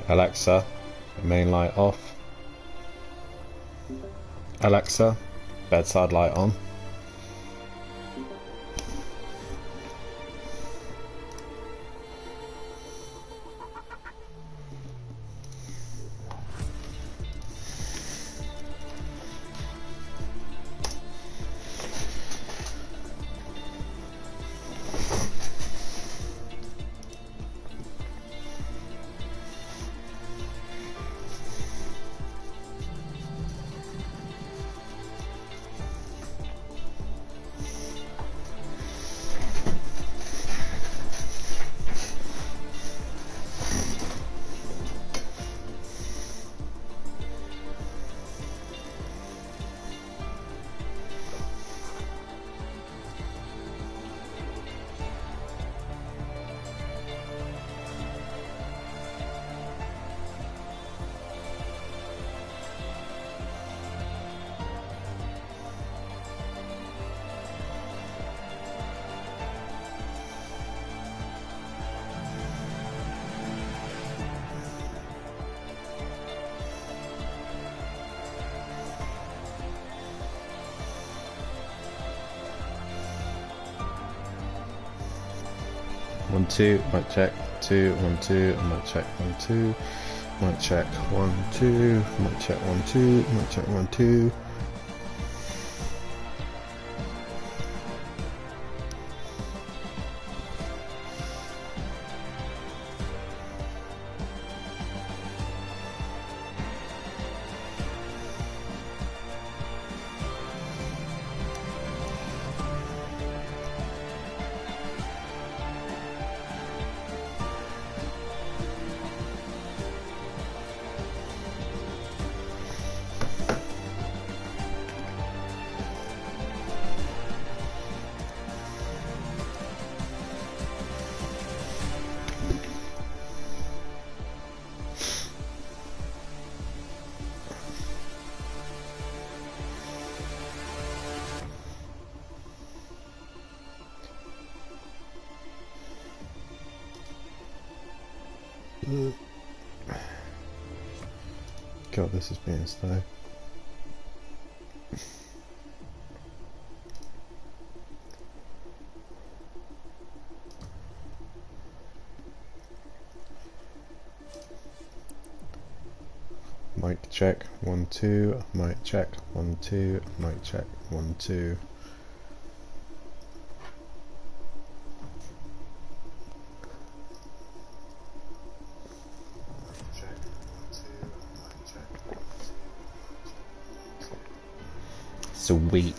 Alexa, main light off. Alexa, bedside light on. One, two, mic check, two, 1, 2, mic check, 1, 2, mic check, 1, 2, mic check, 1, 2, mic check, 1, 2. God, this is being slow. Mic check, 1, 2, mic check, 1, 2, mic check, 1, 2. Sweet.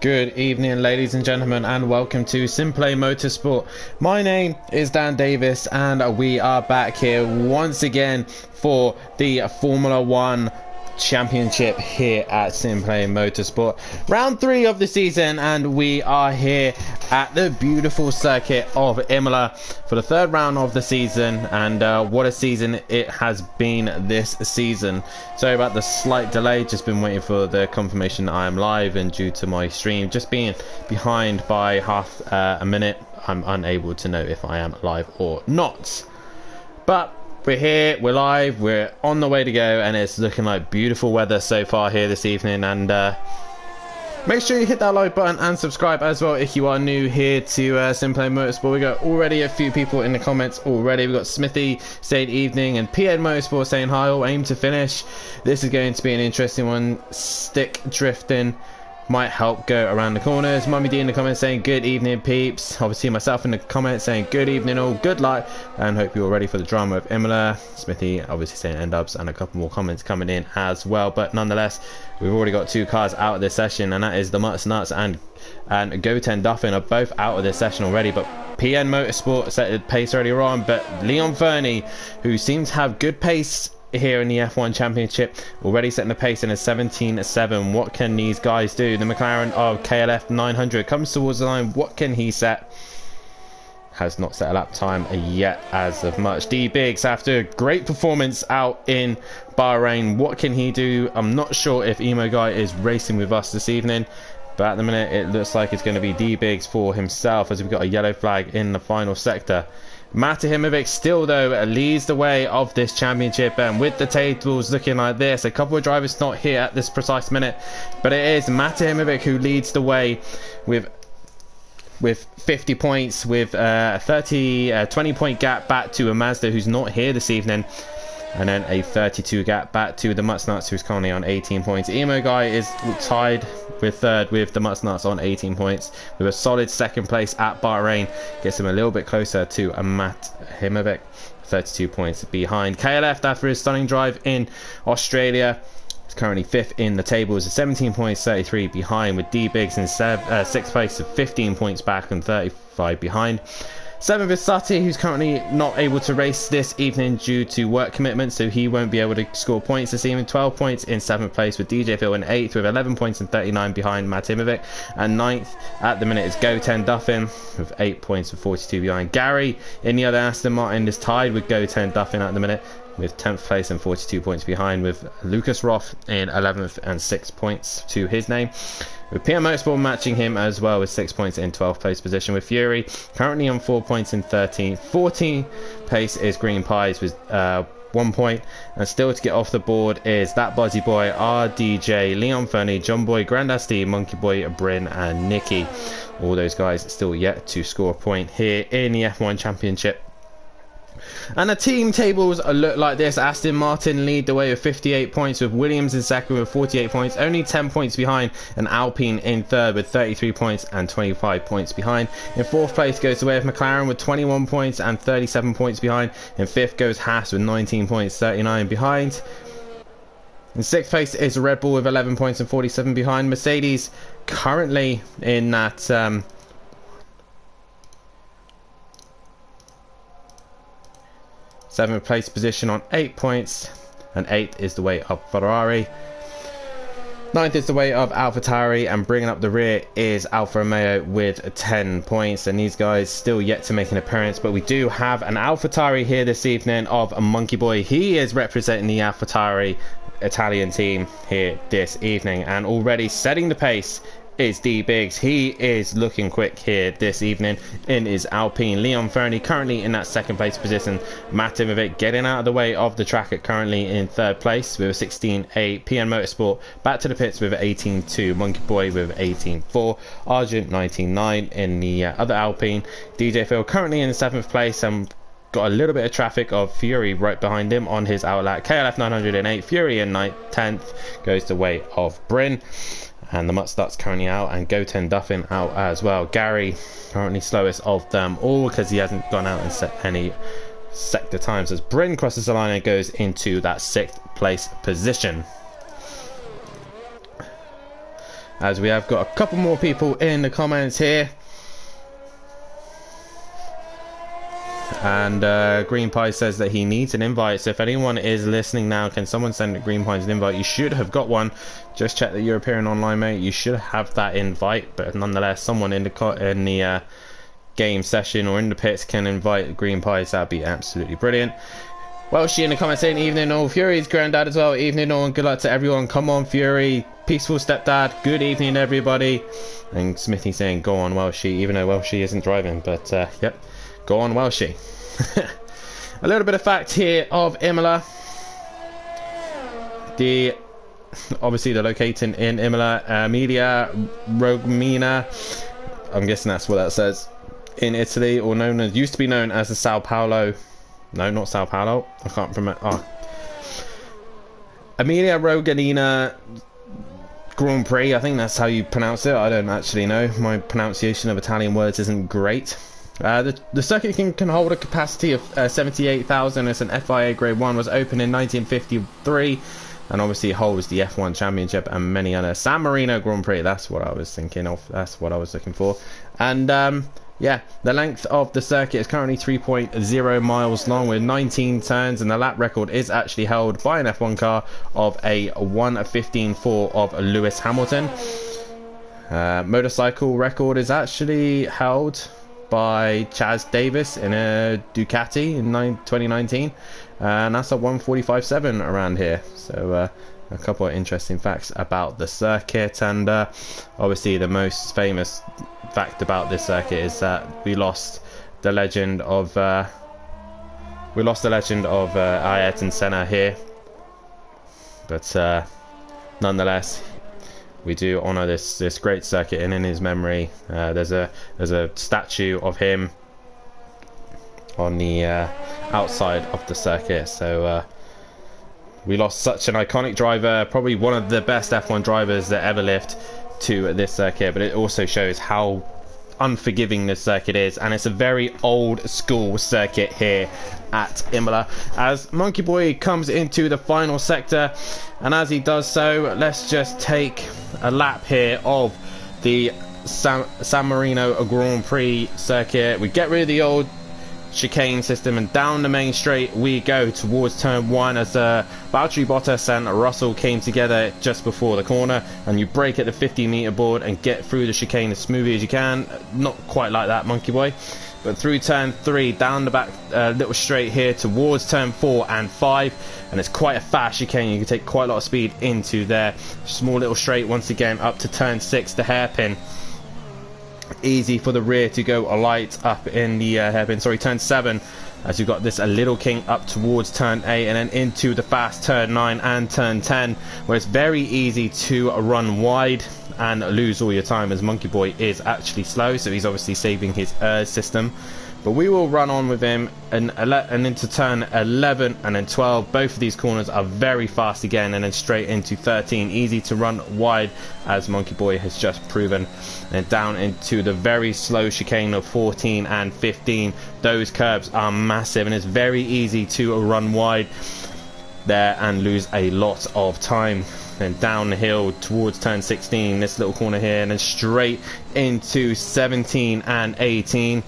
Good evening, ladies and gentlemen, and welcome to Simplay Motorsport. My name is Dan Davis, and we are back here once again for the Formula One Championship here at Simplay Motorsport. Round 3 of the season, and we are here at the beautiful circuit of Imola for the 3rd round of the season. And what a season it has been this season. Sorry about the slight delay, just been waiting for the confirmation that I am live, and due to my stream just being behind by half a minute, I'm unable to know if I am live or not. But we're here, we're live, we're on the way to go, and it's looking like beautiful weather so far here this evening. And make sure you hit that like button and subscribe as well if you are new here to Simplay Motorsport. We got already a few people in the comments already. We got Smithy saying evening, and PN Motorsport saying hi, all aim to finish. This is going to be an interesting one. Stick drifting might help go around the corners. Mummy D in the comments saying good evening, peeps. Obviously myself in the comments saying good evening all, good luck, and hope you're ready for the drama of Imola. Smithy obviously saying end ups, and a couple more comments coming in as well. But nonetheless, we've already got 2 cars out of this session, and that is the Mutts Nuts and Goten Duffin are both out of this session already. But PN Motorsport set the pace earlier on, but Leon Fernie, who seems to have good pace here in the F1 Championship, already setting the pace in a 17.7. What can these guys do? The McLaren of KLF 900 comes towards the line. What can he set? Has not set a lap time yet as of much. D Biggs, after a great performance out in Bahrain, what can he do? I'm not sure if Emo Guy is racing with us this evening, but at the minute it looks like it's going to be D Biggs for himself, as we've got a yellow flag in the final sector. Matahimovic still though leads the way of this championship, and with the tables looking like this, a couple of drivers not here at this precise minute, but it is Matahimovic who leads the way with 50 points, with a 20 point gap back to a Mazda who's not here this evening, and then a 32 gap back to the Mutts Nuts, who's currently on 18 points. Emo Guy is tied with 3rd with the Mutts Nuts on 18 points, with a solid 2nd place at Bahrain. Gets him a little bit closer to a Matt Himovic, 32 points behind. KLF, after his stunning drive in Australia, is currently 5th in the table, is 17 points, 33 behind, with D Biggs in 6th place of 15 points back and 35 behind. 7th is Sati, who's currently not able to race this evening due to work commitments, so he won't be able to score points this evening. 12 points in 7th place, with DJ Phil in 8th with 11 points and 39 behind Matimovic. And 9th at the minute is Goten Duffin with 8 points and 42 behind. Gary in the other Aston Martin is tied with Goten Duffin at the minute, with 10th place and 42 points behind, with Lucas Roth in 11th and 6 points to his name, with PM Motorsport matching him as well with 6 points in 12th place position, with Fury currently on 4 points in 13th. 14th place is Green Pies with 1 point, and still to get off the board is that Buzzy Boy, RDJ, Leon Fernie, John Boy, Grandasty, Monkey Boy, Bryn and Nicky. All those guys still yet to score a point here in the F1 Championship. And the team tables look like this. Aston Martin lead the way with 58 points, with Williams in 2nd with 48 points, only 10 points behind, and Alpine in 3rd with 33 points and 25 points behind. In 4th place goes the way of McLaren with 21 points and 37 points behind. In 5th goes Haas with 19 points, 39 behind. In 6th place is Red Bull with 11 points and 47 behind. Mercedes currently in that 7th place position on 8 points, and 8th is the way of Ferrari. 9th is the way of AlphaTauri, and bringing up the rear is Alfa Romeo with 10 points, and these guys still yet to make an appearance. But we do have an AlphaTauri here this evening of a Monkey Boy. He is representing the AlphaTauri Italian team here this evening, and already setting the pace is D Biggs. He is looking quick here this evening in his Alpine. Leon Fernie currently in that 2nd place position. Matimovic getting out of the way of the track at currently in 3rd place with a 16.8. PN Motorsport back to the pits with 18.2. Monkey Boy with 18.4. Argent 19.9 in the other Alpine. DJ Phil currently in 7th place, and got a little bit of traffic of Fury right behind him on his outlet. KLF 908. Fury in 9th, 10th goes the way of Bryn. And the Mutts Nuts currently out, and Goten Duffin out as well. Gary currently slowest of them all because he hasn't gone out and set any sector times, as Bryn crosses the line and goes into that 6th place position. as we have got a couple more people in the comments here. And Green Pie says that he needs an invite, so if anyone is listening now, can someone send Green Pie an invite? You should have got one. Just check that you're appearing online, mate. You should have that invite, but nonetheless, someone in the game session or in the pits can invite Green Pie, so that'd be absolutely brilliant. Well, she in the comments saying evening all, Fury's granddad as well, evening all, and good luck to everyone. Come on Fury, peaceful stepdad, good evening everybody. And Smithy saying go on Welshie, even though Welshie isn't driving, but yep, go on Welshie. A little bit of fact here of Imola. Obviously they're located in Imola, Emilia Romagna, I'm guessing that's what that says, in Italy, or used to be known as the Sao Paulo, no, not Sao Paulo, I can't remember, Emilia Romagna Grand Prix, I think that's how you pronounce it. I don't actually know, my pronunciation of Italian words isn't great. The circuit can hold a capacity of 78,000. It's an FIA Grade 1, was opened in 1953, and obviously holds the F1 Championship and many other. San Marino Grand Prix, that's what I was thinking of, that's what I was looking for. And yeah, the length of the circuit is currently 3.0 miles long with 19 turns, and the lap record is actually held by an F1 car of a 1:15.4 of Lewis Hamilton. Motorcycle record is actually held by Chaz Davis in a Ducati in 2019, and that's a 1:45.7 around here. So a couple of interesting facts about the circuit, and obviously the most famous fact about this circuit is that we lost the legend of Ayrton Senna here, but nonetheless, we do honour this great circuit, and in his memory, there's a statue of him on the outside of the circuit. So we lost such an iconic driver, probably one of the best F1 drivers that ever lived, to this circuit. But it also shows how unforgiving this circuit is, and it's a very old school circuit here at Imola, as Monkey Boy comes into the final sector. And as he does so, let's just take a lap here of the San Marino Grand Prix circuit. We get rid of the old chicane system, and down the main straight we go towards turn 1, as Valtteri Bottas and Russell came together just before the corner, and you brake at the 50-meter board and get through the chicane as smoothly as you can. Not quite like that, Monkey Boy, but through turn 3, down the back little straight here towards turn 4 and 5, and it's quite a fast chicane. You can take quite a lot of speed into there. Small little straight once again up to turn 6, the hairpin. Easy for the rear to go alight up in the hairpin, sorry, turn 7, as you've got this a little king up towards turn 8, and then into the fast turn 9 and turn 10, where it's very easy to run wide and lose all your time, as Monkey Boy is actually slow, so he's obviously saving his system. But we will run on with him and into turn 11 and then 12. Both of these corners are very fast again, and then straight into 13. Easy to run wide, as Monkey Boy has just proven. And down into the very slow chicane of 14 and 15. Those curbs are massive, and it's very easy to run wide there and lose a lot of time. Then down the hill towards turn 16, this little corner here, and then straight into 17 and 18.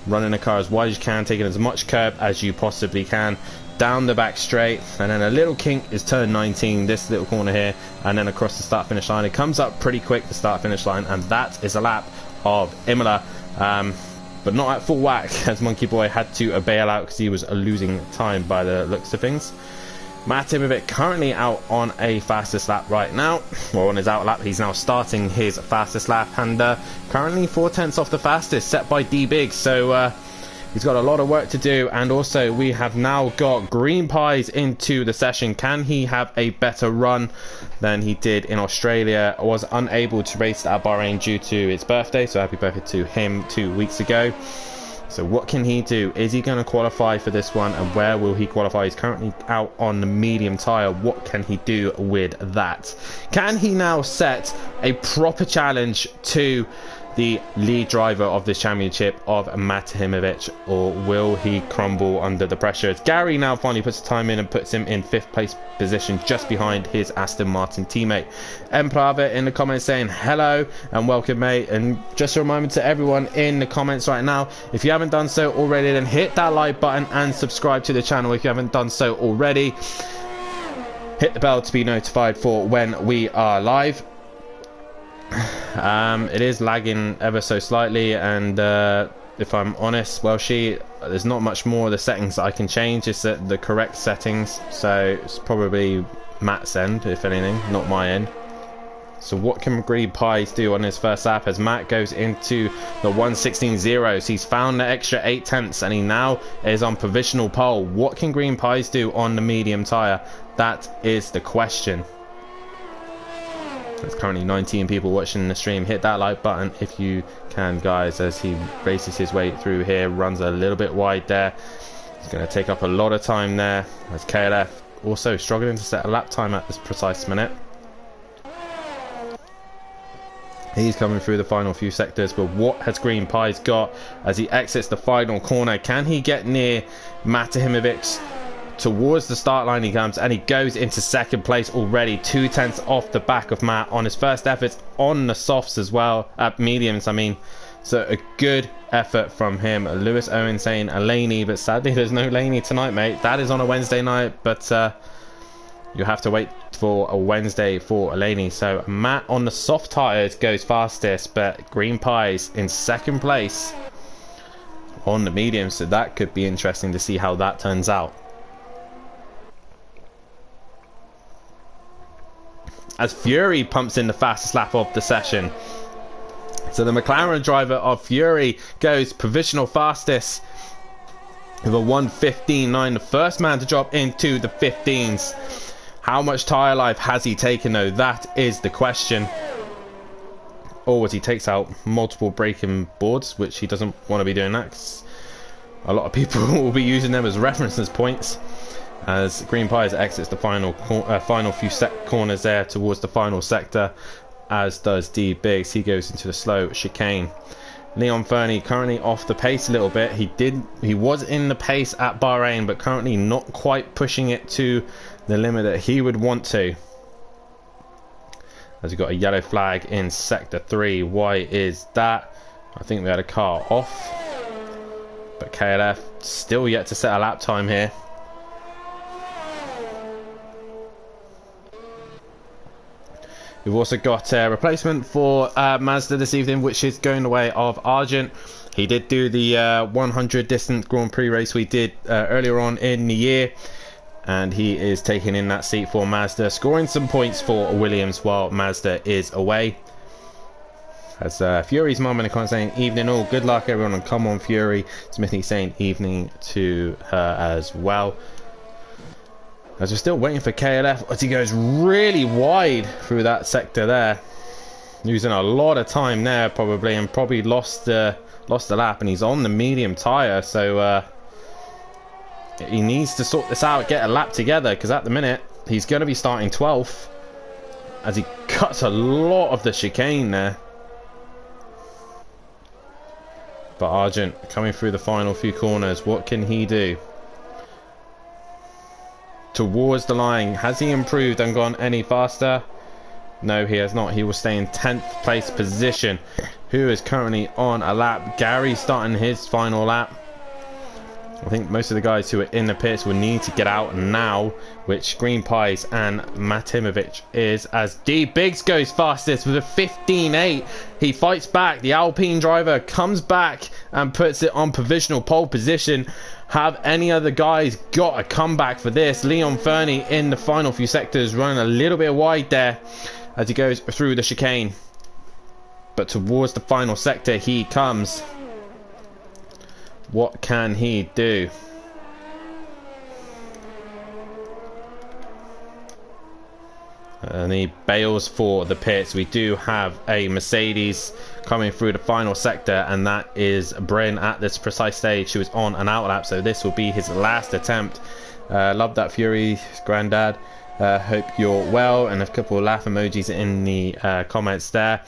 Running the car as wide as you can, taking as much curb as you possibly can. Down the back straight, and then a little kink is turn 19, this little corner here, and then across the start finish line. It comes up pretty quick, the start finish line, and that is a lap of Imola. But not at full whack, as Monkey Boy had to bail out because he was losing time by the looks of things. Matt Timovic currently out on a fastest lap right now, or on his out lap. He's now starting his fastest lap, and currently 4/10 off the fastest, set by D Big. So he's got a lot of work to do. And also we have now got Green Pies into the session. Can he have a better run than he did in Australia? Was unable to race at Bahrain due to its birthday, so happy birthday to him 2 weeks ago. So what can he do? Is he going to qualify for this one, and where will he qualify? He's currently out on the medium tyre. What can he do with that? Can he now set a proper challenge to the lead driver of this championship of Matahimovic, or will he crumble under the pressure? As Gary now finally puts the time in and puts him in 5th place position, just behind his Aston Martin teammate. Emprava in the comments saying hello and welcome, mate. And just a reminder to everyone in the comments right now, if you haven't done so already, then hit that like button and subscribe to the channel if you haven't done so already. Hit the bell to be notified for when we are live. It is lagging ever so slightly, and if I'm honest, there's not much more of the settings that I can change. It's the correct settings, so it's probably Matt's end, if anything, not my end. So what can Green Pies do on his first lap as Matt goes into the 1:16.0s? He's found the extra 8 tenths and he now is on provisional pole. What can Green Pies do on the medium tyre? That is the question. There's currently 19 people watching the stream. Hit that like button if you can, guys, as he races his way through here. Runs a little bit wide there. He's going to take up a lot of time there, as KLF also struggling to set a lap time at this precise minute. He's coming through the final few sectors, but what has Green Pies got as he exits the final corner? Can he get near Matahimovic? Towards the start line he comes, and he goes into 2nd place already, 2 tenths off the back of Matt on his first efforts on the softs as well, mediums I mean. So a good effort from him. Lewis Owen saying Laney, but sadly there's no Laney tonight, mate. That is on a Wednesday night, but you have to wait for a Wednesday for Laney. So Matt on the soft tyres goes fastest, but Green Pies in 2nd place on the mediums, so that could be interesting to see how that turns out. As Fury pumps in the fastest lap of the session. So the McLaren driver of Fury goes provisional fastest with a 1:15.9, the first man to drop into the 15s. How much tyre life has he taken though? That is the question. Or as he takes out multiple braking boards, which he doesn't want to be doing that, 'cause a lot of people will be using them as reference points. As Green Pies exits the final few corners there towards the final sector, as does D Biggs. He goes into the slow chicane. Leon Fernie currently off the pace a little bit. He was in the pace at Bahrain, but currently not quite pushing it to the limit that he would want to. As we got a yellow flag in sector 3. Why is that? I think we had a car off, but KLF still yet to set a lap time here. We've also got a replacement for Mazda this evening, which is going the way of Argent. He did do the 100 distance Grand Prix race we did earlier on in the year, and he is taking in that seat for Mazda, scoring some points for Williams while Mazda is away. As Fury's mum in the comments saying evening all, good luck everyone, and come on Fury. Smithy saying evening to her as well. As we're still waiting for KLF, as he goes really wide through that sector there, losing a lot of time there probably, and probably lost the lap, and he's on the medium tyre, so he needs to sort this out, get a lap together, because at the minute he's going to be starting 12th as he cuts a lot of the chicane there. But Argent coming through the final few corners, what can he do? Towards the line, has he improved and gone any faster? No, he has not. He will stay in 10th place position. Who is currently on a lap? Gary starting his final lap. I think most of the guys who are in the pits will need to get out now, which Green Pies and Matimovic is, as D Biggs goes fastest with a 15.8. He fights back. The Alpine driver comes back and puts it on provisional pole position. Have any other guys got a comeback for this? Leon Fernie in the final few sectors, running a little bit wide there as he goes through the chicane. But towards the final sector he comes. What can he do? And he bails for the pits. We do have a Mercedes coming through the final sector, and that is Bryn at this precise stage, who is on an outlap, so this will be his last attempt. Love that Fury, granddad. Hope you're well, and a couple of laugh emojis in the comments there.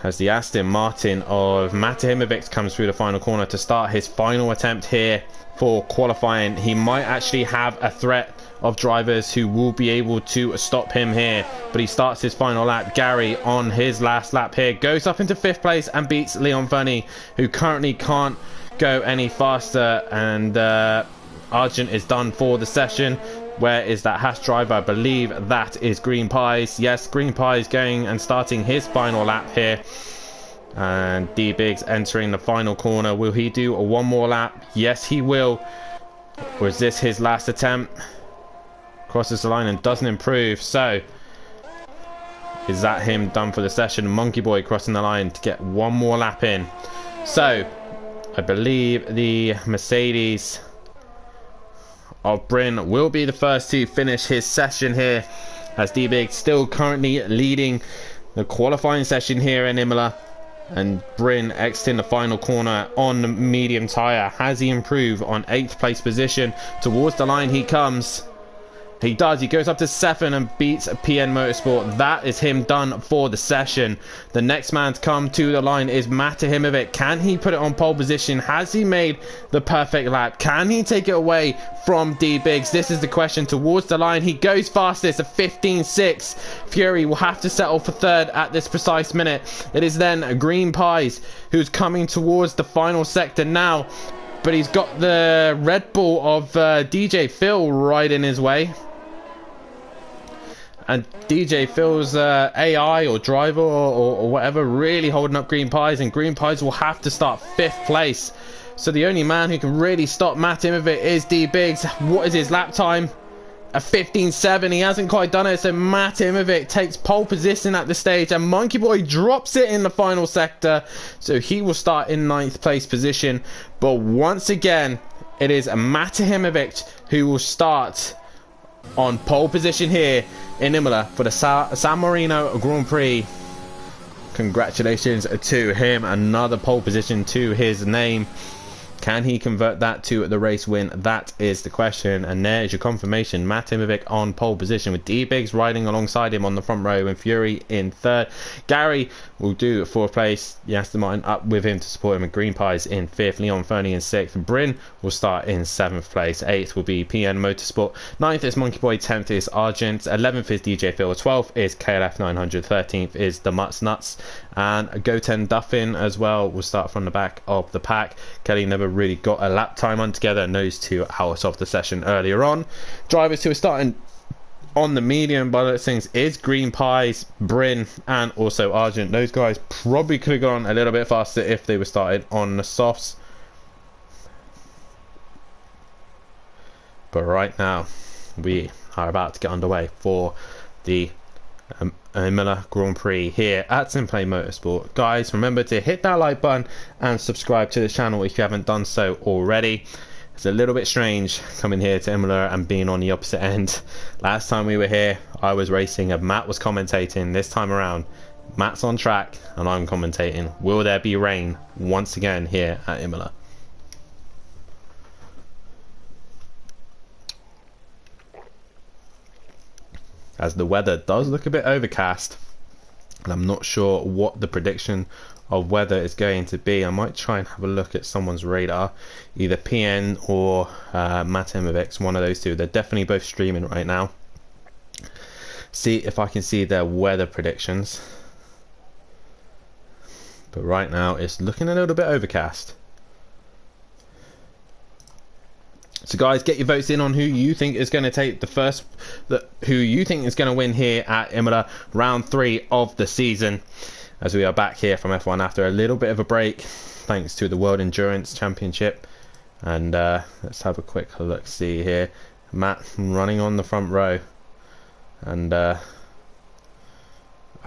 as the Aston Martin of Matehimovic comes through the final corner to start his final attempt here for qualifying. He might actually have a threat of drivers who will be able to stop him here, but he starts his final lap. Gary on his last lap here goes up into 5th place and beats Leon Fernie, who currently can't go any faster, and Argent is done for the session. Where is that Haas driver? I believe that is Green Pies. Yes, Green Pies going and starting his final lap here. And D-Biggs entering the final corner. Will he do a one more lap? Yes, he will. Or is this his last attempt? Crosses the line and doesn't improve. So, is that him done for the session? Monkey Boy crossing the line to get one more lap in. So, I believe the Mercedes of Bryn will be the first to finish his session here, as D-Big still currently leading the qualifying session here in Imola, and Bryn exiting the final corner on the medium tyre. Has he improved on 8th place position? Towards the line he comes. He does. He goes up to 7 and beats PN Motorsport. That is him done for the session. The next man to come to the line is Matehimovic. Can he put it on pole position? Has he made the perfect lap? Can he take it away from D-Biggs? This is the question. Towards the line he goes fastest, a 15.6. Fury will have to settle for 3rd at this precise minute. It is then Green Pies who's coming towards the final sector now, but he's got the Red Bull of DJ Phil right in his way. And DJ Phil's AI or driver or whatever really holding up Green Pies, and Green Pies will have to start 5th place. So the only man who can really stop Matehimovic is D-Biggs. What is his lap time? A 15.7. He hasn't quite done it, so Matehimovic takes pole position at the stage, and Monkey Boy drops it in the final sector. So he will start in 9th place position. But once again, it is Matehimovic who will start on pole position here in Imola for the San Marino Grand Prix. Congratulations to him, another pole position to his name. Can he convert that to the race win? That is the question. And there's your confirmation. Matehimovic on pole position with D-Biggs riding alongside him on the front row and Fury in 3rd. Gary will do 4th place. Aston Martin up with him to support him, and Green Pies in 5th. Leon Fernie in 6th. Bryn will start in 7th place. 8th will be PN Motorsport. 9th is Monkey Boy. 10th is Argent. 11th is DJ Phil. 12th is KLF 900. 13th is the Mutts Nuts. And Goten Duffin as well will start from the back of the pack. Kelly never really got a lap time on together, and those 2 out of the session earlier on. Drivers who are starting on the medium by those things is Green Pies, Bryn, and also Argent. Those guys probably could have gone a little bit faster if they were started on the softs. But right now we are about to get underway for the Imola Grand Prix here at Simplay Motorsport. Guys, remember to hit that like button and subscribe to the channel if you haven't done so already. It's a little bit strange coming here to Imola and being on the opposite end. Last time we were here, I was racing and Matt was commentating. This time around, Matt's on track and I'm commentating. Will there be rain once again here at Imola? As the weather does look a bit overcast, and I'm not sure what the prediction of weather is going to be. I might try and have a look at someone's radar, either PN or Matehimovic, one of those two. They're definitely both streaming right now. See if I can see their weather predictions. But right now it's looking a little bit overcast. So guys, get your votes in on who you think is going to take who you think is going to win here at Imola, round 3 of the season, as we are back here from F1 after a little bit of a break thanks to the World Endurance Championship. And let's have a quick look see here. Matt running on the front row, and I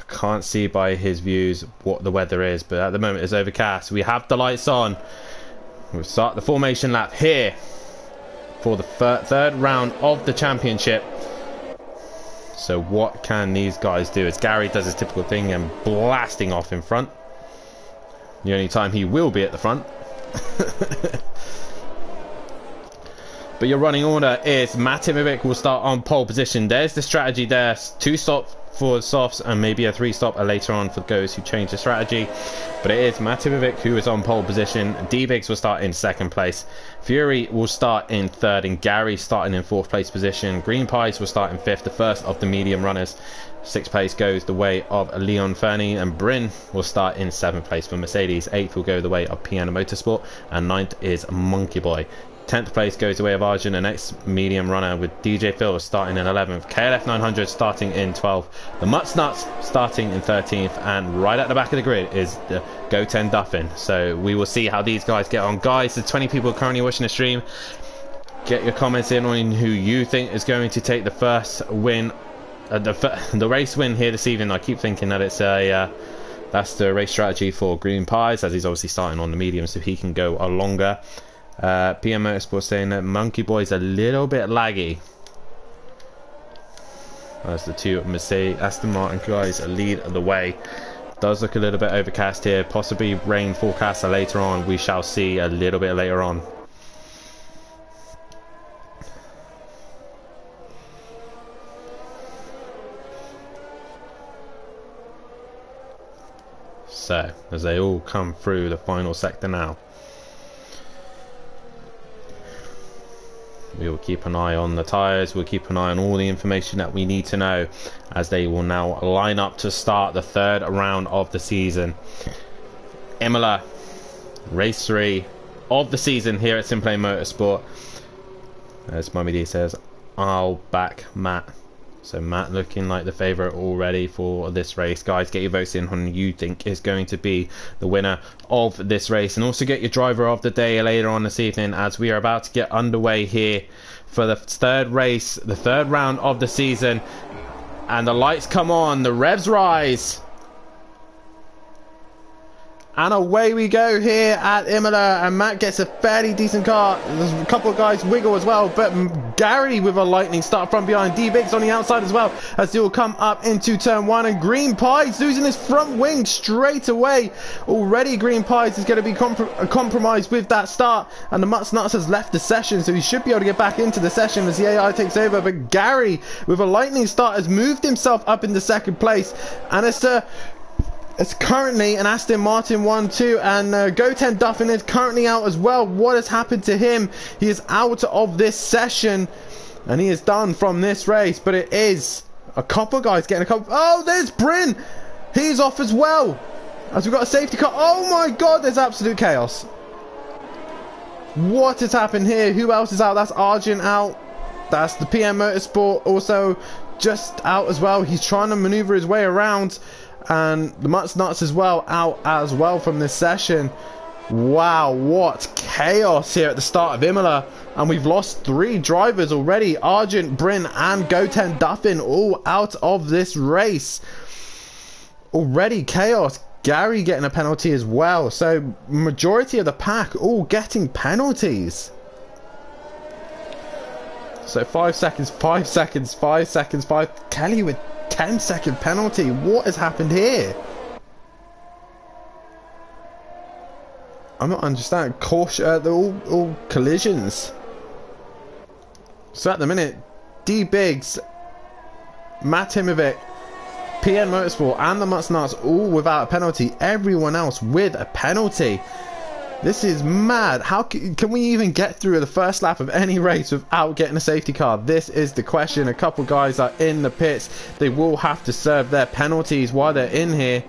can't see by his views what the weather is, but at the moment it's overcast. We have the lights on. We'll start the formation lap here for the 3rd round of the championship. So what can these guys do as Gary does his typical thing and blasting off in front? The only time he will be at the front. But your running order is Matehimovic will start on pole position. There's the strategy there to stop for softs and maybe a 3-stop later on for those who change the strategy. But it is Matimovic who is on pole position. D-Biggs will start in 2nd place. Fury will start in 3rd, and Gary starting in 4th place position. Green Pies will start in 5th, the first of the medium runners. 6th place goes the way of Leon Fernie, and Bryn will start in 7th place for Mercedes. 8th will go the way of Piano Motorsport, and 9th is Monkey Boy. 10th place goes the way of Arjun, the next medium runner, with DJ Phil starting in 11th. KLF 900 starting in 12th. The Mutts Nuts starting in 13th. And right at the back of the grid is the Go 10 Duffin. So we will see how these guys get on. Guys, there's 20 people currently watching the stream. Get your comments in on who you think is going to take the first win, the race win here this evening. I keep thinking that it's a... that's the race strategy for Green Pies, as he's obviously starting on the medium, so he can go a longer. PM Motorsport saying that Monkey Boy's a little bit laggy. As the two Mercedes Aston Martin guys lead the way. Does look a little bit overcast here, possibly rain forecast later on. We shall see a little bit later on. So as they all come through the final sector now, we will keep an eye on the tyres, we'll keep an eye on all the information that we need to know, as they will now line up to start the 3rd round of the season. Imola, race 3 of the season here at Simplay Motorsport. As Mummy D says, I'll back Matt. So Matt looking like the favourite already for this race. Guys, get your votes in on who you think is going to be the winner of this race, and also get your driver of the day later on this evening, as we are about to get underway here for the 3rd race, the 3rd round of the season. And the lights come on, the revs rise, and away we go here at Imola, and Matt gets a fairly decent car. There's a couple of guys wiggle as well, but Gary with a lightning start from behind. D-Biggs on the outside as well, as they will come up into turn 1, and Green Pies losing his front wing straight away. Already Green Pies is going to be compromised with that start, and the Mutts Nuts has left the session, so he should be able to get back into the session as the AI takes over. But Gary with a lightning start has moved himself up into 2nd place, and it's currently an Aston Martin 1-2, and Go 10 Duffin is currently out as well. What has happened to him? He is out of this session, and he is done from this race. But it is a couple of guys getting a couple. Oh, there's Bryn. He's off as well, as we've got a safety car. Oh my god, there's absolute chaos. What has happened here? Who else is out? That's Arjun out. That's the PM Motorsport also just out as well. He's trying to maneuver his way around. And the Mutts Nuts as well out as well from this session. Wow, what chaos here at the start of Imola. And we've lost 3 drivers already. Argent, Bryn and Go 10 Duffin all out of this race. Already chaos. Gary getting a penalty as well. So majority of the pack all getting penalties. So 5 seconds, 5 seconds, 5 seconds, 5. Kelly with 10-second penalty. What has happened here? I'm not understanding. Caution, they're all collisions. So at the minute, D-Biggs, Matimovic, PN Motorsport and the Mutts Nuts all without a penalty. Everyone else with a penalty. This is mad. How can we even get through the first lap of any race without getting a safety car? This is the question. A couple guys are in the pits. They will have to serve their penalties while they're in here.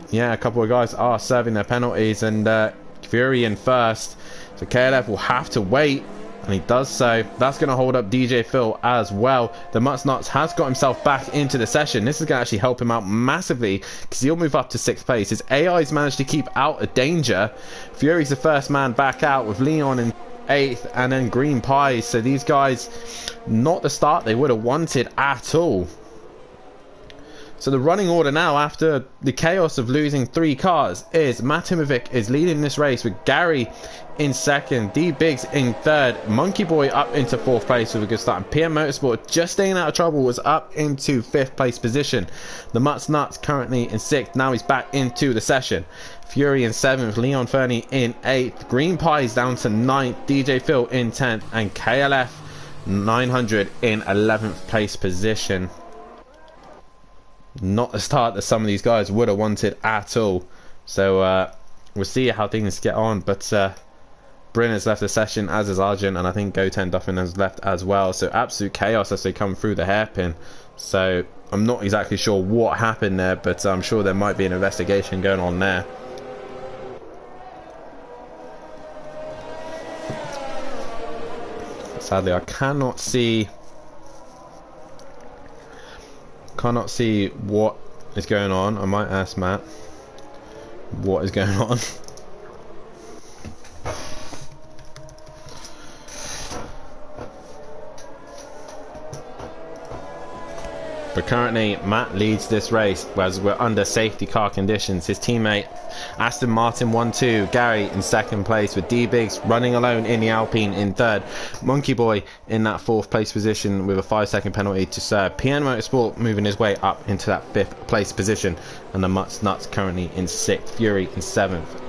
Yeah, a couple of guys are serving their penalties, and Fury in first. So KLF will have to wait, and he does so. That's going to hold up DJ Phil as well. The Mutts Nuts has got himself back into the session. This is going to actually help him out massively, because he'll move up to 6th place. His AI's managed to keep out of danger. Fury's the first man back out, with Leon in 8th, and then Green Pies. So these guys, not the start they would have wanted at all. So the running order now, after the chaos of losing 3 cars, is Matimovic is leading this race, with Gary in 2nd, D-Biggs in 3rd, Monkey Boy up into 4th place with a good start, and PM Motorsport, just staying out of trouble, was up into 5th place position. The Mutts Nuts currently in 6th, now he's back into the session. Fury in 7th, Leon Fernie in 8th, Green Pies down to 9th, DJ Phil in 10th, and KLF 900 in 11th place position. not the start that some of these guys would have wanted at all. So we'll see how things get on. But Bryn has left the session, as is Argent, and I think Goten Duffin has left as well. So absolute chaos as they come through the hairpin. So I'm not exactly sure what happened there, but I'm sure there might be an investigation going on there. Sadly, I cannot see what is going on. I might ask Matt what is going on. But currently Matt leads this race as we're under safety car conditions. His teammate Aston Martin 1-2, Gary in second place with D-Biggs running alone in the Alpine in third, Monkey Boy in that fourth place position with a 5-second penalty to serve, PN Motorsport moving his way up into that fifth place position, and the Mutts Nuts currently in sixth, Fury in seventh,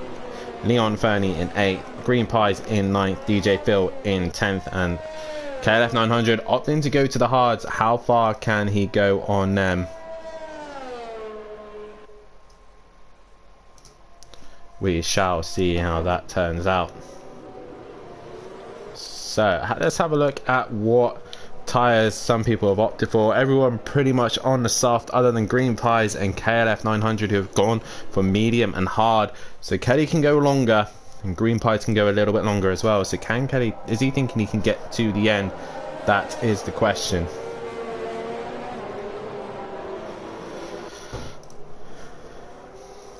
Leon Fernie in eighth, Green Pies in ninth, DJ Phil in 10th, and KLF 900 opting to go to the hards. How far can he go on them? We shall see how that turns out. So let's have a look at what tyres some people have opted for. Everyone pretty much on the soft, other than Green Pies and KLF 900, who have gone for medium and hard. So Kelly can go longer, and Green Pies can go a little bit longer as well. So can Kelly, is he thinking he can get to the end? That is the question.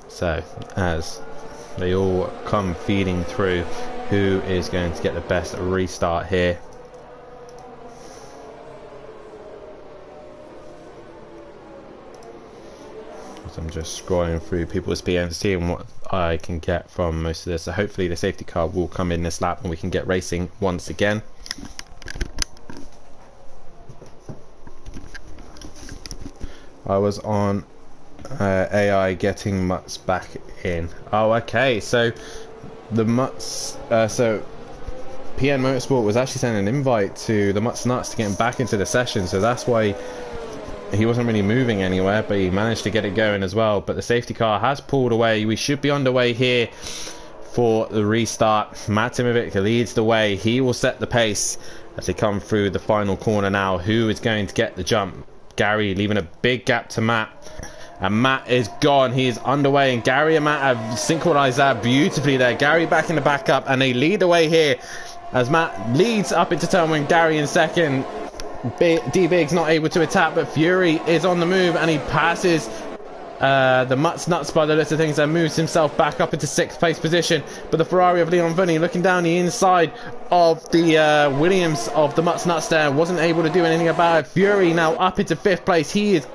So as they all come feeding through, who is going to get the best restart here? I'm just scrolling through people's PMs, seeing what I can get from most of this. So hopefully the safety car will come in this lap and we can get racing once again. I was on AI getting Mutts back in. Oh, okay. So the Mutts, so PN Motorsport was actually sending an invite to the Mutts Nuts to get him back into the session. So that's why he wasn't really moving anywhere, but he managed to get it going as well. But the safety car has pulled away. We should be underway here for the restart. Matt Timovic leads the way. He will set the pace as they come through the final corner now. Who is going to get the jump? Gary leaving a big gap to Matt. And Matt is gone. He is underway. And Gary and Matt have synchronized that beautifully there. Gary back in the backup. And they lead the way here as Matt leads up into turn one. Gary in second. D-Big's not able to attack, but Fury is on the move and he passes the Mutts Nuts by the list of things and moves himself back up into sixth place position. But the Ferrari of Leon Fernie looking down the inside of the Williams of the Mutts Nuts there wasn't able to do anything about it. Fury now up into fifth place. He is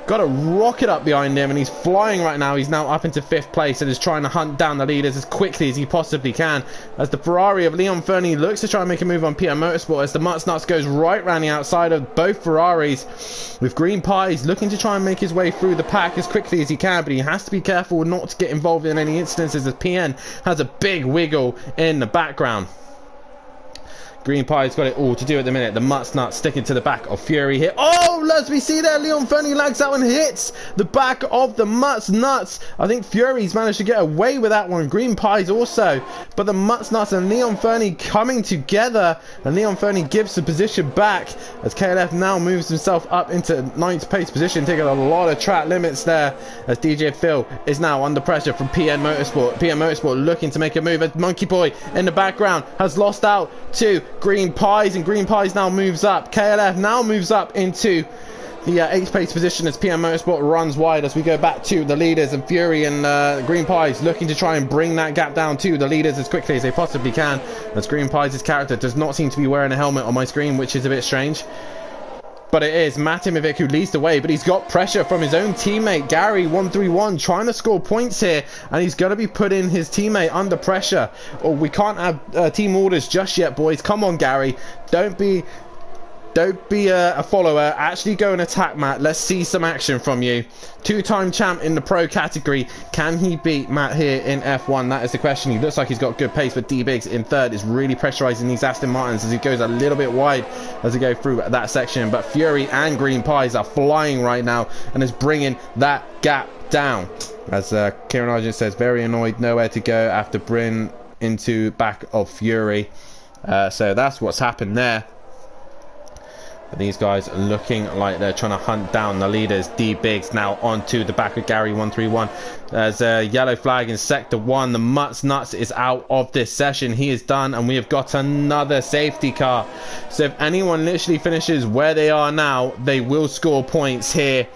got a rocket up behind him and he's flying right now. He's now up into fifth place and is trying to hunt down the leaders as quickly as he possibly can, as the Ferrari of Leon Fernie looks to try and make a move on PM Motorsport, as the Mutts Nuts goes right round the outside of both Ferraris, with Green Pies looking to try and make his way through the pack as quickly as he can, but he has to be careful not to get involved in any instances as PN has a big wiggle in the background. Green Pie's got it all to do at the minute. The Mutts Nuts sticking to the back of Fury here. Oh, as we see there, Leon Fernie lags out and hits the back of the Mutts Nuts. I think Fury's managed to get away with that one. Green Pies also. But the Mutts Nuts and Leon Fernie coming together. And Leon Fernie gives the position back as KLF now moves himself up into ninth place position, taking a lot of track limits there, as DJ Phil is now under pressure from PN Motorsport. PN Motorsport looking to make a move as Monkey Boy in the background has lost out to Green Pies, and Green Pies now moves up. KLF now moves up into the 8th place position as PM Motorsport runs wide as we go back to the leaders, and Fury and Green Pies looking to try and bring that gap down to the leaders as quickly as they possibly can, as Green Pies' character does not seem to be wearing a helmet on my screen, which is a bit strange. But it is Matt Timovic who leads the way, but he's got pressure from his own teammate Gary 131 trying to score points here, and he's going to be putting his teammate under pressure. Oh, we can't have team orders just yet, boys. Come on, Gary, don't be Don't be a follower. Actually go and attack, Matt. Let's see some action from you. Two-time champ in the pro category. Can he beat Matt here in F1? That is the question. He looks like he's got good pace, but D-Biggs in third is really pressurizing these Aston Martins as he goes a little bit wide as he goes through that section. But Fury and Green Pies are flying right now and is bringing that gap down. As Kieran Argent says, very annoyed, nowhere to go after Bryn into back of Fury. So that's what's happened there. These guys are looking like they're trying to hunt down the leaders. D-Biggs now onto the back of Gary 131. There's a yellow flag in sector 1. The Mutts Nuts is out of this session. He is done, and we have got another safety car. So if anyone literally finishes where they are now, they will score points here.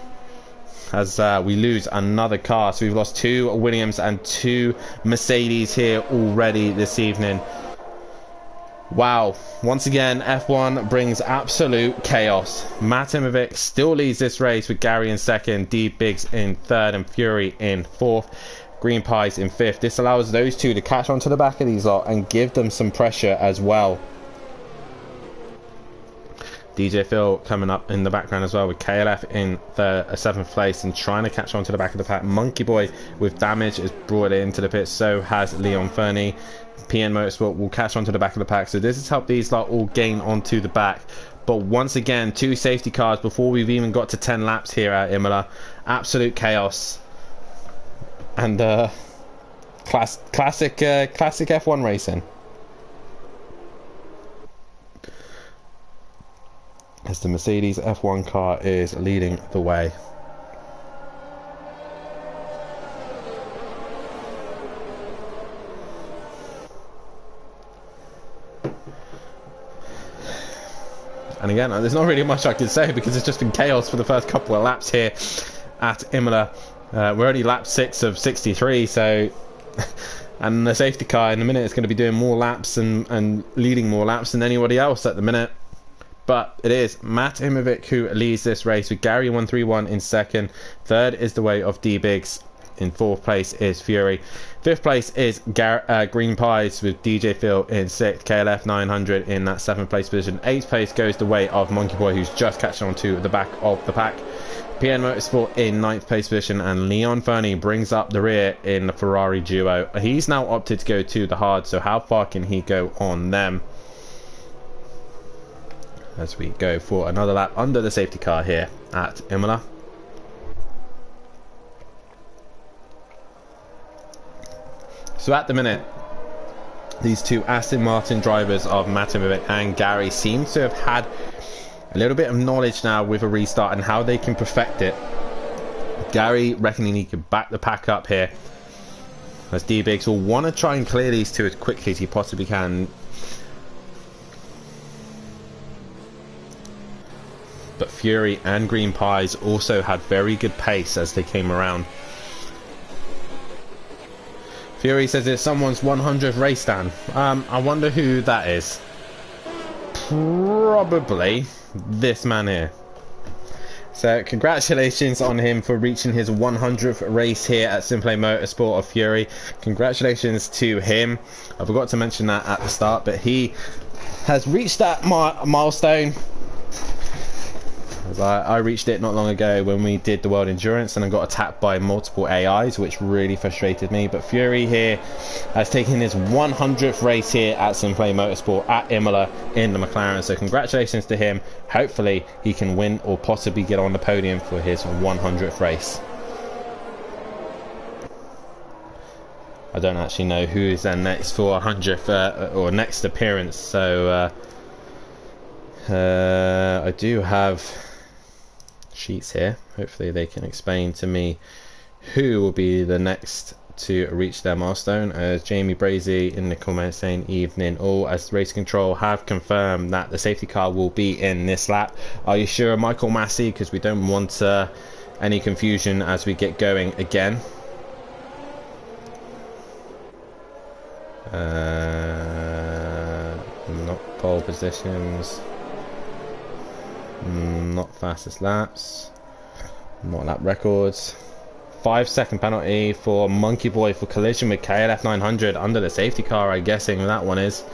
As we lose another car. So we've lost 2 Williams and 2 Mercedes here already this evening. Wow, once again F1 brings absolute chaos. Matt Imovic still leads this race with Gary in second, D-Biggs in third and Fury in fourth, Green Pies in fifth. This allows those two to catch onto the back of these lot and give them some pressure as well. DJ Phil coming up in the background as well with KLF in the 7th place and trying to catch on to the back of the pack. Monkey Boy with damage has brought it into the pit, so has Leon Fernie. PN Motorsport will catch on to the back of the pack, so this has helped these lot all gain onto the back. But once again, 2 safety cars before we've even got to 10 laps here at Imola. Absolute chaos. And classic F1 racing. As the Mercedes F1 car is leading the way. And again, there's not really much I can say because it's just been chaos for the first couple of laps here at Imola. We're already lap 6 of 63, so and the safety car in a minute is going to be doing more laps and leading more laps than anybody else at the minute. But it is Matt Imovic who leads this race with Gary 131 in second. Third is the way of D-Biggs. In 4th place is Fury. 5th place is Green Pies with DJ Phil in 6th. KLF 900 in that 7th place position. 8th place goes the way of Monkey Boy, who's just catching on to the back of the pack. PN Motorsport in 9th place position, and Leon Fernie brings up the rear in the Ferrari duo. He's now opted to go to the hard, so how far can he go on them? As we go for another lap under the safety car here at Imola. So at the minute, these 2 Aston Martin drivers of Matt Imovic and Gary seem to have had a little bit of knowledge now with a restart and how they can perfect it. Gary reckoning he can back the pack up here, as D-Biggs will want to try and clear these 2 as quickly as he possibly can. But Fury and Green Pies also had very good pace as they came around. Fury says it's someone's 100th race, Dan. I wonder who that is. Probably this man here. So congratulations on him for reaching his 100th race here at Simplay Motorsport of Fury. Congratulations to him. I forgot to mention that at the start, but he has reached that milestone. I reached it not long ago when we did the World Endurance and I got attacked by multiple AIs, which really frustrated me. But Fury here has taken his 100th race here at Simplay Motorsport at Imola in the McLaren. So congratulations to him. Hopefully he can win or possibly get on the podium for his 100th race. I don't actually know who is then next for 100th or next appearance. So I do have sheets here. Hopefully they can explain to me who will be the next to reach their milestone. As Jamie Brazy in the comments saying evening all, as race control have confirmed that the safety car will be in this lap. Are you sure, Michael Massey? Because we don't want any confusion as we get going again. Not pole positions, not fastest laps, not lap records. 5-second penalty for Monkey Boy for collision with KLF 900 under the safety car, I'm guessing that one is.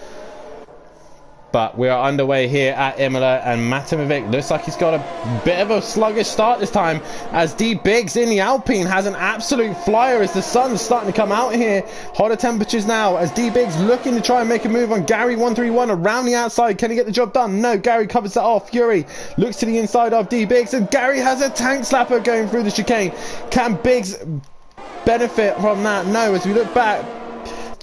But we are underway here at Imola, and Matimovic looks like he's got a bit of a sluggish start this time, as D Biggs in the Alpine has an absolute flyer as the sun's starting to come out here. Hotter temperatures now as D Biggs looking to try and make a move on Gary 131 around the outside. Can he get the job done? No, Gary covers that off. Fury looks to the inside of D Biggs, and Gary has a tank slapper going through the chicane. Can Biggs benefit from that? No, as we look back,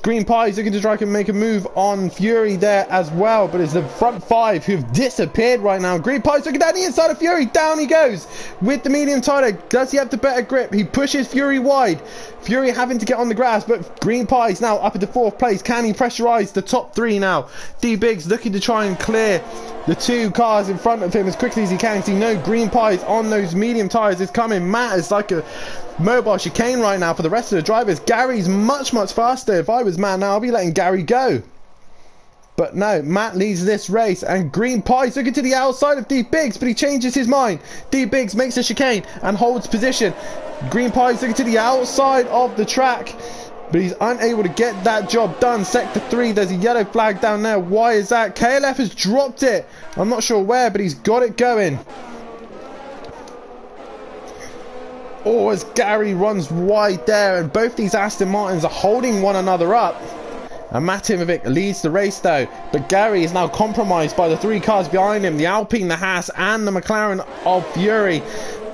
Green Pie's looking to try and make a move on Fury there as well, but it's the front five who've disappeared right now. Green Pie's looking down the inside of Fury. Down he goes with the medium tire. Does he have the better grip? He pushes Fury wide. Fury having to get on the grass, but Green Pie's now up into 4th place. Can he pressurize the top 3 now? D Biggs looking to try and clear the 2 cars in front of him as quickly as he can. So you know Green Pie's on those medium tires is coming. Matt is like a mobile chicane right now for the rest of the drivers. Gary's much faster. If I was Matt now, I'll be letting Gary go. But no, Matt leads this race, and Green Pie's looking to the outside of D Biggs, but he changes his mind. D Biggs makes a chicane and holds position. Green Pie's looking to the outside of the track, but he's unable to get that job done. Sector 3, there's a yellow flag down there. Why is that? KLF has dropped it. I'm not sure where, but he's got it going. Oh, as Gary runs wide there, and both these Aston Martins are holding one another up. And Matimovic leads the race though, but Gary is now compromised by the 3 cars behind him, the Alpine, the Haas and the McLaren of Fury,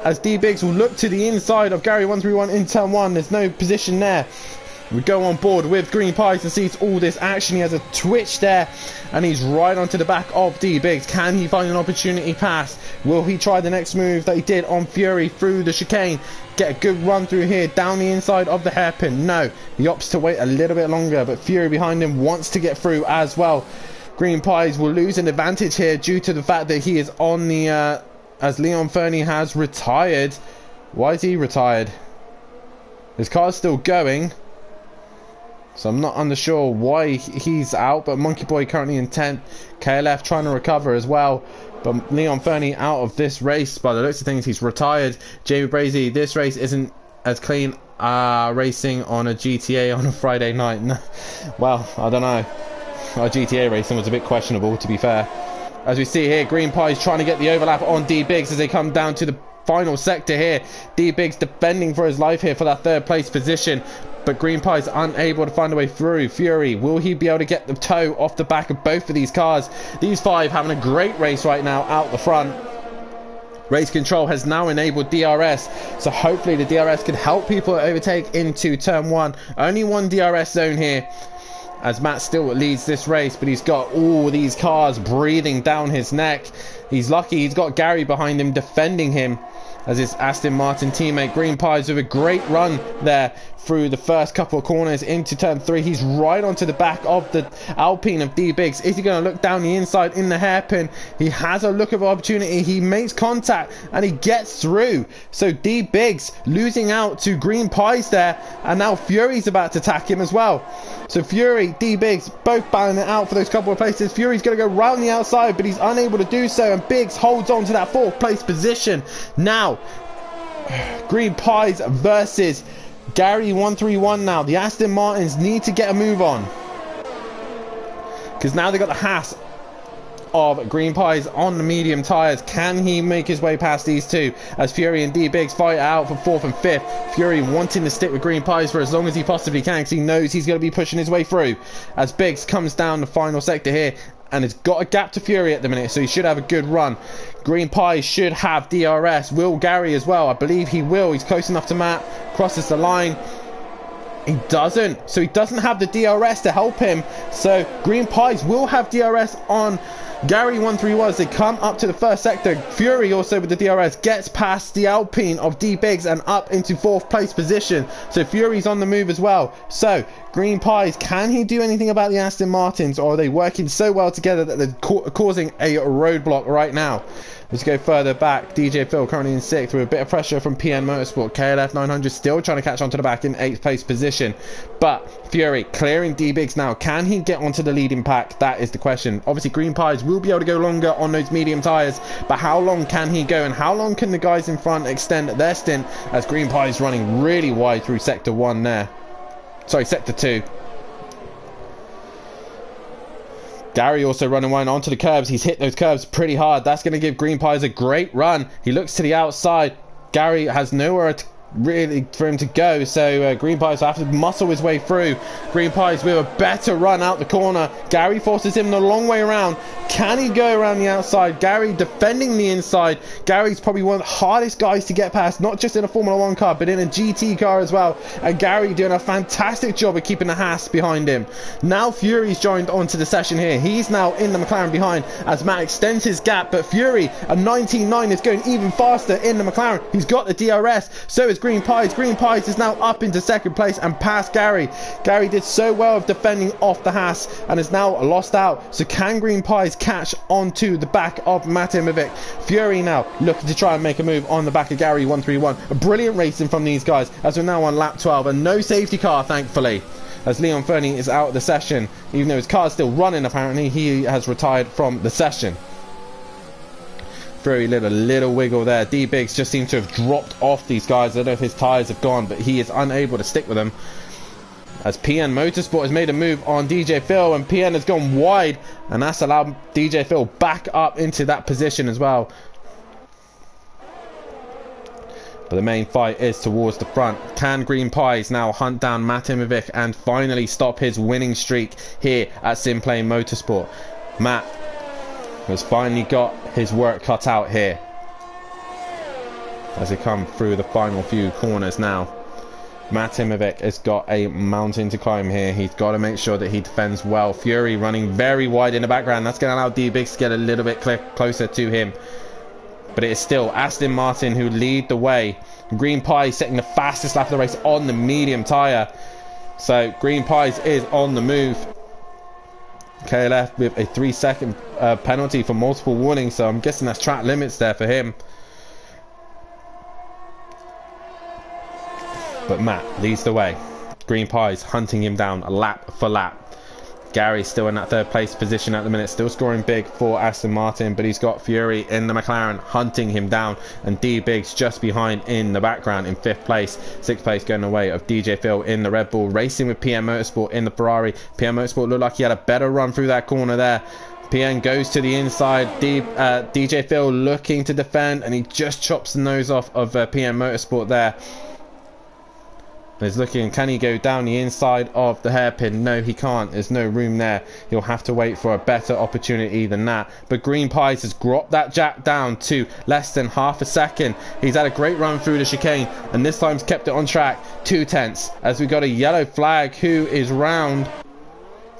as D Biggs will look to the inside of Gary 131 in turn 1. There's no position there. We go on board with Green Pies to see all this action. He has a twitch there, and he's right onto the back of D Biggs. Can he find an opportunity pass? Will he try the next move that he did on Fury through the chicane? Get a good run through here down the inside of the hairpin? No, he opts to wait a little bit longer, but Fury behind him wants to get through as well. Green Pies will lose an advantage here due to the fact that he is on the as Leon Fernie has retired. Why is he retired? His car's still going, so I'm not unsure why he's out, but Monkey Boy currently in 10th. KLF trying to recover as well, but Leon Fernie out of this race. By the looks of things, he's retired. Jamie Brazy, this race isn't as clean racing on a GTA on a Friday night. Well, I don't know. Our GTA racing was a bit questionable, to be fair. As we see here, Green Pie's trying to get the overlap on D Biggs as they come down to the final sector here. D Biggs defending for his life here for that 3rd place position, but Green Pie's unable to find a way through. Fury, will he be able to get the toe off the back of both of these cars? These 5 having a great race right now out the front. Race control has now enabled DRS, so hopefully the DRS can help people overtake into turn 1. Only 1 DRS zone here, as Matt still leads this race, but he's got all these cars breathing down his neck. He's lucky he's got Gary behind him defending him as his Aston Martin teammate. Green Pies with a great run there through the first couple of corners into turn 3. He's right onto the back of the Alpine of D Biggs. Is he going to look down the inside in the hairpin? He has a look of opportunity. He makes contact and he gets through. So D Biggs losing out to Green Pies there, and now Fury's about to attack him as well. So Fury, D Biggs both battling it out for those couple of places. Fury's going to go round the outside, but he's unable to do so, and Biggs holds on to that 4th place position. Now Green Pies versus Gary 131 now. The Aston Martins need to get a move on, because now they've got the Haas of Green Pies on the medium tyres. Can he make his way past these 2 as Fury and D Biggs fight out for 4th and 5th? Fury wanting to stick with Green Pies for as long as he possibly can, because he knows he's going to be pushing his way through, as Biggs comes down the final sector here and has got a gap to Fury at the minute, so he should have a good run. Green Pies should have DRS. Will Gary as well? I believe he will. He's close enough to Matt. Crosses the line. He doesn't. So he doesn't have the DRS to help him. So Green Pies will have DRS on Gary 131 as they come up to the 1st sector. Fury also with the DRS gets past the Alpine of D Biggs and up into 4th place position. So Fury's on the move as well. So Green Pies, can he do anything about the Aston Martins, or are they working so well together that they're causing a roadblock right now? Let's go further back. DJ Phil currently in 6th with a bit of pressure from PN Motorsport. KLF 900 still trying to catch onto the back in 8th place position. But Fury clearing D Biggs now. Can he get onto the leading pack? That is the question. Obviously Green Pies will be able to go longer on those medium tyres, but how long can he go, and how long can the guys in front extend their stint, as Green Pies running really wide through sector 1 there. Sorry, sector 2. Gary also running wide onto the curbs. He's hit those curbs pretty hard. That's going to give Green Pies a great run. He looks to the outside. Gary has nowhere to really for him to go, so Green Pies will have to muscle his way through. Green Pies with a better run out the corner. Gary forces him the long way around. Can he go around the outside? Gary defending the inside. Gary's probably one of the hardest guys to get past, not just in a Formula 1 car but in a GT car as well, and Gary doing a fantastic job of keeping the Haas behind him. Now Fury's joined onto the session here. He's now in the McLaren behind as Matt extends his gap, but Fury, a 19.9, is going even faster in the McLaren. He's got the DRS, so is Green Pies. Green Pies is now up into second place and past Gary. Gary did so well of defending off the Haas and is now lost out. So can Green Pies catch onto the back of Matimovic? Fury now looking to try and make a move on the back of Gary. 131. A brilliant racing from these guys as we're now on lap 12 and no safety car, thankfully, as Leon Fernie is out of the session. Even though his car is still running, apparently he has retired from the session. Very little wiggle there. D-Biggs just seemed to have dropped off these guys. I don't know if his tyres have gone, but he is unable to stick with them. As PN Motorsport has made a move on DJ Phil, and PN has gone wide, and that's allowed DJ Phil back up into that position as well. But the main fight is towards the front. Can Green Pies now hunt down Matimovic and finally stop his winning streak here at Simplay Motorsport? Matt has finally got his work cut out here as they come through the final few corners now. Matimovic has got a mountain to climb here. He's got to make sure that he defends well. Fury running very wide in the background. That's going to allow D-Biggs to get a little bit closer to him. But it is still Aston Martin who lead the way. Green Pies setting the fastest lap of the race on the medium tyre. So Green Pies is on the move. KLF with a 3-second penalty for multiple warnings, so I'm guessing that's track limits there for him. But Matt leads the way. Green Pies hunting him down lap for lap. Gary still in that third place position at the minute, still scoring big for Aston Martin, but he's got Fury in the McLaren hunting him down, and D-Biggs just behind in the background in 5th place. 6th place going away of DJ Phil in the Red Bull, racing with PM Motorsport in the Ferrari. PM Motorsport looked like he had a better run through that corner there. PN goes to the inside. DJ Phil looking to defend, and he just chops the nose off of PM Motorsport there. He's looking, can he go down the inside of the hairpin? No, he can't. There's no room there. He'll have to wait for a better opportunity than that. But Green Pies has dropped that jack down to less than half a second. He's had a great run through the chicane, and this time's kept it on track. 2/10 as we got a yellow flag. Who is round?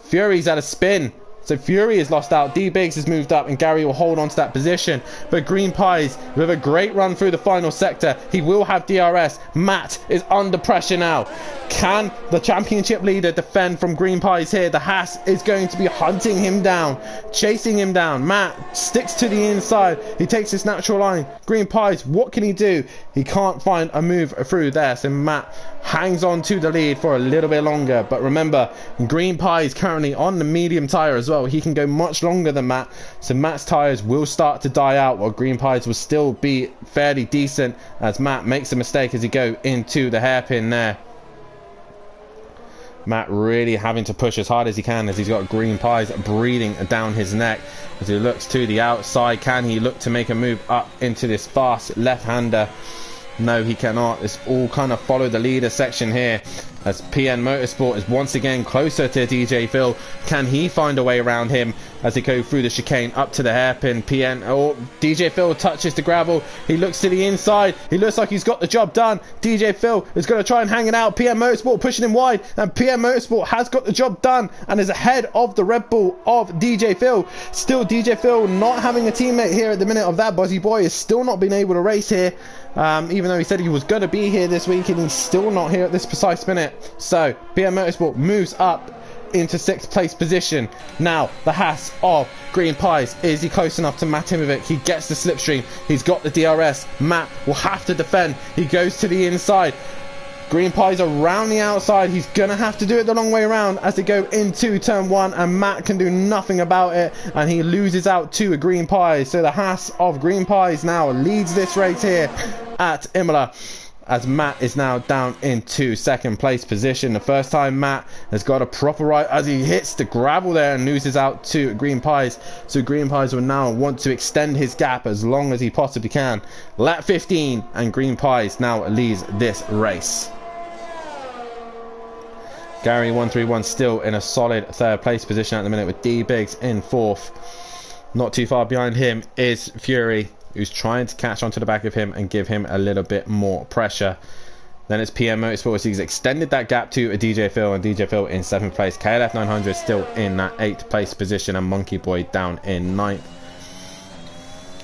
Fury's at a spin. So Fury has lost out. D-Biggs has moved up, and Gary will hold on to that position. But Green Pies with a great run through the final sector. He will have DRS. Matt is under pressure now. Can the championship leader defend from Green Pies here? The Haas is going to be hunting him down, chasing him down. Matt sticks to the inside. He takes his natural line. Green Pies, what can he do? He can't find a move through there. So Matt hangs on to the lead for a little bit longer. But remember, Green Pies currently on the medium tyre as well. He can go much longer than Matt. So Matt's tyres will start to die out, while Green Pies will still be fairly decent as Matt makes a mistake as he go into the hairpin there. Matt really having to push as hard as he can as he's got Green Pies breathing down his neck as he looks to the outside. Can he look to make a move up into this fast left-hander? No, he cannot. It's all kind of follow the leader section here as PN Motorsport is once again closer to DJ Phil. Can he find a way around him as they go through the chicane up to the hairpin? DJ Phil touches the gravel. He looks to the inside. He looks like he's got the job done. DJ Phil is going to try and hang it out. PN Motorsport pushing him wide, and PN Motorsport has got the job done and is ahead of the Red Bull of DJ Phil. Still DJ Phil not having a teammate here at the minute of that. Buzzy boy is still not been able to race here, even though he said he was going to be here this week, and he's still not here at this precise minute. So PN Motorsport moves up into 6th place position. Now the Haas of Green Pies, is he close enough to Matimovic? He gets the slipstream. He's got the DRS. Matt will have to defend. He goes to the inside. Green Pies around the outside. He's gonna have to do it the long way around as they go into turn 1, and Matt can do nothing about it, and he loses out to a Green Pies. So the Haas of Green Pies now leads this race here at Imola. as Matt is now down into second place position. The first time Matt has got a proper right as he hits the gravel there and loses out to Green Pies. So Green Pies will now want to extend his gap as long as he possibly can. Lap 15 and Green Pies now leads this race. Gary 131 still in a solid third place position at the minute with D Biggs in fourth. Not too far behind him is Fury, who's trying to catch onto the back of him and give him a little bit more pressure. Then it's PM Motorsports. He's extended that gap to a DJ Phil, and DJ Phil in 7th place. KLF 900 still in that 8th place position, and Monkey Boy down in 9th.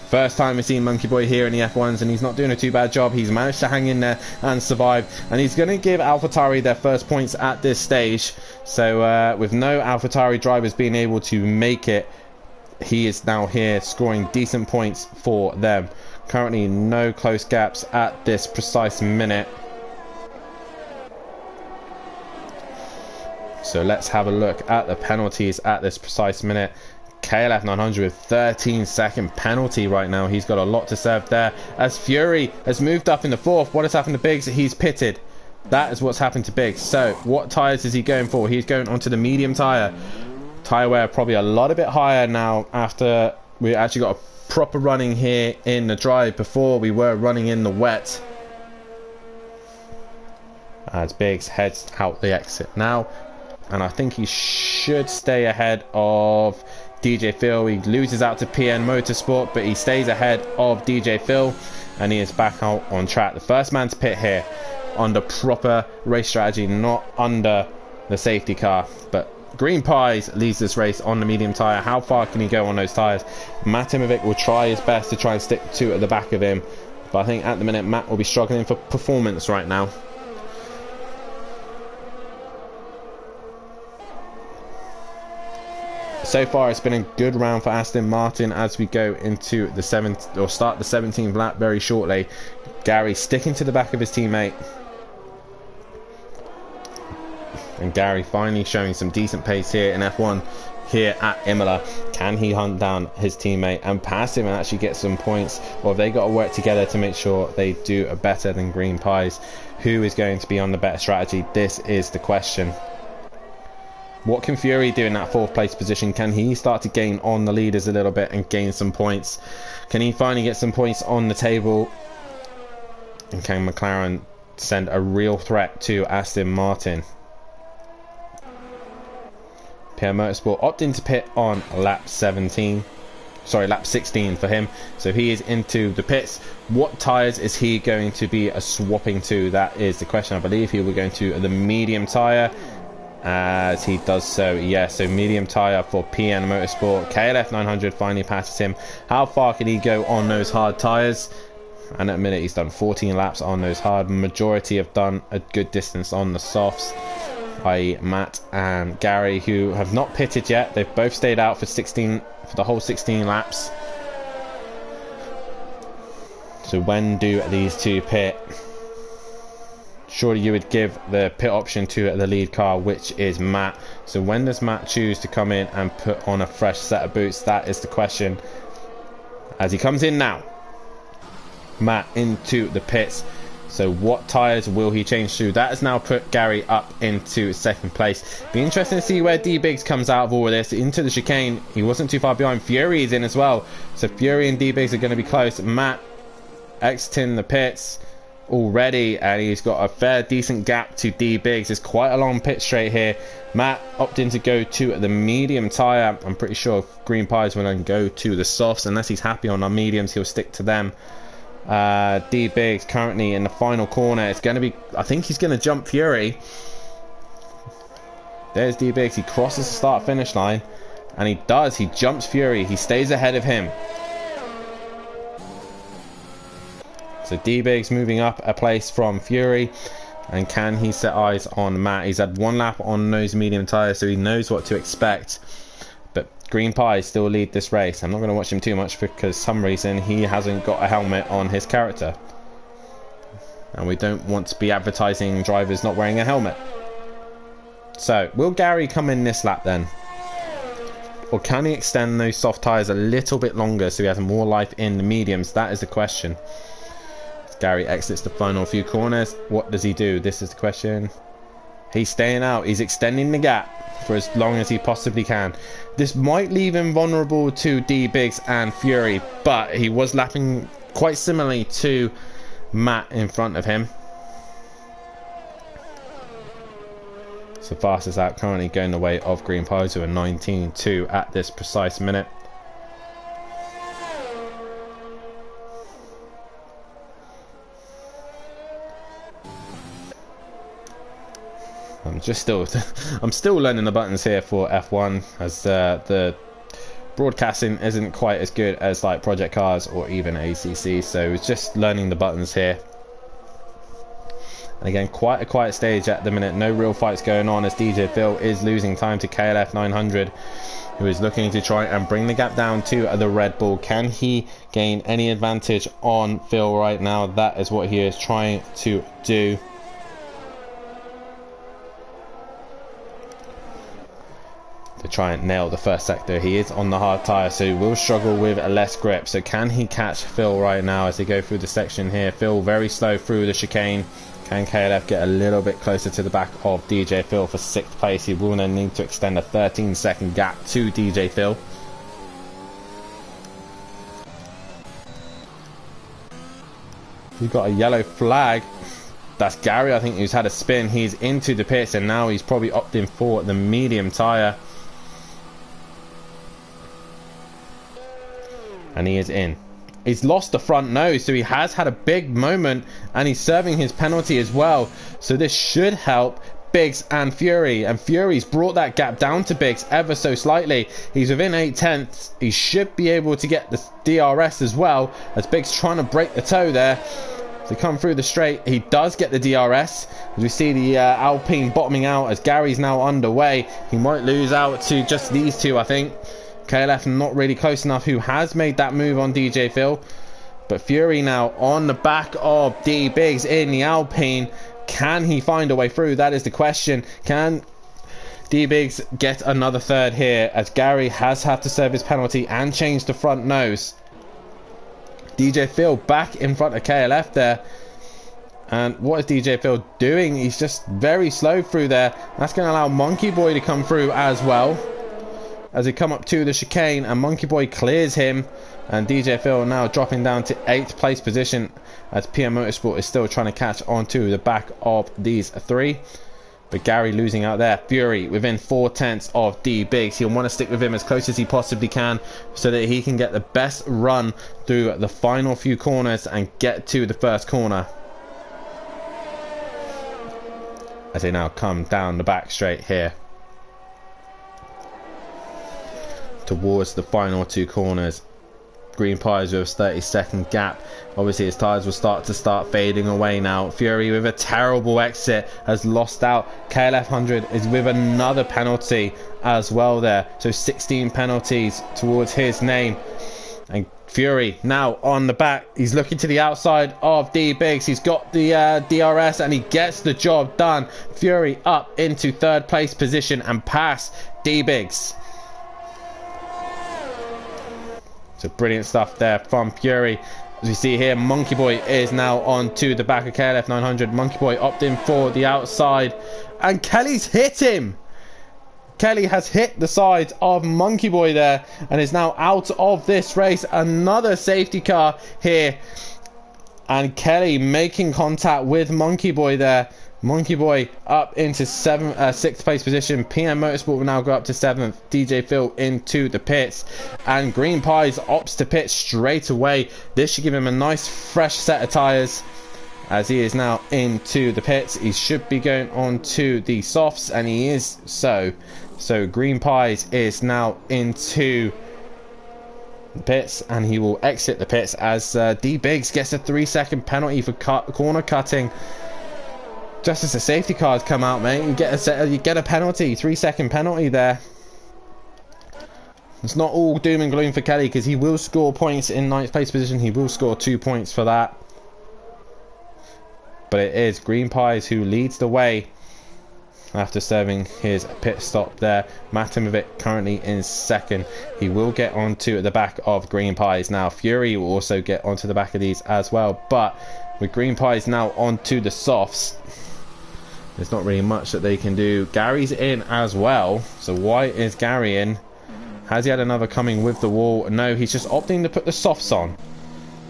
First time we've seen Monkey Boy here in the F1s, and he's not doing a too bad job. He's managed to hang in there and survive, and he's going to give AlphaTauri their first points at this stage. So with no AlphaTauri drivers being able to make it, he is now here scoring decent points for them. Currently no close gaps at this precise minute. So let's have a look at the penalties at this precise minute. KLF 900 with 13-second penalty right now. He's got a lot to serve there. As Fury has moved up in the 4th, what has happened to Biggs? He's pitted. That is what's happened to Biggs. So what tyres is he going for? He's going onto the medium tyre. Tyre wear probably a lot a bit higher now after we actually got a proper running here in the dry. Before we were running in the wet. As Biggs heads out the exit now, and I think he should stay ahead of DJ Phil. He loses out to PN Motorsport, but he stays ahead of DJ Phil, and he is back out on track. The first man to pit here under proper race strategy, not under the safety car. But Green Pies leads this race on the medium tyre. How far can he go on those tyres? Matt Timovic will try his best to try and stick to at the back of him, but I think at the minute Matt will be struggling for performance right now. So far it's been a good round for Aston Martin as we go into the start the 17th lap very shortly. Gary sticking to the back of his teammate, and Gary finally showing some decent pace here in F1 here at Imola. Can he hunt down his teammate and pass him and actually get some points, or have they got to work together to make sure they do a better than Green Pies? Who is going to be on the better strategy? This is the question. What can Fury do in that 4th place position? Can he start to gain on the leaders a little bit and gain some points? Can he finally get some points on the table? And can McLaren send a real threat to Aston Martin? PR Motorsport opting to pit on lap 16 for him. So he is into the pits. What tyres is he going to be swapping to? That is the question. I believe he will go to the medium tyre. As he does so, yeah, so medium tyre for PN Motorsport. KLF 900 finally passes him. How far can he go on those hard tyres? And at a minute he's done 14 laps on those hard. Majority have done a good distance on the softs, i.e. Matt and Gary, who have not pitted yet. They've both stayed out for the whole 16 laps. So when do these two pit? Surely you would give the pit option to the lead car, which is Matt. So when does Matt choose to come in and put on a fresh set of boots? That is the question. As he comes in now, Matt into the pits. So what tyres will he change to? That has now put Gary up into 2nd place. Be interesting to see where D Biggs comes out of all of this. Into the chicane, he wasn't too far behind. Fury is in as well. So Fury and D Biggs are going to be close. Matt exiting the pits already, and he's got a fair decent gap to D Biggs. It's quite a long pit straight here. Matt opting to go to the medium tyre. I'm pretty sure Green Pies will then go to the softs. Unless he's happy on our mediums, he'll stick to them. D Biggs currently in the final corner. It's going to be, I think he's going to jump Fury. There's D Biggs. He crosses the start finish line, and he does. He jumps Fury. He stays ahead of him. So D Biggs moving up a place from Fury. And can he set eyes on Matt? He's had 1 lap on those medium tyres, so he knows what to expect. But Green Pies still lead this race. I'm not going to watch him too much because for some reason he hasn't got a helmet on his character. And we don't want to be advertising drivers not wearing a helmet. So will Gary come in this lap then? Or can he extend those soft tyres a little bit longer so he has more life in the mediums? That is the question. Gary exits the final few corners. What does he do? This is the question. He's staying out. He's extending the gap for as long as he possibly can. This might leave him vulnerable to D-Biggs and Fury, but he was lapping quite similarly to Matt in front of him. So fastest out currently going the way of Green Pies with a 19.2 at this precise minute. I'm still learning the buttons here for F1, as the broadcasting isn't quite as good as like Project Cars or even ACC, so it's just learning the buttons here. And again, quite a quiet stage at the minute, no real fights going on, as DJ Phil is losing time to KLF 900, who is looking to try and bring the gap down to the Red Bull. Can he gain any advantage on Phil right now? That is what he is trying to do. To try and nail the first sector. He is on the hard tyre, so he will struggle with less grip. So can he catch Phil right now as they go through the section here? Phil very slow through the chicane. Can KLF get a little bit closer to the back of DJ Phil for 6th place? He will then need to extend a 13-second gap to DJ Phil. We've got a yellow flag. That's Gary, I think, who's had a spin. He's into the pits, and now he's probably opting for the medium tyre. And he is in. He's lost the front nose, so he has had a big moment, and he's serving his penalty as well. So this should help Biggs and Fury, and Fury's brought that gap down to Biggs ever so slightly. He's within 8/10. He should be able to get the DRS as well, as Biggs trying to break the toe there. To come through the straight, he does get the DRS, as we see the Alpine bottoming out as Gary's now underway. He might lose out to just these two, I think. KLF not really close enough, who has made that move on DJ Phil. But Fury now on the back of D-Biggs in the Alpine. Can he find a way through? That is the question. Can D-Biggs get another third here, as Gary has had to serve his penalty and change the front nose? DJ Phil back in front of KLF there. And what is DJ Phil doing? He's just very slow through there. That's going to allow Monkey Boy to come through as well, as he come up to the chicane, and Monkey Boy clears him. And DJ Phil now dropping down to 8th place position, as PM Motorsport is still trying to catch onto the back of these three. But Gary losing out there. Fury within 4/10 of D-Biggs. He'll want to stick with him as close as he possibly can, so that he can get the best run through the final few corners and get to the first corner. As they now come down the back straight here towards the final two corners. Green Pies with a 30-second gap. Obviously his tyres will start fading away now. Fury with a terrible exit has lost out. KLF 100 is with another penalty as well there. So 16 penalties towards his name. And Fury now on the back. He's looking to the outside of D-Biggs. He's got the DRS and he gets the job done. Fury up into 3rd place position and past D-Biggs. So brilliant stuff there from Fury. As we see here, Monkey Boy is now on to the back of KLF 900. Monkey Boy opting for the outside, and Kelly's hit him. Kelly has hit the sides of Monkey Boy there and is now out of this race. Another safety car here, and Kelly making contact with Monkey Boy there. Monkey Boy up into 6th place position. PM Motorsport will now go up to 7th. DJ Phil into the pits, and Green Pies opts to pit straight away. This should give him a nice fresh set of tyres, as he is now into the pits. He should be going on to the softs, and he is so Green Pies is now into the pits, and he will exit the pits as D-Biggs gets a 3-second penalty for corner cutting. Just as the safety cars come out, mate, you get a penalty, 3-second penalty there. It's not all doom and gloom for Kelly, because he will score points in 9th place position. He will score 2 points for that. But it is Green Pies who leads the way. after serving his pit stop there. Matimovic currently in second. He will get onto the back of Green Pies now. Fury will also get onto the back of these as well, but with Green Pies now onto the softs, there's not really much that they can do. Gary's in as well, so why is Gary in? Has he had another coming with the wall? No, he's just opting to put the softs on.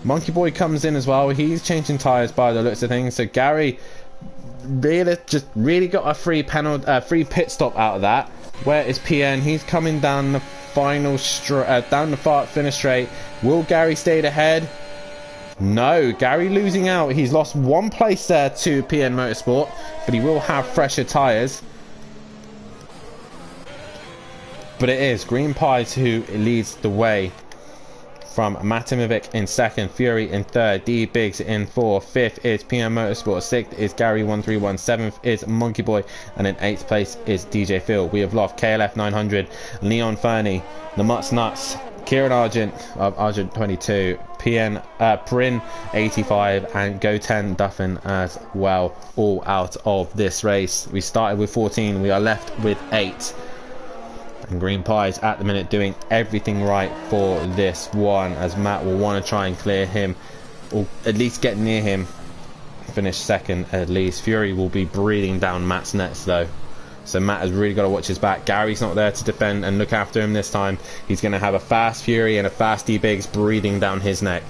Monkey Boy comes in as well. He's changing tyres by the looks of things. So Gary really got a free pit stop out of that. Where is PN? He's coming down the final finish straight. Will Gary stay ahead? No, Gary losing out. He's lost one place there to PN Motorsport, but he will have fresher tyres. But it is Green Pies who leads the way, from Matimovic in second, Fury in third, D Biggs in fourth, fifth is PM Motorsport, sixth is Gary 131, seventh is Monkey Boy, and in eighth place is DJ Phil. We have lost KLF 900, Leon Fernie, the Mutts Nuts, Kieran Argent of Argent 22, Prin 85, and Goten Duffin as well, all out of this race. We started with 14, we are left with 8. And Green Pies at the minute doing everything right for this one, as Matt will want to try and clear him, or at least get near him, finish second at least. Fury will be breathing down Matt's nets though, so Matt has really got to watch his back. Gary's not there to defend and look after him this time. He's going to have a fast Fury and a fast D-Biggs breathing down his neck.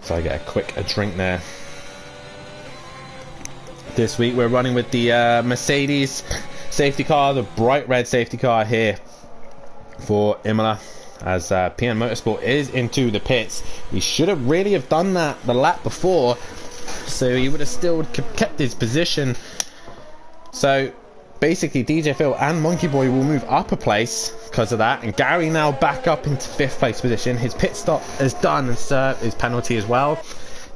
So I get a quick drink there. This week we're running with the Mercedes safety car, the bright red safety car here for Imola, as PM Motorsport is into the pits. He should have really have done that the lap before, so he would have still kept his position. So basically DJ Phil and Monkey Boy will move up a place because of that, and Gary now back up into 5th place position. His pit stop is done and served his penalty as well.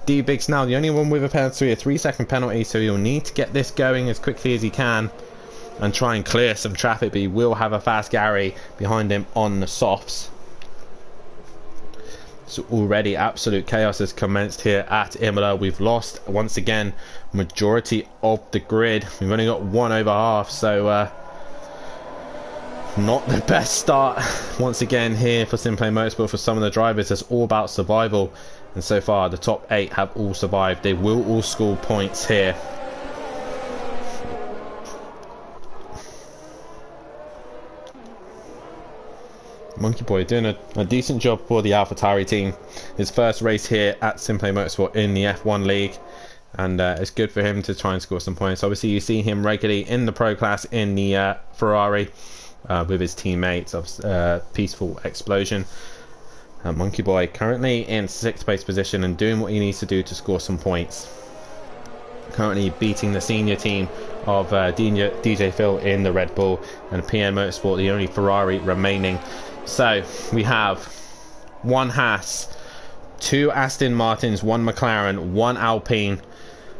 D-Biggs now the only one with a penalty, a 3-second penalty, so he'll need to get this going as quickly as he can and try and clear some traffic, but he will have a fast Gary behind him on the softs. So already absolute chaos has commenced here at Imola. We've lost once again majority of the grid. We've only got 1 over half, so not the best start once again here for Simplay Motorsport for some of the drivers. It's all about survival, and so far the top 8 have all survived. They will all score points here. Monkey Boy doing a decent job for the AlphaTauri team. His first race here at Simplay Motorsport in the F1 League, and it's good for him to try and score some points. Obviously you see him regularly in the Pro Class in the Ferrari with his teammates of Peaceful Explosion. Monkey Boy currently in 6th place position and doing what he needs to do to score some points. Currently beating the senior team of DJ Phil in the Red Bull, and PM Motorsport the only Ferrari remaining. So we have 1 Haas, 2 Aston Martins, 1 McLaren, 1 Alpine,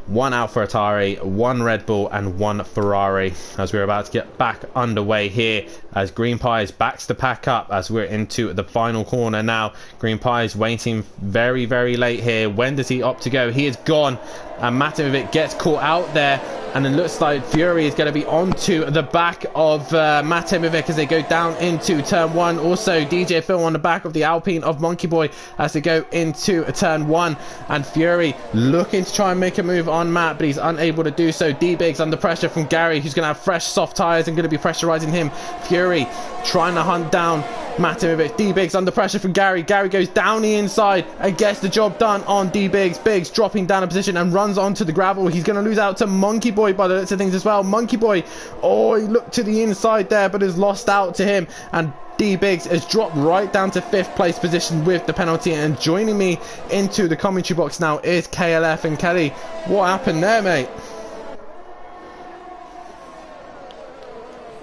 1 AlphaTauri, 1 Red Bull, and 1 Ferrari, as we're about to get back underway here, as Green Pies backs the pack up as we're into the final corner now. Green Pies waiting very late here. When does he opt to go? He is gone, and Matimovic gets caught out there, and it looks like Fury is going to be onto the back of Matimovic as they go down into turn 1. Also DJ Phil on the back of the Alpine of Monkey Boy as they go into turn 1, and Fury looking to try and make a move on Matt, but he's unable to do so. D-Biggs under pressure from Gary, who's going to have fresh soft tyres and going to be pressurising him. Fury trying to hunt down Matimovic. D-Biggs under pressure from Gary. Gary goes down the inside and gets the job done on D-Biggs. Biggs dropping down a position and runs onto the gravel. He's going to lose out to Monkey Boy by the looks of things as well. Monkey Boy, oh, he looked to the inside there but has lost out to him, and D-Biggs has dropped right down to 5th place position with the penalty. And joining me into the commentary box now is KLF. And Kelly, what happened there, mate?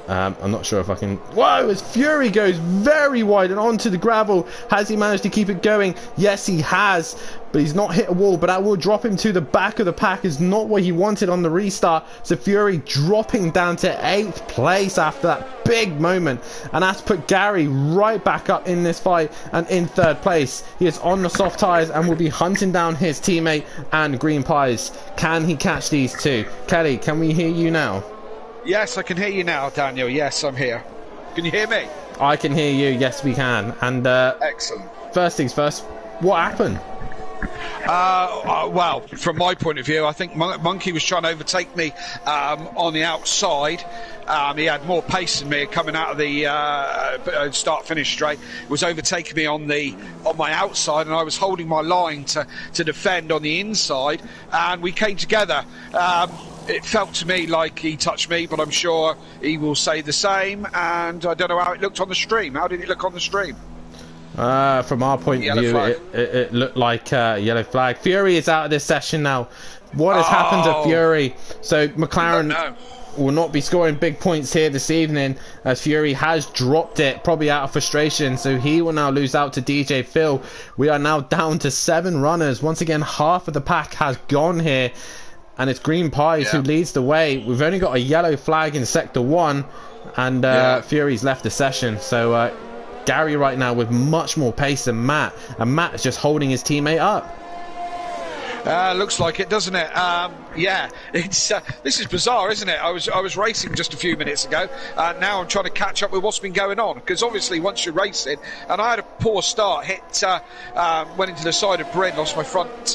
I'm not sure if I can... Whoa, as Fury goes very wide and onto the gravel. Has he managed to keep it going? Yes, he has. But he's not hit a wall, but that will drop him to the back of the pack. Is not what he wanted on the restart. So Fury dropping down to 8th place after that big moment. And that's put Gary right back up in this fight and in 3rd place. He is on the soft tyres and will be hunting down his teammate and Green Pies. Can he catch these two? Kelly, can we hear you now? Yes, I can hear you now, Daniel. Yes, I'm here. Can you hear me? I can hear you. Yes, we can. And excellent. First things first, what happened? Well, from my point of view, I think Monkey was trying to overtake me on the outside. He had more pace than me coming out of the start-finish straight. He was overtaking me on my outside, and I was holding my line to defend on the inside, and we came together. It felt to me like he touched me, but I'm sure he will say the same, and I don't know how it looked on the stream. How did it look on the stream? From our point of view, it looked like yellow flag. Fury is out of this session now. What has happened to Fury? So McLaren will not be scoring big points here this evening, as Fury has dropped it, probably out of frustration. So he will now lose out to DJ Phil. We are now down to 7 runners. Once again, half of the pack has gone here. And it's Green Pies who leads the way. We've only got a yellow flag in Sector 1. And Fury's left the session. So Gary right now with much more pace than Matt. And Matt is just holding his teammate up. Looks like it, doesn't it? Yeah, it's this is bizarre, isn't it? I was racing just a few minutes ago. Now I'm trying to catch up with what's been going on, because obviously once you're racing, and I had a poor start, went into the side of Bryn, lost my front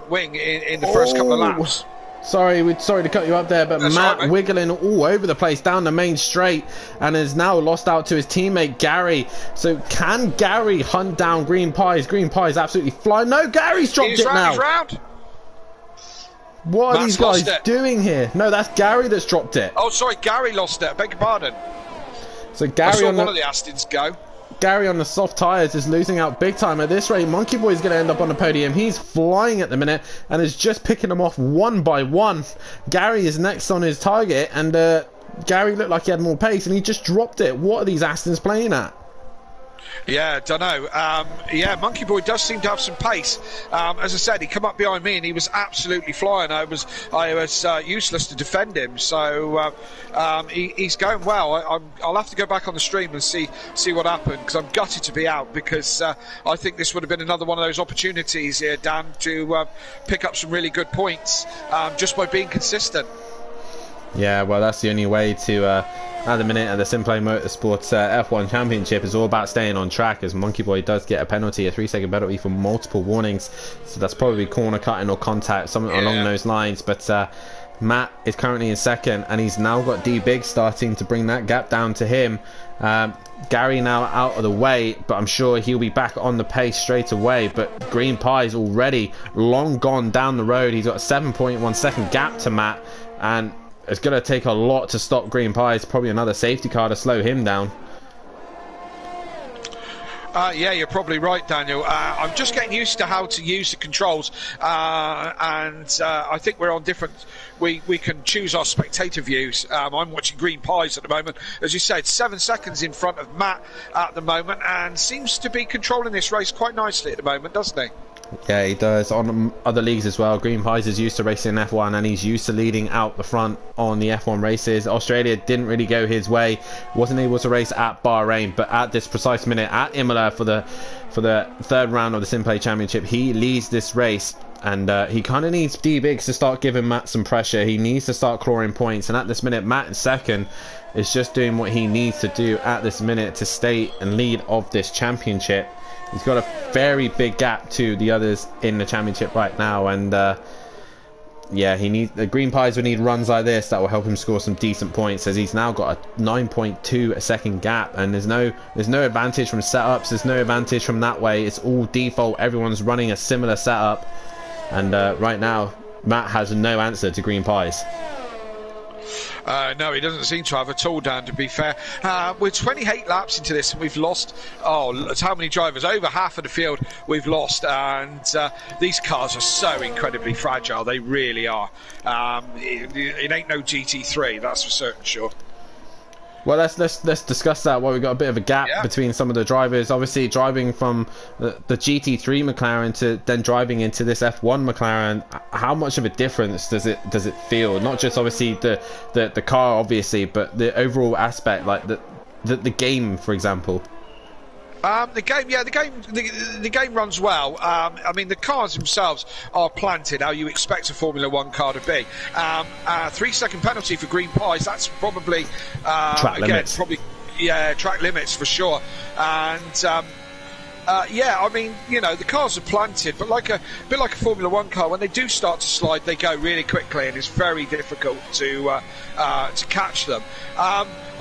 wing in the first couple of laps. Sorry to cut you up there, but That's Matt right, wiggling all over the place down the main straight and has now lost out to his teammate Gary. So can Gary hunt down Green Pies? Green Pies absolutely flying. No, Gary's dropped it now. He's round. What are these guys doing here? No, that's Gary that's dropped it. Oh, sorry, Gary lost it. I beg your pardon. So Gary on one of the Astons go. Gary on the soft tyres is losing out big time. At this rate, Monkey Boy is going to end up on the podium. He's flying at the minute and is just picking them off one by one. Gary is next on his target, and Gary looked like he had more pace and he just dropped it. What are these Astons playing at? Yeah, don't know. Yeah, Monkey Boy does seem to have some pace. As I said, he come up behind me and he was absolutely flying. I was useless to defend him. So he's going well. I'll have to go back on the stream and see what happened, because I'm gutted to be out, because I think this would have been another one of those opportunities here, Dan, to pick up some really good points just by being consistent. Yeah, well, that's the only way to, at the minute, at the Simplay Motorsports F1 Championship is all about staying on track, as Monkey Boy does get a penalty, a 3-second penalty for multiple warnings. So that's probably corner cutting or contact, something along those lines. But Matt is currently in second, and he's now got D-Big starting to bring that gap down to him. Gary now out of the way, but I'm sure he'll be back on the pace straight away. But Green Pie's already long gone down the road. He's got a 7.1 second gap to Matt, and it's going to take a lot to stop Green Pies. Probably another safety car to slow him down. Yeah, you're probably right, Daniel. I'm just getting used to how to use the controls, and I think we're on different. We can choose our spectator views. I'm watching Green Pies at the moment, as you said, 7 seconds in front of Matt at the moment, and seems to be controlling this race quite nicely at the moment, doesn't he? Yeah, he does. On other leagues as well, Green Pies is used to racing in F1, and he's used to leading out the front on the F1 races. Australia didn't really go his way, wasn't able to race at Bahrain, but at this precise minute at Imola for the 3rd round of the Simplay Championship, he leads this race. And he kind of needs D-Biggs to start giving Matt some pressure. He needs to start clawing points, and at this minute Matt in second is just doing what he needs to do at this minute to stay and lead of this championship. He's got a very big gap to the others in the championship right now, and yeah, the Green Pies will need runs like this that will help him score some decent points, as he's now got a 9.2 second gap, and there's no advantage from setups, there's no advantage from that way. It's all default, everyone's running a similar setup, and right now Matt has no answer to Green Pies. No, he doesn't seem to have at all, Dan, to be fair. We're 28 laps into this and we've lost, that's how many drivers? Over half of the field we've lost, and these cars are so incredibly fragile. They really are. It ain't no GT3, that's for certain sure. Well, let's discuss that. Well, we've got a bit of a gap between some of the drivers. Obviously, driving from the GT3 McLaren to then driving into this F1 McLaren. How much of a difference does it feel? Not just obviously the car, obviously, but the overall aspect, like the game, for example. The game runs well. I mean, the cars themselves are planted how you expect a Formula One car to be. 3-second penalty for green pies. That's probably track limits. Track limits for sure. And I mean, you know, the cars are planted, but a bit like a Formula One car, when they do start to slide, they go really quickly, and it's very difficult to catch them.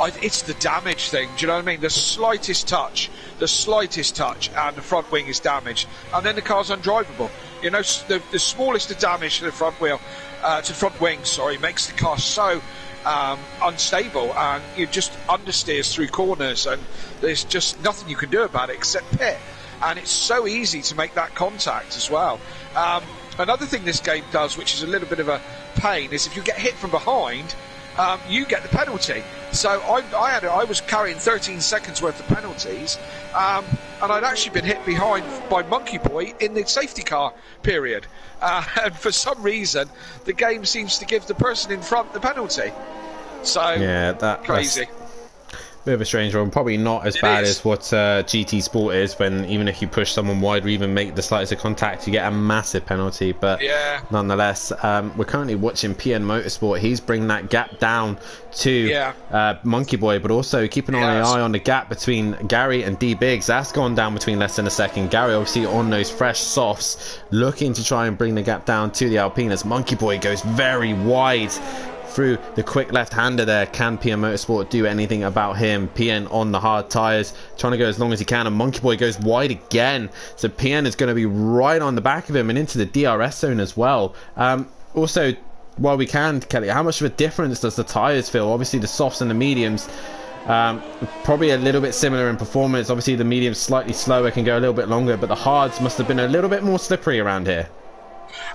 It's the damage thing. Do you know what I mean? The slightest touch, and the front wing is damaged, and then the car's undrivable. You know, the smallest of damage to the front wheel, to the front wing, sorry, makes the car so unstable, and you just understeers through corners, and there's just nothing you can do about it except pit. And it's so easy to make that contact as well. Another thing this game does, which is a little bit of a pain, is if you get hit from behind, you get the penalty. So I was carrying 13 seconds worth of penalties, and I'd actually been hit behind by Monkey Boy in the safety car period. And for some reason, the game seems to give the person in front the penalty. So yeah, that's crazy. Bit of a strange one. Probably not as bad as what GT Sport is, when even if you push someone wide or even make the slightest of contact, you get a massive penalty. But nonetheless, we're currently watching PN Motorsport. He's bringing that gap down to Monkey Boy, but also keeping an eye on the gap between Gary and D Biggs. That's gone down between less than a second. Gary obviously on those fresh softs, looking to try and bring the gap down to the Alpine as Monkey Boy goes very wide through the quick left-hander there. Can PN Motorsport do anything about him? PN on the hard tyres, trying to go as long as he can, and Monkey Boy goes wide again. So PN is going to be right on the back of him and into the DRS zone as well. Also, while we can, Kelly, how much of a difference does the tyres feel? Obviously, the softs and the mediums, probably a little bit similar in performance. Obviously, the mediums slightly slower, can go a little bit longer, but the hards must have been a little bit more slippery around here.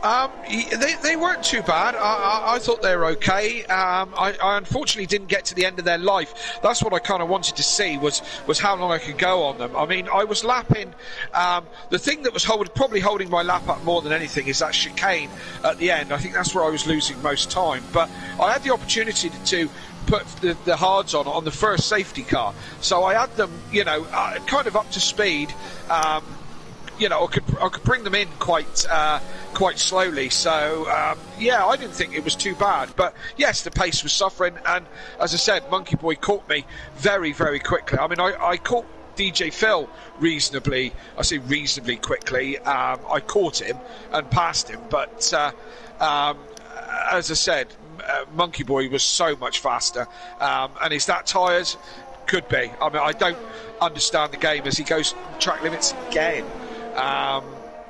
They weren't too bad. I thought they were okay. I unfortunately didn't get to the end of their life. That's what I kind of wanted to see, was how long I could go on them. I mean, I was lapping. The thing that was probably holding my lap up more than anything is that chicane at the end. I think that's where I was losing most time. But I had the opportunity to put the hards on the first safety car, so I had them, you know, kind of up to speed. You know, I could bring them in quite slowly. So I didn't think it was too bad. But yes, the pace was suffering, and as I said, Monkey Boy caught me very, very quickly. I mean, I caught DJ Phil reasonably quickly. I caught him and passed him, but as I said, Monkey Boy was so much faster. And is that tyres? Could be. I mean, I don't understand the game as he goes track limits again.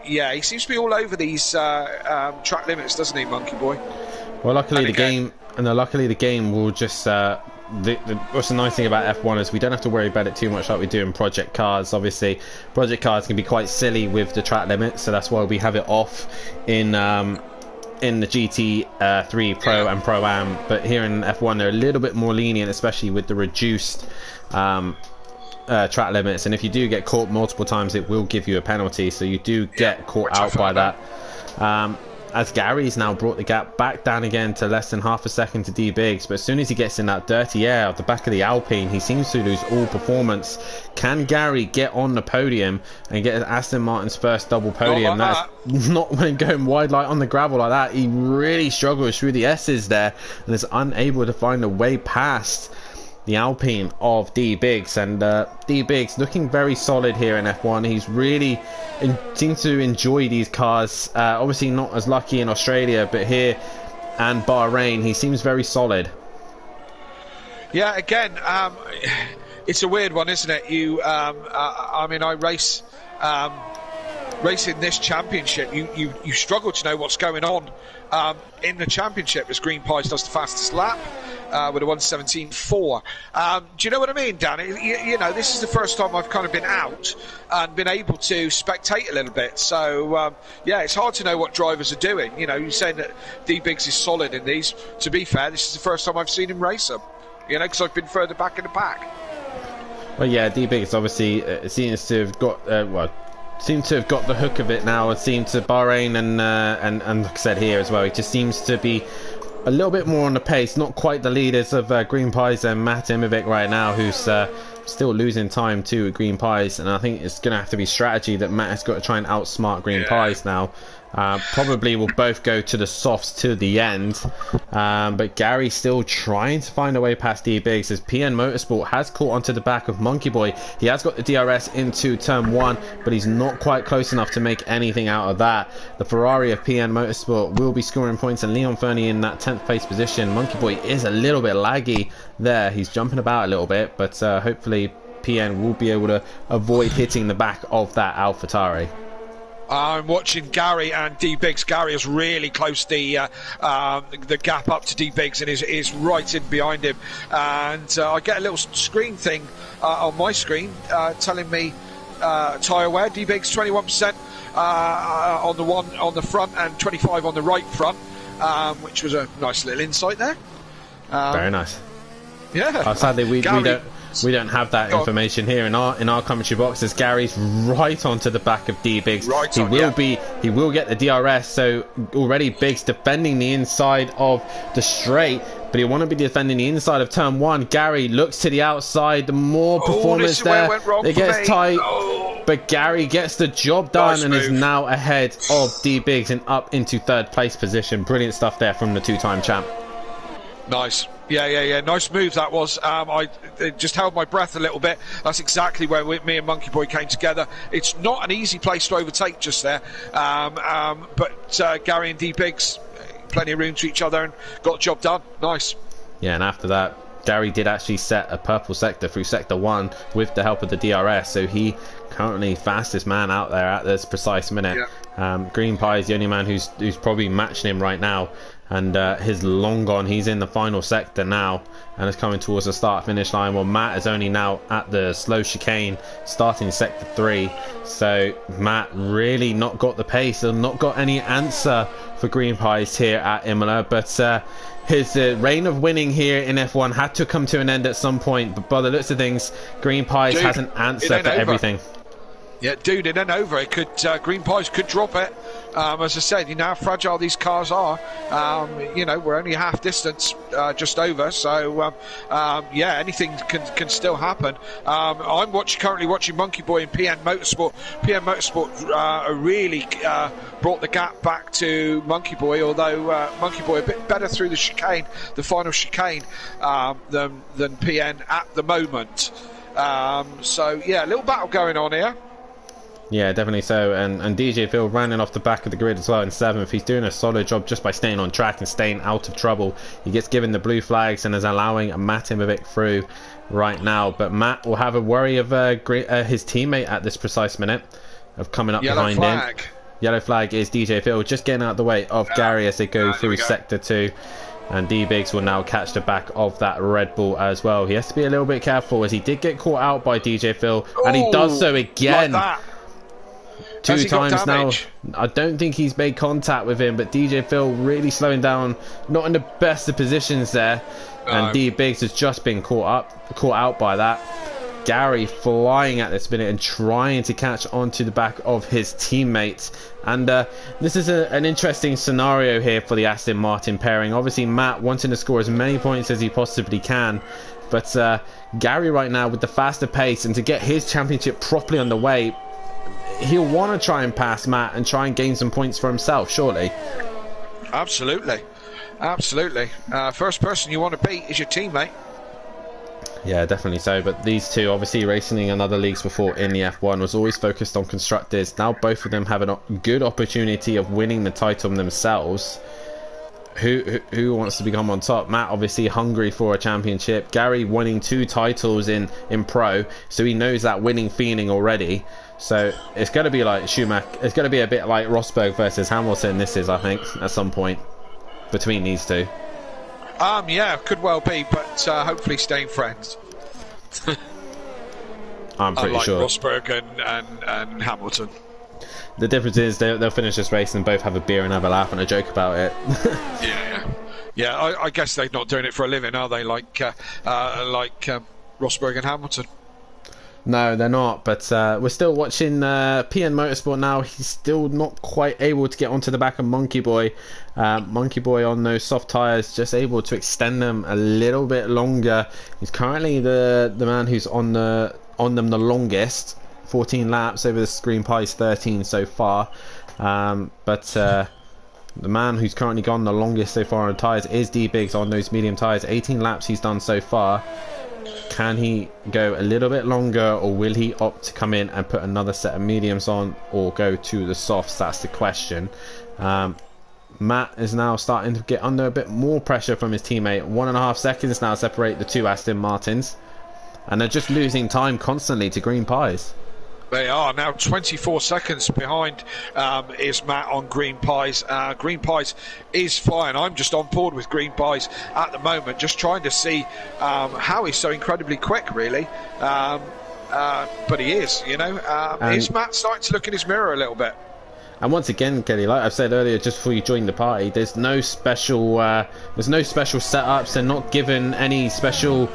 He seems to be all over these track limits, doesn't he, Monkey Boy? Well, luckily the game will just. What's the nice thing about F1 is we don't have to worry about it too much like we do in Project Cars. Obviously, Project Cars can be quite silly with the track limits, so that's why we have it off in the GT3 Pro and Pro Am. But here in F1, they're a little bit more lenient, especially with the reduced track limits, and if you do get caught multiple times, it will give you a penalty, so you do get caught out by that. As Gary's now brought the gap back down again to less than half a second to D Biggs, but as soon as he gets in that dirty air at the back of the Alpine, he seems to lose all performance. Can Gary get on the podium and get Aston Martin's first double podium? That's not when going wide like on the gravel like that. He really struggles through the S's there and is unable to find a way past the Alpine of D Biggs. And D Biggs looking very solid here in F1. He's really seems to enjoy these cars. Obviously not as lucky in Australia, but here and Bahrain he seems very solid. Yeah, again, it's a weird one, isn't it? I mean, I race in this championship. You struggle to know what's going on in the championship, as Green Pies does the fastest lap with a 1:17.4. Do you know what I mean, Dan? You know, this is the first time I've kind of been out and been able to spectate a little bit. So it's hard to know what drivers are doing. You know, you're saying that D Biggs is solid in these. To be fair, this is the first time I've seen him race them. you know, because I've been further back in the pack. Well, yeah, D-Biggs obviously seems to have got seem to have got the hook of it now. It seemed to Bahrain and like I said here as well, he just seems to be a little bit more on the pace. Not quite the leaders of Green Pies and Matt Imovic right now, who's still losing time to Green Pies, and I think it's going to have to be strategy that Matt has got to try and outsmart Green Pies now. Probably will both go to the softs to the end, but Gary's still trying to find a way past D-Biggs as PN Motorsport has caught onto the back of Monkey Boy. He has got the DRS into turn 1, but he's not quite close enough to make anything out of that. The Ferrari of PN Motorsport will be scoring points, and Leon Fernie in that 10th place position. Monkey Boy is a little bit laggy there. He's jumping about a little bit, but hopefully PN will be able to avoid hitting the back of that AlphaTauri. I'm watching Gary and D-Biggs. Gary is really close the gap up to D-Biggs and is right in behind him. And I get a little screen thing on my screen telling me tyre wear. D-Biggs 21% on the one on the front and 25 on the right front, which was a nice little insight there. Very nice. Yeah. Sadly, we don't have that information here in our commentary box, as Gary's right onto the back of D-Biggs. He will get the DRS, so already Biggs defending the inside of the straight, but he'll want to be defending the inside of turn 1. Gary looks to the outside, the more performance there. It gets tight, but Gary gets the job done and is now ahead of D-Biggs and up into 3rd place position. Brilliant stuff there from the 2-time champ. Nice. Yeah. Nice move that was. I just held my breath a little bit. That's exactly where me and Monkey Boy came together. It's not an easy place to overtake just there. But Gary and D-Biggs, plenty of room to each other and got the job done. Nice. Yeah, and after that, Gary did actually set a purple sector through sector 1 with the help of the DRS, so he currently fastest man out there at this precise minute. Green Pie is the only man who's probably matching him right now, and his long gone. He's in the final sector now and is coming towards the start finish line, while Matt is only now at the slow chicane starting sector 3. So Matt really not got the pace and not got any answer for Green Pies here at Imola, but his reign of winning here in F1 had to come to an end at some point. But by the looks of things, Green Pies has an answer for everything. Yeah, dude, it ain't over. It could Green Pies could drop it. As I said, you know how fragile these cars are. You know, we're only half distance, just over. So yeah, anything can still happen. I'm currently watching Monkey Boy and PN Motorsport. PN Motorsport really brought the gap back to Monkey Boy, although Monkey Boy a bit better through the chicane, the final chicane, than PN at the moment. So yeah, a little battle going on here. Yeah, definitely so. And DJ Phil running off the back of the grid as well in 7th. He's doing a solid job just by staying on track and staying out of trouble. He gets given the blue flags and is allowing Matt Imovic through right now. But Matt will have a worry of his teammate at this precise minute of coming up behind him. Yellow flag is DJ Phil just getting out of the way of Gary as they go through sector 2. And D-Biggs will now catch the back of that Red Bull as well. He has to be a little bit careful as he did get caught out by DJ Phil. And he does so again. Like 2 times now. I don't think he's made contact with him, but DJ Phil really slowing down, not in the best of positions there. And D-Biggs has just been caught out by that. Gary flying at this minute and trying to catch onto the back of his teammates. And this is an interesting scenario here for the Aston Martin pairing. Obviously Matt wanting to score as many points as he possibly can, but Gary right now with the faster pace and to get his championship properly underway, he'll want to try and pass Matt and try and gain some points for himself, surely. Absolutely. First person you want to beat is your teammate. Yeah, definitely so. But these two, obviously racing in other leagues before in the F1, was always focused on constructors. Now both of them have a good opportunity of winning the title themselves. Who wants to become on top? Matt obviously hungry for a championship. Gary winning 2 titles in pro, so he knows that winning feeling already. So it's going to be like Schumacher. It's going to be a bit like Rosberg versus Hamilton. This is, I think, at some point between these two. Yeah, could well be, but hopefully staying friends. I'm pretty sure. Rosberg and Hamilton. The difference is they'll finish this race and both have a beer and have a laugh and a joke about it. Yeah, I guess they're not doing it for a living, are they? Like Rosberg and Hamilton. No, they're not, but we're still watching PN Motorsport now. He's still not quite able to get onto the back of Monkey Boy. Monkey Boy on those soft tyres, just able to extend them a little bit longer. He's currently the man who's on them the longest, 14 laps over the screen pies, 13 so far. But the man who's currently gone the longest so far on tyres is D-Biggs on those medium tyres. 18 laps he's done so far. Can he go a little bit longer, or will he opt to come in and put another set of mediums on, or go to the softs? That's the question. Matt is now starting to get under a bit more pressure from his teammate. 1.5 seconds now separate the two Aston Martins, and they're just losing time constantly to green pies. They are now 24 seconds behind is Matt on Green Pies. Green Pies is flying. I'm just on board with Green Pies at the moment, just trying to see how he's so incredibly quick, really. But he is, you know. Is Matt starting to look in his mirror a little bit? And once again, Kelly, like I've said earlier, just before you joined the party, there's no special setups. They're not given any special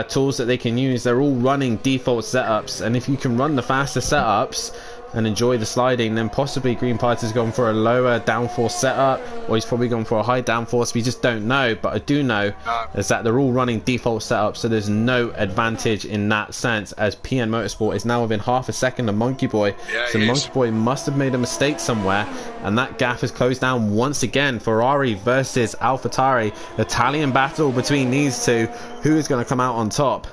tools that they can use. They're all running default setups, and if you can run the faster setups and enjoy the sliding, then possibly Green Pies has gone for a lower downforce setup, or he's probably gone for a high downforce. We just don't know, but I do know is that they're all running default setups, so there's no advantage in that sense, as PN Motorsport is now within half a second of Monkey Boy. So Monkey Boy must have made a mistake somewhere, and that gap has closed down once again. Ferrari versus AlphaTauri, Italian battle between these two. Who is going to come out on top?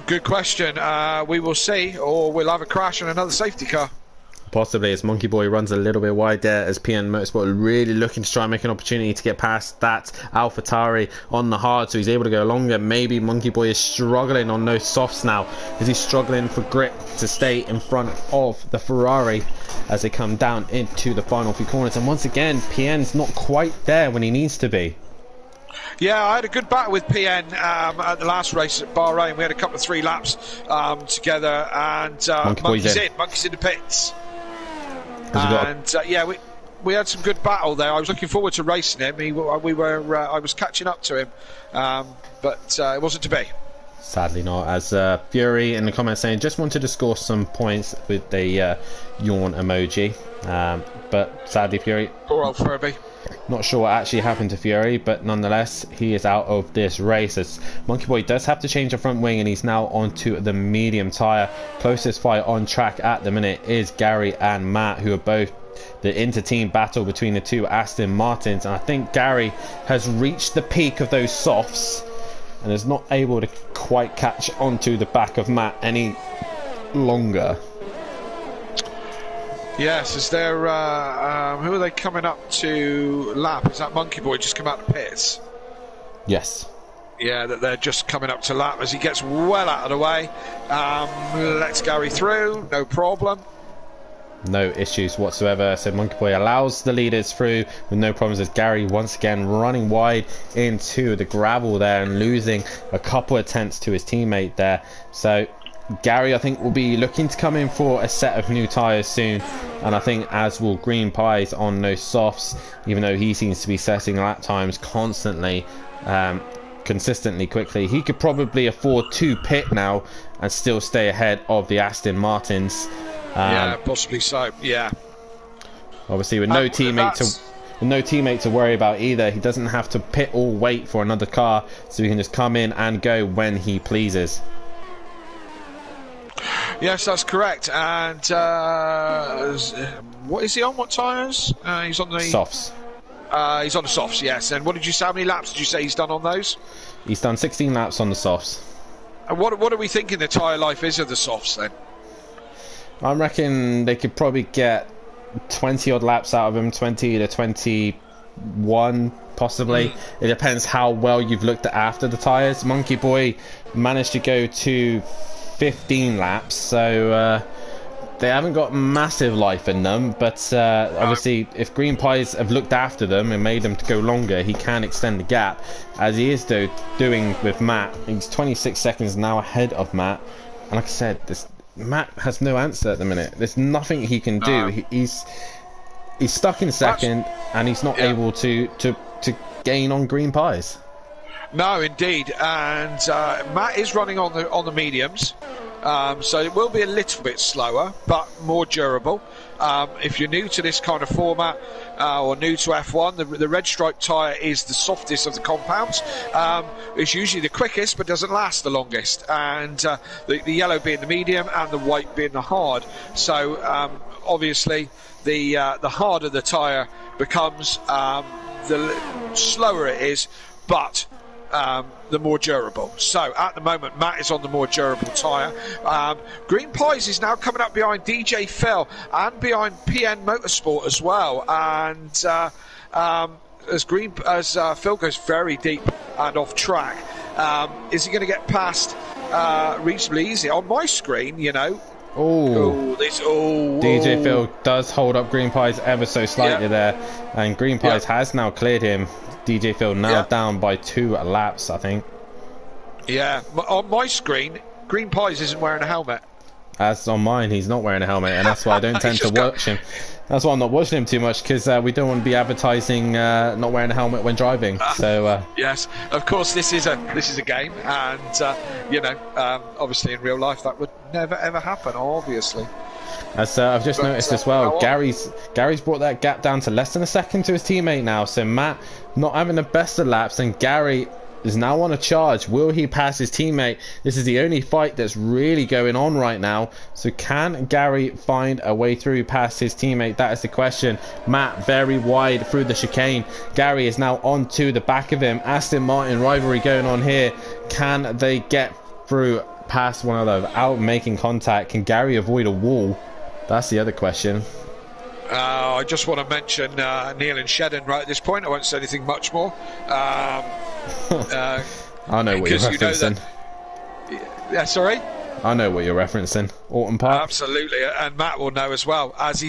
Good question. We will see, or we'll have a crash on another safety car. Possibly, as Monkey Boy runs a little bit wide there, as PN Motorsport are really looking to try and make an opportunity to get past that AlphaTauri on the hard, so he's able to go longer. Maybe Monkey Boy is struggling on those softs now, as he's struggling for grip to stay in front of the Ferrari as they come down into the final few corners. And once again, PN's not quite there when he needs to be. Yeah, I had a good battle with PN at the last race at Bahrain. We had a couple of 3 laps together, and Monkey's in the pits. And yeah, we had some good battle there. I was looking forward to racing him. I was catching up to him, but it wasn't to be. Sadly not, as Fury in the comments saying just wanted to score some points with the yawn emoji, but sadly Fury, poor old Furby. Not sure what actually happened to Fury, but nonetheless he is out of this race, as Monkey Boy does have to change the front wing, and he's now onto the medium tyre. Closest fight on track at the minute is Gary and Matt, who are both the inter-team battle between the two Aston Martins, and I think Gary has reached the peak of those softs and is not able to quite catch onto the back of Matt any longer. Yes, is there who are they coming up to lap? Is that Monkey Boy just come out the pits? Yes. Yeah, that they're just coming up to lap as he gets well out of the way. Lets Gary through, no problem. No issues whatsoever. So Monkey Boy allows the leaders through with no problems, as Gary once again running wide into the gravel there and losing a couple of tenths to his teammate there. So Gary, I think, will be looking to come in for a set of new tyres soon, and I think as will Green Pies on those softs, even though he seems to be setting lap times constantly, consistently quickly. He could probably afford to pit now and still stay ahead of the Aston Martins. Yeah, possibly so. Yeah. Obviously, with no teammate to worry about either, he doesn't have to pit or wait for another car, so he can just come in and go when he pleases. Yes, that's correct. And what is he on? What tyres? He's on the softs. He's on the softs, yes. And what did you say? How many laps did you say he's done on those? He's done 16 laps on the softs. And what are we thinking the tyre life is of the softs then? I reckon they could probably get 20 odd laps out of him, 20 to 21 possibly. It depends how well you've looked at after the tyres. Monkey Boy managed to go to 15 laps, so they haven't got massive life in them, but obviously if Green Pies have looked after them and made them to go longer, he can extend the gap, as he is doing with Matt. He's 26 seconds now ahead of Matt, and like I said, Matt has no answer at the minute. There's nothing he can do. he's stuck in second, and he's not able to gain on green pies. No, indeed, and Matt is running on the mediums, so it will be a little bit slower, but more durable. If you're new to this kind of format or new to F1, the red stripe tyre is the softest of the compounds. It's usually the quickest, but doesn't last the longest, and the yellow being the medium and the white being the hard. So obviously, the harder the tyre becomes, the slower it is, but the more durable. So at the moment, Matt is on the more durable tyre. Green Pies is now coming up behind DJ Phil and behind PN Motorsport as well. And as Phil goes very deep and off track, is he going to get past reasonably easy? On my screen, you know. DJ Phil does hold up Green Pies ever so slightly there, and Green Pies has now cleared him. DJ Phil now down by 2 laps, I think. Yeah, on my screen, Green Pies isn't wearing a helmet. As on mine, he's not wearing a helmet, and that's why I don't tend to watch him. That's why I'm not watching him too much, because we don't want to be advertising not wearing a helmet when driving. So yes, of course, this is a game, and you know, obviously in real life that would never ever happen, obviously. As I've just noticed as well, Gary's brought that gap down to less than a second to his teammate now. So Matt not having the best of laps, and Gary is now on a charge. Will he pass his teammate? This is the only fight that's really going on right now. So can Gary find a way through past his teammate? That is the question. Matt very wide through the chicane. Gary is now onto the back of him. Aston Martin rivalry going on here. Can they get through past one another without making contact? Can Gary avoid a wall? That's the other question. I just want to mention Neil and Shedden right at this point. I won't say anything much more. I know what you're referencing. Sorry? I know what you're referencing. Autumn Park. Absolutely, and Matt will know as well. As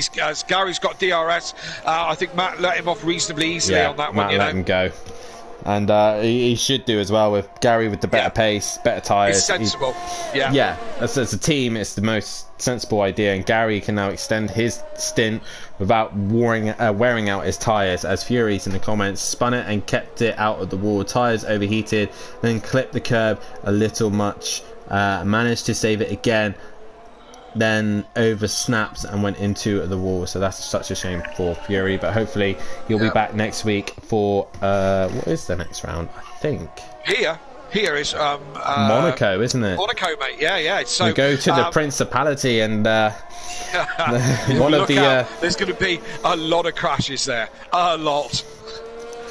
Gary's got DRS, I think Matt let him off reasonably easily on that one. Matt let him go. And he should do as well, with Gary with the better pace, better tyres. It's sensible. As a team, it's the most sensible idea. And Gary can now extend his stint without wearing out his tyres. As Fury's in the comments, spun it and kept it out of the wall. Tyres overheated, then clipped the curb a little much. Managed to save it again. Then over snaps and went into the wall. So that's such a shame for Fury, but hopefully he'll be back next week for what is the next round? I think here is Monaco, isn't it? Monaco, mate. Yeah. So we go to the Principality, and one of the there's going to be a lot of crashes there, a lot.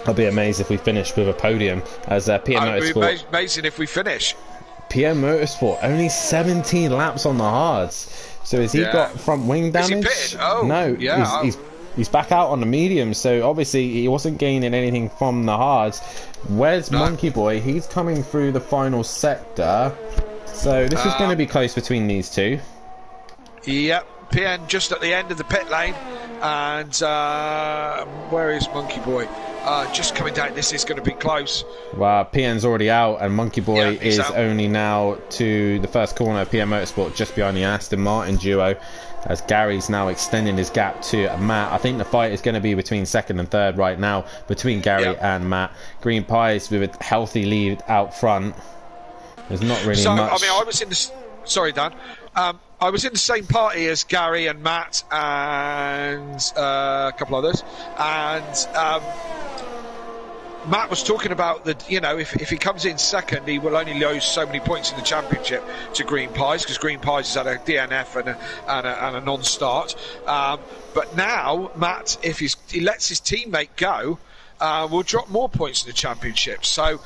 I'll be amazed if we finish with a podium, as PM Motorsport. It would be amazing if we finish. PM Motorsport only 17 laps on the hards. So has he got front wing damage? Is he pitted? Oh, no, yeah. He's back out on the medium. So obviously he wasn't gaining anything from the hards. Where's Monkey Boy? He's coming through the final sector. So this is going to be close between these two. Yep. PN just at the end of the pit lane, and where is Monkey Boy? Just coming down. This is going to be close. Wow, PN's already out, and Monkey Boy is only now to the first corner of PM Motorsport, just behind the Aston Martin duo, as Gary's now extending his gap to Matt. I think the fight is going to be between second and third right now, between Gary and Matt. Green Pies with a healthy lead out front. There's not really much. I mean, I was in the... Sorry, Dan. I was in the same party as Gary and Matt and a couple others, and Matt was talking about that, you know, if he comes in second, he will only lose so many points in the championship to Green Pies, because Green Pies has had a DNF and a non-start. But now Matt, if he lets his teammate go, will drop more points in the championship. So.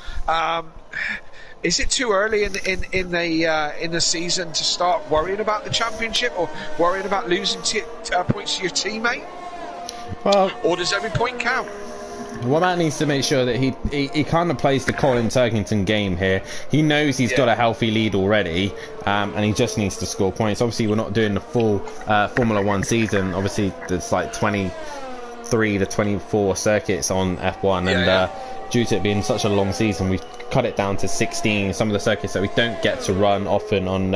Is it too early in the season to start worrying about the championship, or worrying about losing points to your teammate? Well, or does every point count? Well, Matt needs to make sure that he kind of plays the Colin Turkington game here. He knows he's got a healthy lead already, and he just needs to score points. Obviously, we're not doing the full Formula 1 season. Obviously, there's like 23 to 24 circuits on F1, and due to it being such a long season, we've cut it down to 16. Some of the circuits that we don't get to run often on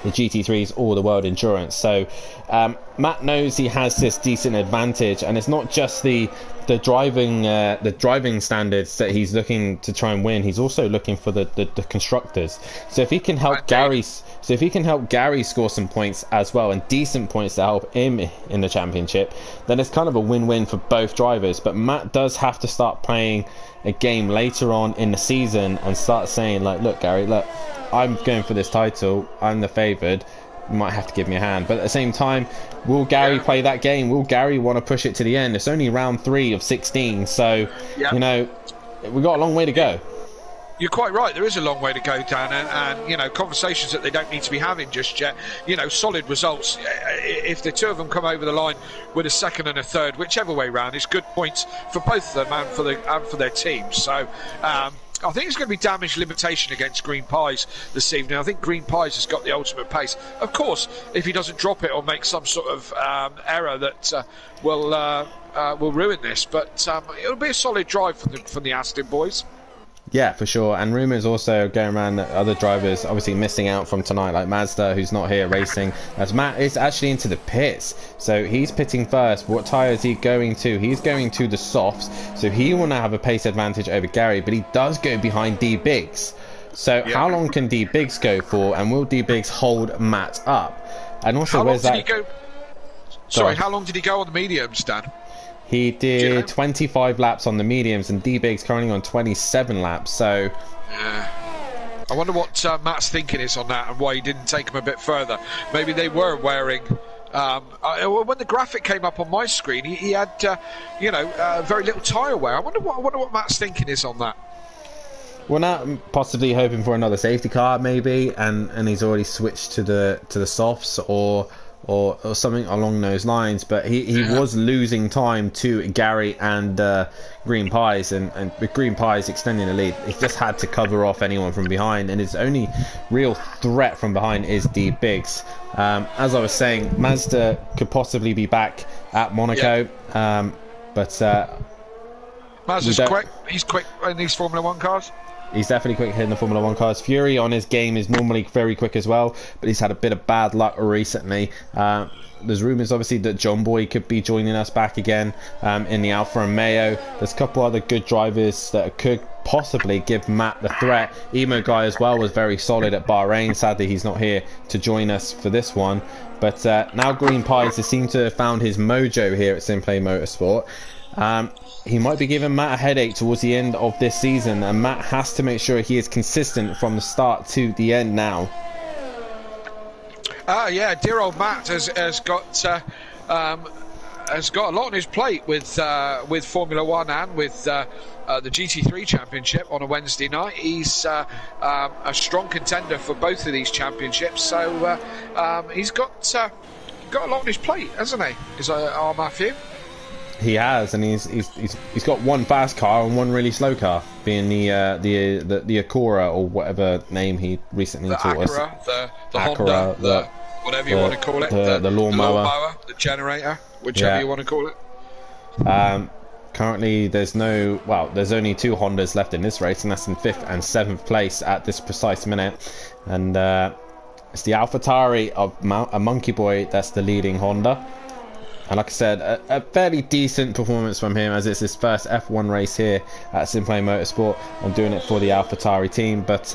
the GT3s or the World Endurance. So Matt knows he has this decent advantage, and it's not just the driving standards that he's looking to try and win. He's also looking for the constructors. So if he can help Gary score some points as well, and decent points to help him in the championship, then it's kind of a win-win for both drivers. But Matt does have to start playing a game later on in the season and start saying, like, look, Gary, look, I'm going for this title, I'm the favoured, you might have to give me a hand. But at the same time, will Gary play that game? Will Gary want to push it to the end? It's only round 3 of 16, so you know, we've got a long way to go. You're quite right, there is a long way to go, Dan, and you know, conversations that they don't need to be having just yet. You know, solid results. If the two of them come over the line with a second and a third, whichever way round, it's good points for both of them and for their teams. So I think it's going to be damage limitation against Green Pies this evening. I think Green Pies has got the ultimate pace. Of course, if he doesn't drop it or make some sort of error that will ruin this, but it'll be a solid drive from the Aston boys. Yeah, for sure. And rumours also going around that other drivers obviously missing out from tonight, like Mazda, who's not here racing, as Matt is actually into the pits. So he's pitting first. What tyre is he going to? He's going to the softs, so he will now have a pace advantage over Gary, but he does go behind D Biggs. So how long can D Biggs go for, and will D Biggs hold Matt up? And also, where's that? Sorry, how long did he go on the mediums, Dan? He did 25 laps on the mediums, and D-Big's currently on 27 laps, so... I wonder what Matt's thinking is on that, and why he didn't take him a bit further. Maybe they were wearing... when the graphic came up on my screen, he had, very little tyre wear. I wonder what Matt's thinking is on that. Well, now possibly hoping for another safety car, maybe, and he's already switched to the softs, or something along those lines. But he was losing time to Gary and Green Pies, and with Green Pies extending the lead, he just had to cover off anyone from behind, and his only real threat from behind is D Biggs. As I was saying, Mazda could possibly be back at Monaco, but Mazda's quick. He's quick in these Formula 1 cars. He's definitely quick hitting the Formula 1 cars. Fury on his game is normally very quick as well, but he's had a bit of bad luck recently. There's rumours, obviously, that John Boy could be joining us back again in the Alfa Romeo. There's a couple other good drivers that could possibly give Matt the threat. Emo Guy as well was very solid at Bahrain. Sadly, he's not here to join us for this one. But now Green Pies has seemed to have found his mojo here at Simplay Motorsport. He might be giving Matt a headache towards the end of this season, and Matt has to make sure he is consistent from the start to the end now. Yeah, dear old Matt has got a lot on his plate with Formula 1 and with the GT3 Championship on a Wednesday night. He's a strong contender for both of these championships, so he's got a lot on his plate, hasn't he? Is our Matthew? He has, and he's got one fast car and one really slow car, being the Acura, or whatever name he recently taught us. The Honda, the whatever you want to call it, the lawnmower, the generator, whichever you want to call it. Currently, there's only 2 Hondas left in this race, and that's in 5th and 7th place at this precise minute. And it's the AlphaTauri of a Monkey Boy that's the leading Honda. And like I said, a fairly decent performance from him, as it's his first F1 race here at Simplay Motorsport. I'm doing it for the AlphaTauri team, but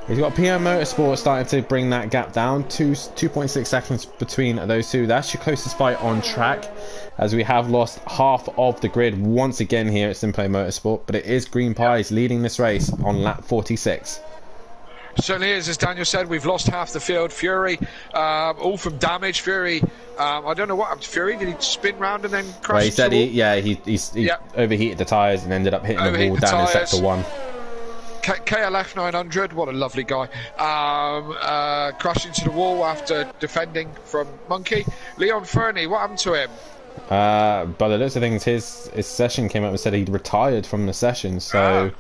he's got PM Motorsport starting to bring that gap down. 2.6 seconds between those two. That's your closest fight on track, as we have lost half of the grid once again here at Simplay Motorsport. But it is Green Pies leading this race on lap 46. Certainly is, as Daniel said. We've lost half the field. Fury, all from damage. Fury, I don't know what happened to Fury. Did he spin round and then crash? Well, he said he overheated the tyres and ended up hitting the wall down in sector 1. KLF 900, what a lovely guy. Crashed into the wall after defending from Monkey. Leon Fernie, what happened to him? By the looks of things, his session came up and said he'd retired from the session. So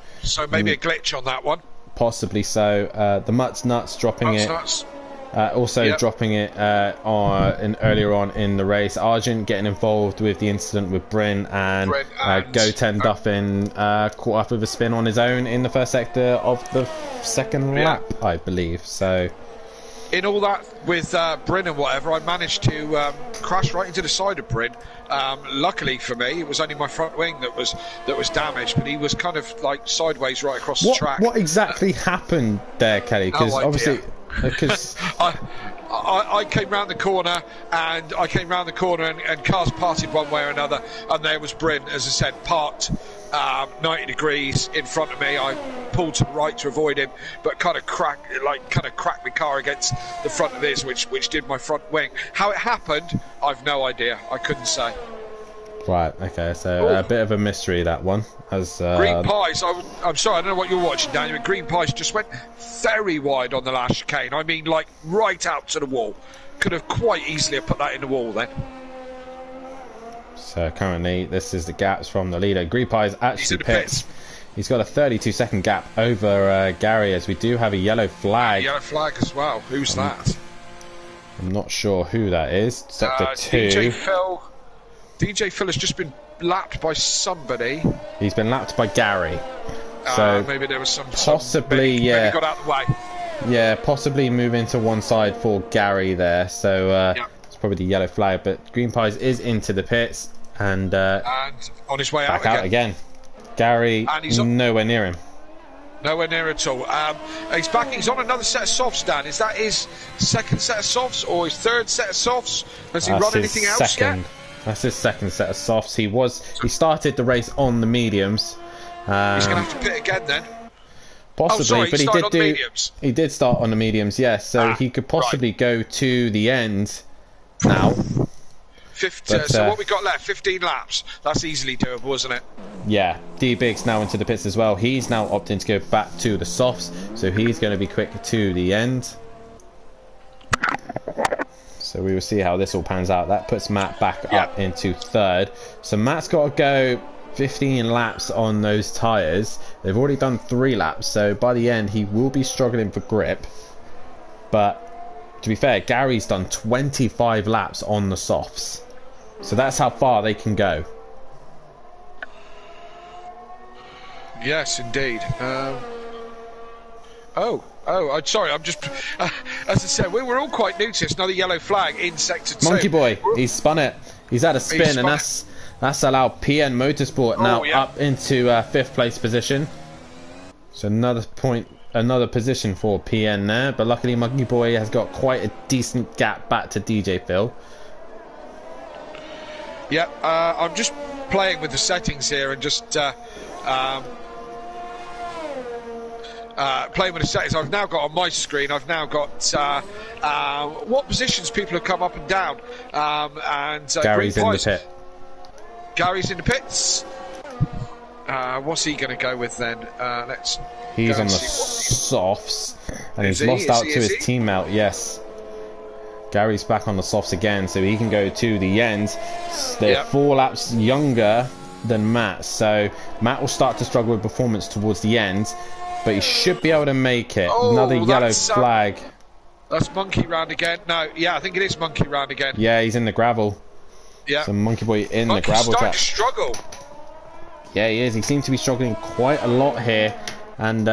maybe a glitch on that one. Possibly so. The Mutt's Nuts dropping it. Dropping it earlier on in the race. Argent getting involved with the incident with Bryn, and Goten Duffin caught up with a spin on his own in the first sector of the second lap, I believe. So in all that with Bryn and whatever, I managed to crash right into the side of Bryn. Luckily for me, it was only my front wing that was damaged, but he was kind of like sideways right across the track. What exactly happened there, Kelly? Because obviously, because I came round the corner and cars parted one way or another, and there was Bryn, as I said, parked 90 degrees in front of me. I pulled to the right to avoid him, but kind of cracked my car against the front of his, which did my front wing. How it happened, I've no idea. I couldn't say. Right, okay, so a bit of a mystery, that one. As Green Pies, I'm sorry, I don't know what you're watching, Daniel, but Green Pies just went very wide on the last chicane. I mean, like, right out to the wall. Could have quite easily have put that in the wall then. So currently, this is the gaps from the leader. Green Pies actually pits. He's got a 32-second gap over Gary, as we do have a yellow flag. Yellow flag as well. Who's that? I'm not sure who that is. Sector 2. DJ Phil has just been lapped by somebody. He's been lapped by Gary. So maybe there was some possibly, maybe got out of the way. Yeah, possibly moving to one side for Gary there. So it's probably the yellow flag. But Green Pies is into the pits and on his way back out again. Gary nowhere near him. Nowhere near at all. He's back. He's on another set of softs, Dan. Is that his second set of softs or his third set of softs? Has he run anything else yet? That's his second set of softs. He started the race on the mediums. He's going to have to pit again then. Possibly, but he did start on the mediums, yes. So he could possibly go to the end now. So what we got left? 15 laps. That's easily doable, isn't it? Yeah. D-Big's now into the pits as well. He's now opting to go back to the softs, so he's going to be quick to the end. So we will see how this all pans out. That puts Matt back up into third. So Matt's got to go 15 laps on those tyres. They've already done 3 laps, so by the end he will be struggling for grip. But to be fair, Gary's done 25 laps on the softs. So that's how far they can go. Yes, indeed. I'm sorry, I'm just... as I said, we're all quite new to this. Another yellow flag in Sector 2. Monkey Boy, he's spun it. He's had a spin, and that's allowed PN Motorsport now up into 5th place position. So another position for PN there. But luckily, Monkey Boy has got quite a decent gap back to DJ Phil. Yeah, I'm just playing with the settings here and just... playing with the settings. I've now got on my screen, I've now got what positions people have come up and down. Gary's in the pit. Gary's in the pits. What's he going to go with then? He's on the softs, and he's lost out to his teammate. Yes. Gary's back on the softs again, so he can go to the end. They're 4 laps younger than Matt, so Matt will start to struggle with performance towards the end. But he should be able to make it. Another yellow flag. That's Monkey round again. No, yeah, I think it is Monkey round again. Yeah, he's in the gravel. Yeah. So Monkey Boy in the gravel track. To struggle. Yeah, he is. He seems to be struggling quite a lot here, and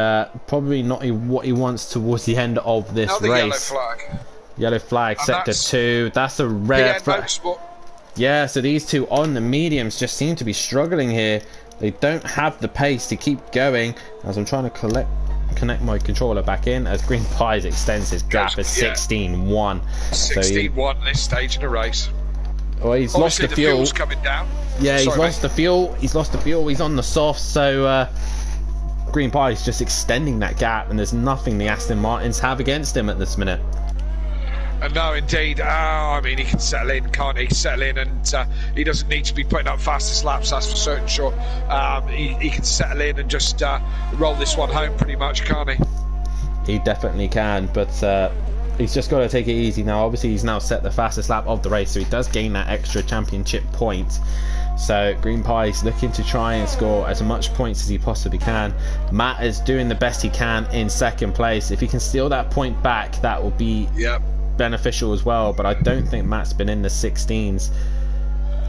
probably not what he wants towards the end of this race. Yellow flag. Yellow flag, Sector 2. That's a rare flag. Yeah, so these two on the mediums just seem to be struggling here. They don't have the pace to keep going. As I'm trying to connect my controller back in, as Green Pies extends his gap as 16-1. 16-1 this stage in the race. Well, he's lost the fuel. Fuel's coming down. Yeah, he's lost the fuel. He's lost the fuel. He's on the soft. So Green Pies just extending that gap, and there's nothing the Aston Martins have against him at this minute. No, indeed. I mean, he can settle in, can't he? Settle in, and he doesn't need to be putting up fastest laps, that's for certain sure. He can settle in and just roll this one home pretty much, can't he? He definitely can, but he's just got to take it easy now. Obviously, he's now set the fastest lap of the race, so he does gain that extra championship point. So Green Pies looking to try and score as much points as he possibly can. Matt is doing the best he can in second place. If he can steal that point back, that will be... beneficial as well, but I don't think Matt's been in the 16s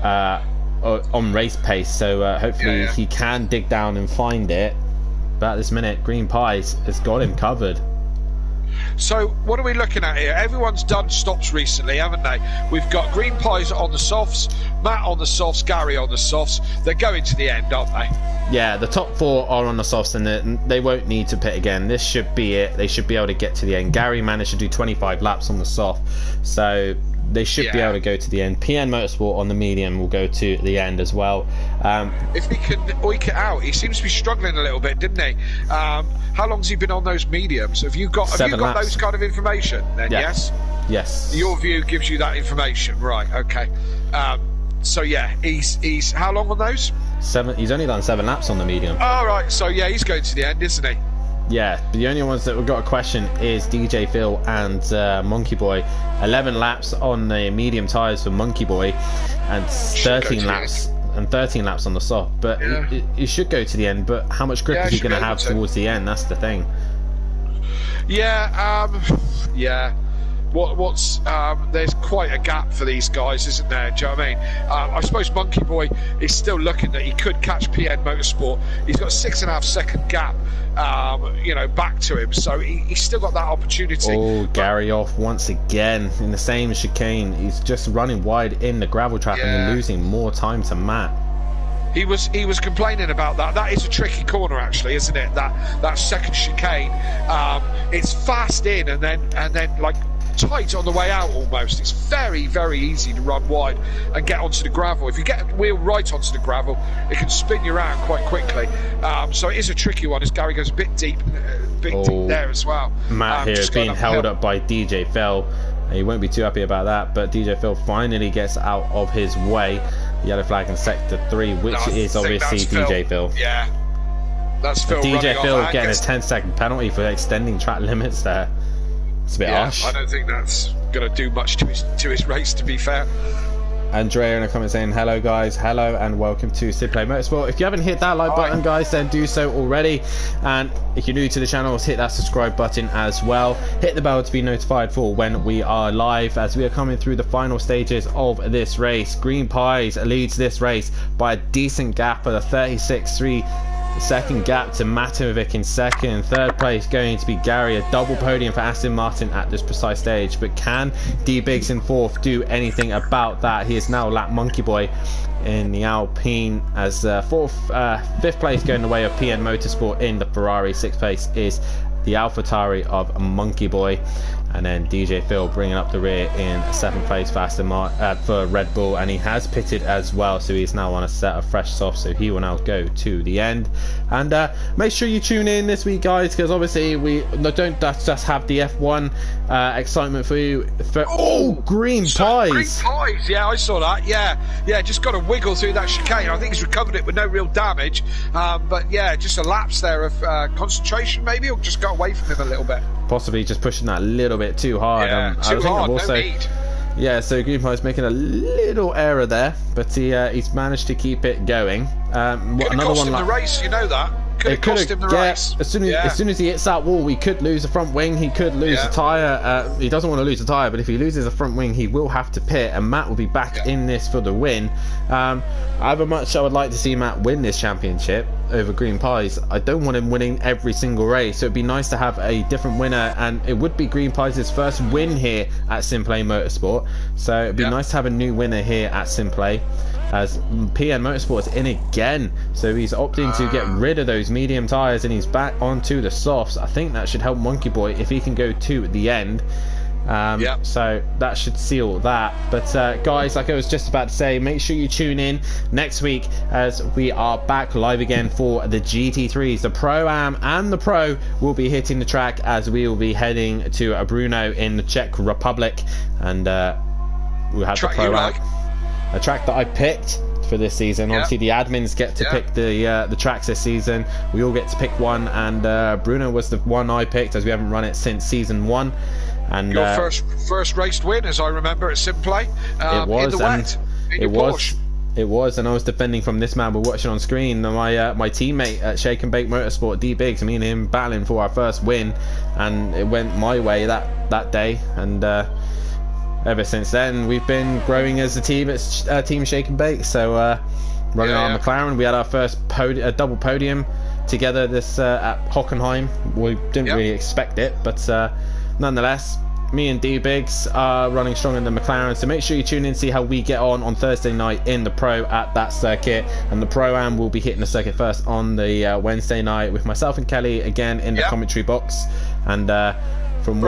on race pace, so hopefully he can dig down and find it. But at this minute, Green Pies has got him covered. So what are we looking at here? Everyone's done stops recently, haven't they? We've got Green Pies on the softs, Matt on the softs, Gary on the softs. They're going to the end, aren't they? Yeah, the top 4 are on the softs, and they won't need to pit again. This should be it. They should be able to get to the end. Gary managed to do 25 laps on the soft, so they should be able to go to the end. PN Motorsport on the medium will go to the end as well. If he can oik it out, he seems to be struggling a little bit, didn't he? How long's he been on those mediums? Have you got those kind of information? Then yes. Your view gives you that information, right? Okay. So yeah, he's how long on those? 7. He's only done 7 laps on the medium. All right. So yeah, he's going to the end, isn't he? Yeah, the only ones that we've got a question is DJ Phil and Monkey Boy. 11 laps on the medium tyres for Monkey Boy, and 13 laps on the soft. But he should go to the end. But how much grip is he going to have towards the end? That's the thing. Yeah. There's quite a gap for these guys, isn't there? Do you know what I mean? I suppose Monkey Boy is still looking that he could catch PN Motorsport. He's got a 6.5 second gap, back to him, so he's still got that opportunity. Oh, Gary off once again in the same chicane. He's just running wide in the gravel trap and losing more time to Matt. He was complaining about that. That is a tricky corner, actually, isn't it? That second chicane. It's fast in and then like tight on the way out almost. It's very, very easy to run wide and get onto the gravel. If you get a wheel right onto the gravel, it can spin you around quite quickly. So it is a tricky one as Gary goes a bit deep there as well. Matt here is being held up by DJ Phil. He won't be too happy about that, but DJ Phil finally gets out of his way. Yellow flag in sector 3, which is obviously DJ Phil. Yeah, that's Phil. DJ Phil getting a 10-second penalty for extending track limits there. It's a bit harsh. I don't think that's going to do much to his race, to be fair. Andrea in a comment saying, hello guys, hello and welcome to Simplay Motorsport. If you haven't hit that like button, guys, then do so already. And if you're new to the channel, hit that subscribe button as well. Hit the bell to be notified for when we are live, as we are coming through the final stages of this race. Green Pies leads this race by a decent gap of a 36.3 second gap to Matovic in second. Third place going to be Gary, a double podium for Aston Martin at this precise stage. But can D Biggs in fourth do anything about that? He is now lap Monkey Boy in the Alpine as fifth place going the way of PN Motorsport in the Ferrari. Sixth place is the AlphaTauri of Monkey Boy, and then DJ Phil bringing up the rear in seventh place for Red Bull, and he has pitted as well, so he's now on a set of fresh softs, so he will now go to the end. And make sure you tune in this week, guys, because obviously we don't just have the F1 excitement for you. Green Pies! Green Pies, yeah, I saw that. Yeah, just got to wiggle through that chicane. I think he's recovered it with no real damage, but yeah, just a lapse there of concentration, maybe, or just got away from him a little bit. Possibly just pushing that a little bit too hard. Too hard, no need. Yeah, so Green Pie's making a little error there, but he's managed to keep it going. Could have cost him the race, you know that. Could have cost him the race. As soon as he hits that wall, he could lose a front wing, he could lose a tyre. He doesn't want to lose a tyre, but if he loses a front wing, he will have to pit, and Matt will be back in this for the win. However much I would like to see Matt win this championship over Green Pies, I don't want him winning every single race, so it'd be nice to have a different winner, and it would be Green Pies' first win here at Simplay Motorsport, so it'd be nice to have a new winner here at Simplay, as PN Motorsport's in again, so he's opting to get rid of those medium tyres and he's back onto the softs. I think that should help Monkey Boy if he can go to the end. So that should seal that. But guys, like I was just about to say, make sure you tune in next week as we are back live again for the GT3s. The Pro-Am and the Pro will be hitting the track as we will be heading to Brno in the Czech Republic, and we'll have the Pro-Am, a track that I picked for this season. Obviously the admins get to pick the tracks this season. We all get to pick one, and Brno was the one I picked as we haven't run it since season 1. And your first race win, as I remember, at Simplay. It was, in the wet, it was, and I was defending from this man we're watching on screen. My teammate at Shake and Bake Motorsport, D Biggs, me and him battling for our first win, and it went my way that day. And ever since then, we've been growing as a team at Team Shake and Bake. So running our McLaren, we had our first double podium together this at Hockenheim. We didn't really expect it, but nonetheless, me and D-Biggs are running strong in the McLaren, so make sure you tune in and see how we get on Thursday night in the Pro at that circuit. And the Pro-Am will be hitting the circuit first on the Wednesday night with myself and Kelly again in the commentary box. And from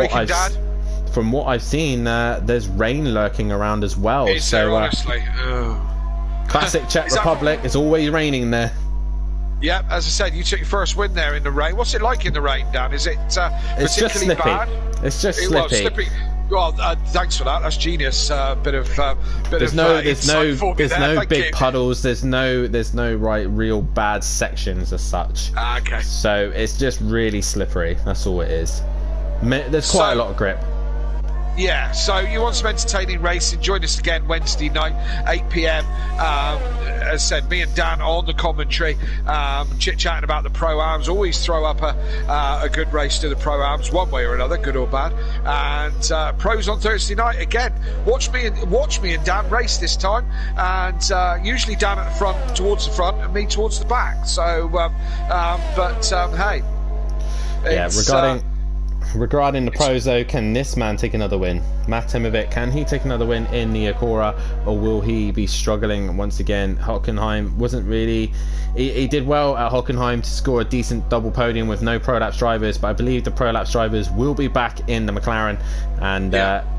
what I've seen, there's rain lurking around as well. Is there, honestly? Classic Czech Republic, it's always raining there. Yeah, as I said, you took your first win there in the rain. What's it like in the rain, Dan? Is it it's just slippy. Bad? It's just slippy. Well, thanks for that. That's genius. There's no big puddles. There's no real bad sections as such. Okay. So it's just really slippery. That's all it is. There's quite a lot of grip. Yeah, so you want some entertaining racing, join us again Wednesday night, 8 p.m. As I said, me and Dan on the commentary, chit-chatting about the Pro-Ams. Always throw up a good race to the Pro-Ams, one way or another, good or bad. And Pros on Thursday night again. Watch me and Dan race this time. And usually Dan at the front, towards the front, and me towards the back. So, hey. Yeah, regarding the Pros though, can this man take another win? Matt Timovic, can he take another win in the Acura, or will he be struggling once again? Hockenheim wasn't really... He did well at Hockenheim to score a decent double podium with no Prolapse drivers, but I believe the Prolapse drivers will be back in the McLaren, and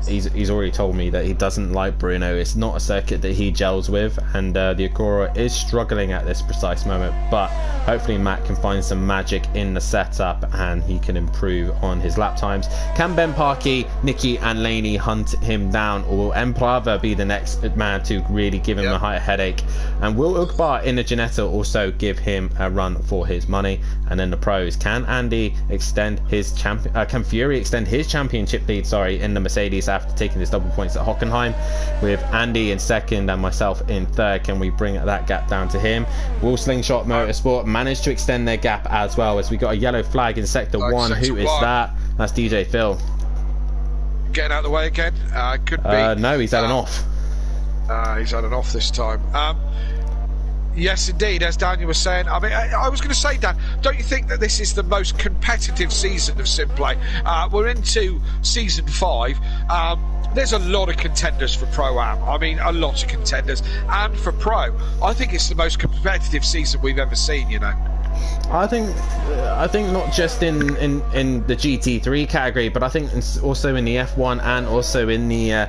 he's already told me that he doesn't like Bruno. It's not a circuit that he gels with, and the Acura is struggling at this precise moment, but hopefully Matt can find some magic in the setup and he can improve on his lap times. Can Ben Parkey, Nicky and Laney hunt him down, or will Emplava be the next man to really give him a headache? And will Ugbar in the Ginetta also give him a run for his money? And then the Pros, can Andy extend his can Fury extend his championship lead in the Mercedes after taking his double points at Hockenheim, with Andy in second and myself in third? Can we bring that gap down to him? Will Slingshot Motorsport manage to extend their gap as well, as we got a yellow flag in sector 1? Who is that? That's DJ Phil. Getting out of the way again? Could be. No, he's had an off. He's had an off this time. Yes, indeed, as Daniel was saying. I mean, I was going to say, Dan, don't you think that this is the most competitive season of Simplay? We're into season 5. There's a lot of contenders for Pro-Am. I mean, a lot of contenders. And for Pro, I think it's the most competitive season we've ever seen, you know. I think not just in the GT3 category, but I think also in the F1 and also in the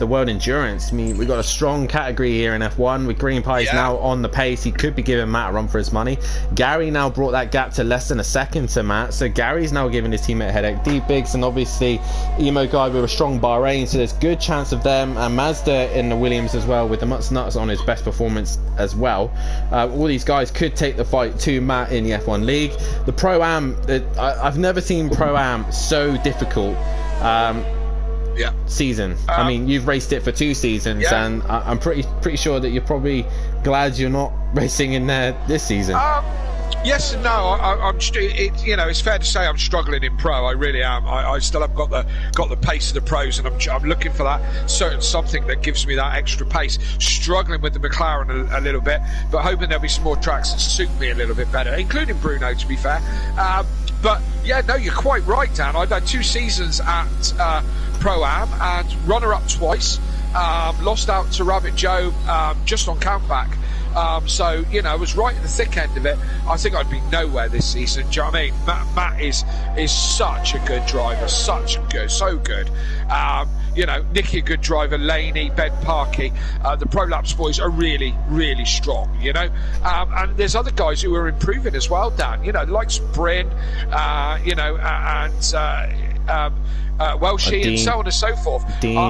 World Endurance. I mean, we've got a strong category here in F1 with Green Pie's now on the pace. He could be giving Matt a run for his money. Gary now brought that gap to less than a second to Matt, so Gary's now giving his teammate a headache. D-Biggs and obviously Emo Guy with a strong Bahrain, so there's good chance of them, and Mazda in the Williams as well with the Mutz Nuts on his best performance as well. All these guys could take the fight to Matt in the F1 League. The Pro-Am, I've never seen Pro-Am so difficult season. I mean, you've raced it for 2 seasons, and I'm pretty sure that you're probably glad you're not racing in there this season. Yes and no. It's fair to say I'm struggling in Pro. I really am. I still haven't got the pace of the Pros, and I'm looking for that certain something that gives me that extra pace. Struggling with the McLaren a little bit, but hoping there'll be some more tracks that suit me a little bit better, including Bruno, to be fair. But yeah, no, you're quite right, Dan. I've had 2 seasons at Pro-Am and runner-up twice. Lost out to Rabbit Joe just on countback. So, you know, I was right at the thick end of it. I think I'd be nowhere this season. Do you know what I mean? Matt is such a good driver, so good. You know, Nicky a good driver, Laney, Ben Parkey. The Prolapse boys are really, really strong, you know. And there's other guys who are improving as well, Dan. You know, like Bryn, Welshie, and so on and so forth. Dean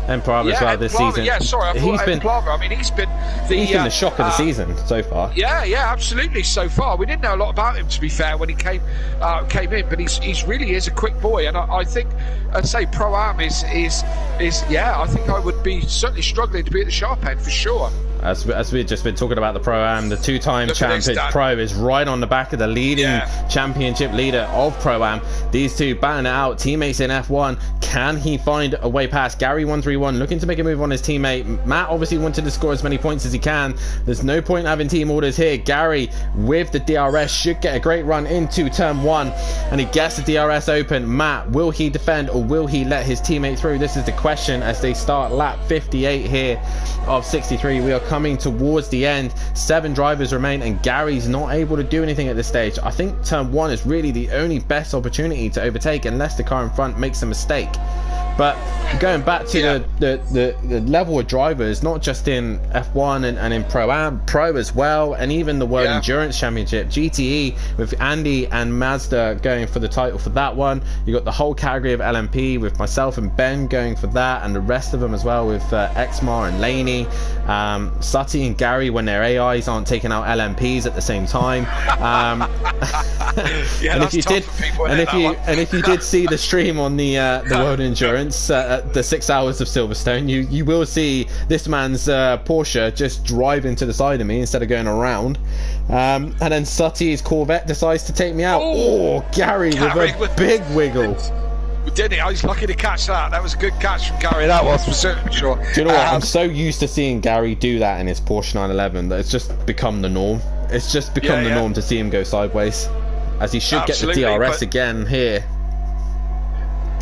and Prava as well this season. Yeah, sorry, I thought Prava. I mean, he's been the shock of the season so far. Yeah, absolutely. So far, we didn't know a lot about him, to be fair, when he came in, but he's really is a quick boy, and I think I'd say Pro-Am is I think I would be certainly struggling to be at the sharp end for sure. As we've just been talking about the Pro-Am, the 2-time champion Pro is right on the back of the leading championship leader of Pro-Am. these two battling it out. Teammates in F1. Can he find a way past? Gary 131 looking to make a move on his teammate. Matt obviously wanted to score as many points as he can. There's no point having team orders here. Gary with the DRS should get a great run into turn 1, and he gets the DRS open. Matt, will he defend or will he let his teammate through? This is the question as they start lap 58 here of 63. We are coming towards the end. 7 drivers remain, and Gary's not able to do anything at this stage. I think turn 1 is really the only best opportunity to overtake unless the car in front makes a mistake. But going back to the level of drivers, not just in F1 and in Pro as well, and even the World Endurance Championship, GTE with Andy and Mazda going for the title for that one. You got the whole category of LMP with myself and Ben going for that, and the rest of them as well with Exmar and Laney, Sutty and Gary when their AIs aren't taking out LMPs at the same time. And if you did see the stream on the World Endurance, the 6 hours of Silverstone, you will see this man's Porsche just drive into the side of me instead of going around. And then Sutty's Corvette decides to take me out. Oh, Gary with a big wiggle. Didn't he? I was lucky to catch that. That was a good catch from Gary. That was for certain sure. Do you know what? I'm so used to seeing Gary do that in his Porsche 911 that it's just become the norm. It's just become the norm to see him go sideways, as he should get the DRS again here.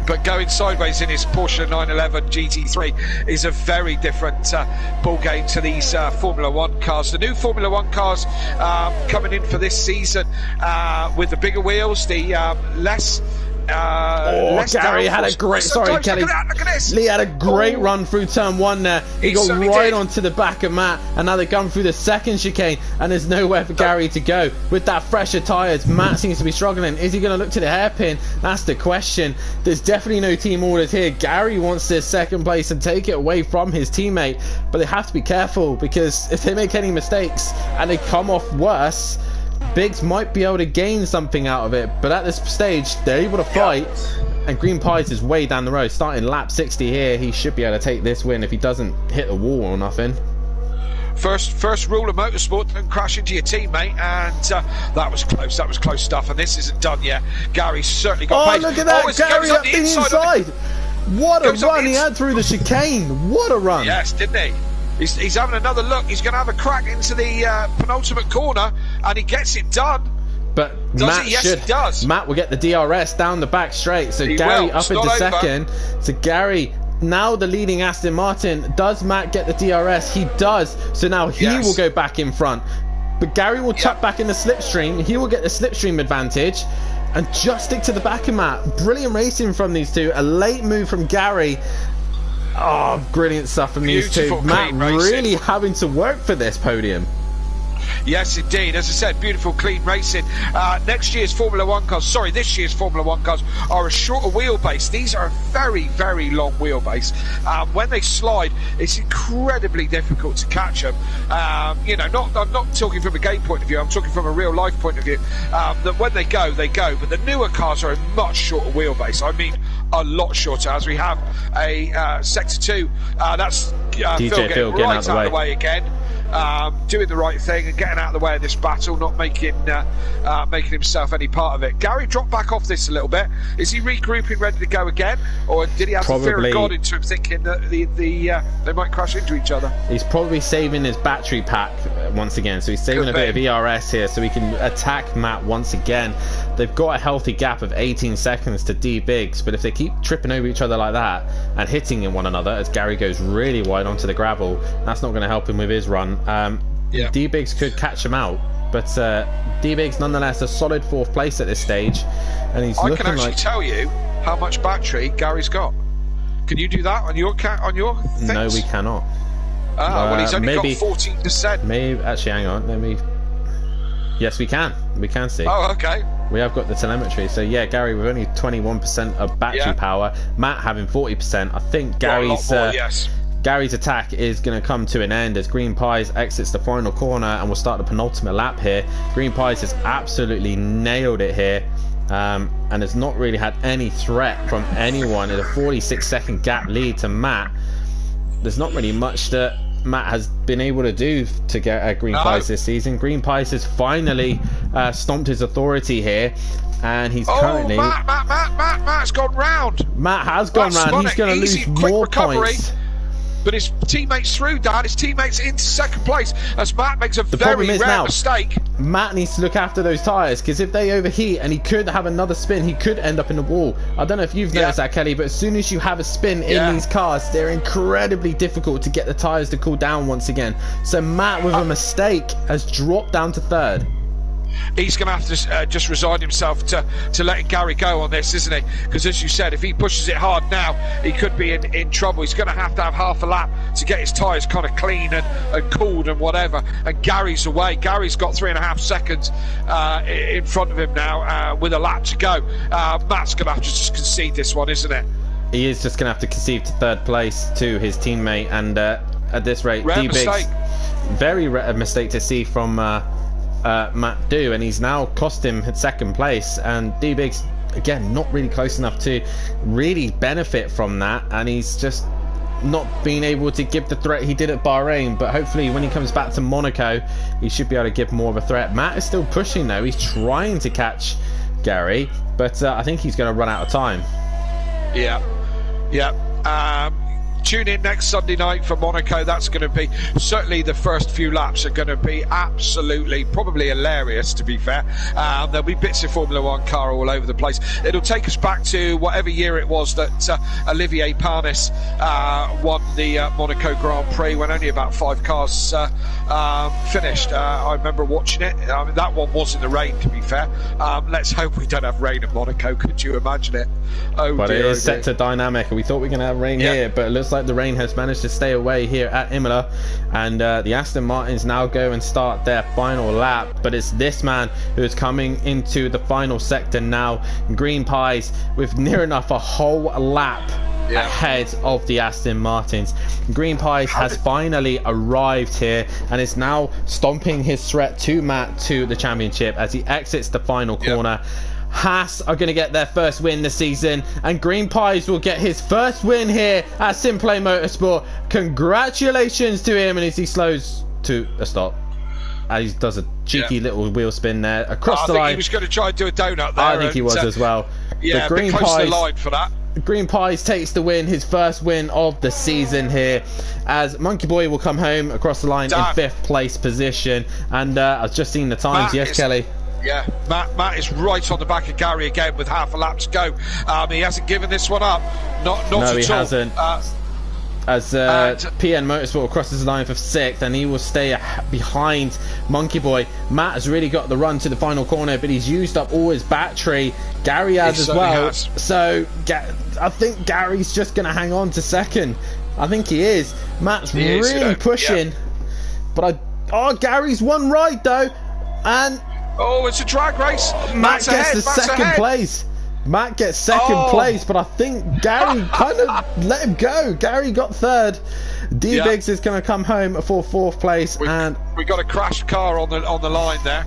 But going sideways in his Porsche 911 GT3 is a very different ball game to these Formula 1 cars. The new Formula 1 cars coming in for this season with the bigger wheels, the less Gary had a great Kelly. Look at this. Lee had a great run through turn 1 there. He got right onto the back of Matt, and now they've gone through the second chicane, and there's nowhere for Gary to go. With that fresher tyres, Matt seems to be struggling. Is he going to look to the hairpin? That's the question. There's definitely no team orders here. Gary wants this second place and take it away from his teammate, but they have to be careful, because if they make any mistakes and they come off worse, Biggs might be able to gain something out of it, but at this stage they're able to fight, and Green Pies is way down the road. Starting lap 60 here, he should be able to take this win if he doesn't hit a wall or nothing. First rule of motorsport: don't crash into your teammate, and that was close. That was close stuff, and this isn't done yet. Gary's certainly got pace. Look at that! Gary up the inside. What a run he had through the chicane. What a run! Yes, didn't he? He's having another look. He's going to have a crack into the penultimate corner, and he gets it done. But Matt will get the DRS down the back straight. So Gary up into second. So Gary, now the leading Aston Martin. Does Matt get the DRS? He does. So now he will go back in front. But Gary will tuck back in the slipstream. He will get the slipstream advantage and just stick to the back of Matt. Brilliant racing from these two. A late move from Gary. Oh, brilliant stuff from these two. Matt really having to work for this podium. Yes, indeed. As I said, beautiful, clean racing. This year's Formula 1 cars are a shorter wheelbase. These are a very, very long wheelbase. When they slide, it's incredibly difficult to catch them. I'm not talking from a game point of view. I'm talking from a real life point of view. That when they go, they go. But the newer cars are a much shorter wheelbase. I mean, a lot shorter. As we have a Sector 2, that's Phil getting right out of the way again. Doing the right thing and getting out of the way of this battle, not making himself any part of it. Gary dropped back off this a little bit. Is he regrouping, ready to go again, or did he have the fear of God into him, thinking that they might crash into each other? He's probably saving his battery pack once again, so he's saving a bit of ERS here so he can attack Matt once again. They've got a healthy gap of 18 seconds to D Biggs, but if they keep tripping over each other like that and hitting in one another as Gary goes really wide onto the gravel, that's not going to help him with his run. D Biggs could catch him out, but D Biggs nonetheless a solid 4th place at this stage, and he's looking like... I can actually tell you how much battery Gary's got. Can you do that on your things? No, we cannot. Well, he's only got 14%. Maybe actually, hang on, let me... Yes, we can. We can see. Oh, okay. We have got the telemetry. So yeah, Gary with only 21% of battery power, Matt having 40%. I think Gary's attack is going to come to an end as Green Pies exits the final corner and will start the penultimate lap here. Green Pies has absolutely nailed it here, and has not really had any threat from anyone. In a 46-second gap lead to Matt, there's not really much that Matt has been able to do to get Green Pies this season. Green Pies has finally stomped his authority here, and he's currently... Matt's gone round. Matt has gone round. He's going to lose more points. But his teammates through, Dan. His teammates into second place as Matt makes a very rare mistake. Matt needs to look after those tyres, because if they overheat and he could have another spin, he could end up in the wall. I don't know if you've noticed that, Kelly, but as soon as you have a spin in these cars, they're incredibly difficult to get the tyres to cool down once again. So Matt, with a mistake, has dropped down to third. He's going to have to just resign himself to letting Gary go on this, isn't he? Because as you said, if he pushes it hard now, he could be in trouble. He's going to have half a lap to get his tyres kind of clean and cooled and whatever. And Gary's away. Gary's got 3.5 seconds in front of him now with a lap to go. Matt's going to have to just concede this one, isn't it? He is just going to have to concede to third place to his teammate. And at this rate, D-Biggs, very rare mistake to see from... Matt do, and he's now cost him second place, and D-Biggs again not really close enough to really benefit from that, and he's just not being able to give the threat he did at Bahrain. But hopefully when he comes back to Monaco, he should be able to give more of a threat. Matt is still pushing though. He's trying to catch Gary, but I think he's going to run out of time. Tune in next Sunday night for Monaco. That's going to be, certainly the first few laps are going to be absolutely, probably hilarious, to be fair. There'll be bits of Formula One car all over the place. It'll take us back to whatever year it was that Olivier Panis won the Monaco Grand Prix, when only about 5 cars finished. I remember watching it. That one was in the rain, to be fair. Let's hope we don't have rain at Monaco. Could you imagine it? But it is set to dynamic. We thought we were going to have rain here, but it looks like the rain has managed to stay away here at Imola, and the Aston Martins now go and start their final lap. But it's this man who is coming into the final sector now, Green Pies, with near enough a whole lap ahead of the Aston Martins. Green Pies has finally arrived here and is now stomping his threat to Matt to the championship as he exits the final corner. Haas are going to get their first win this season, and Green Pies will get his first win here at Simplay Motorsport. Congratulations to him, and as he slows to a stop, he does a cheeky little wheel spin there across the line. I think he was going to try and do a donut there. I think he was as well. Yeah, the Green close Pies, to the line for that. Green Pies takes the win, his first win of the season here, as Monkey Boy will come home across the line in 5th place position. And I've just seen the times. Yes, Kelly. Yeah, Matt is right on the back of Gary again with half a lap to go. He hasn't given this one up. Not at all. No, he hasn't. As PN Motorsport crosses the line for 6th, and he will stay behind Monkey Boy. Matt has really got the run to the final corner, but he's used up all his battery. Gary has as well. So I think Gary's just going to hang on to 2nd. I think he is. Matt's really pushing. But Gary's won right though, and it's a drag race. Matt gets the second place. Matt gets second place, but I think Gary kind of let him go. Gary got 3rd. D-Biggs is going to come home for 4th place, and we got a crashed car on the line there,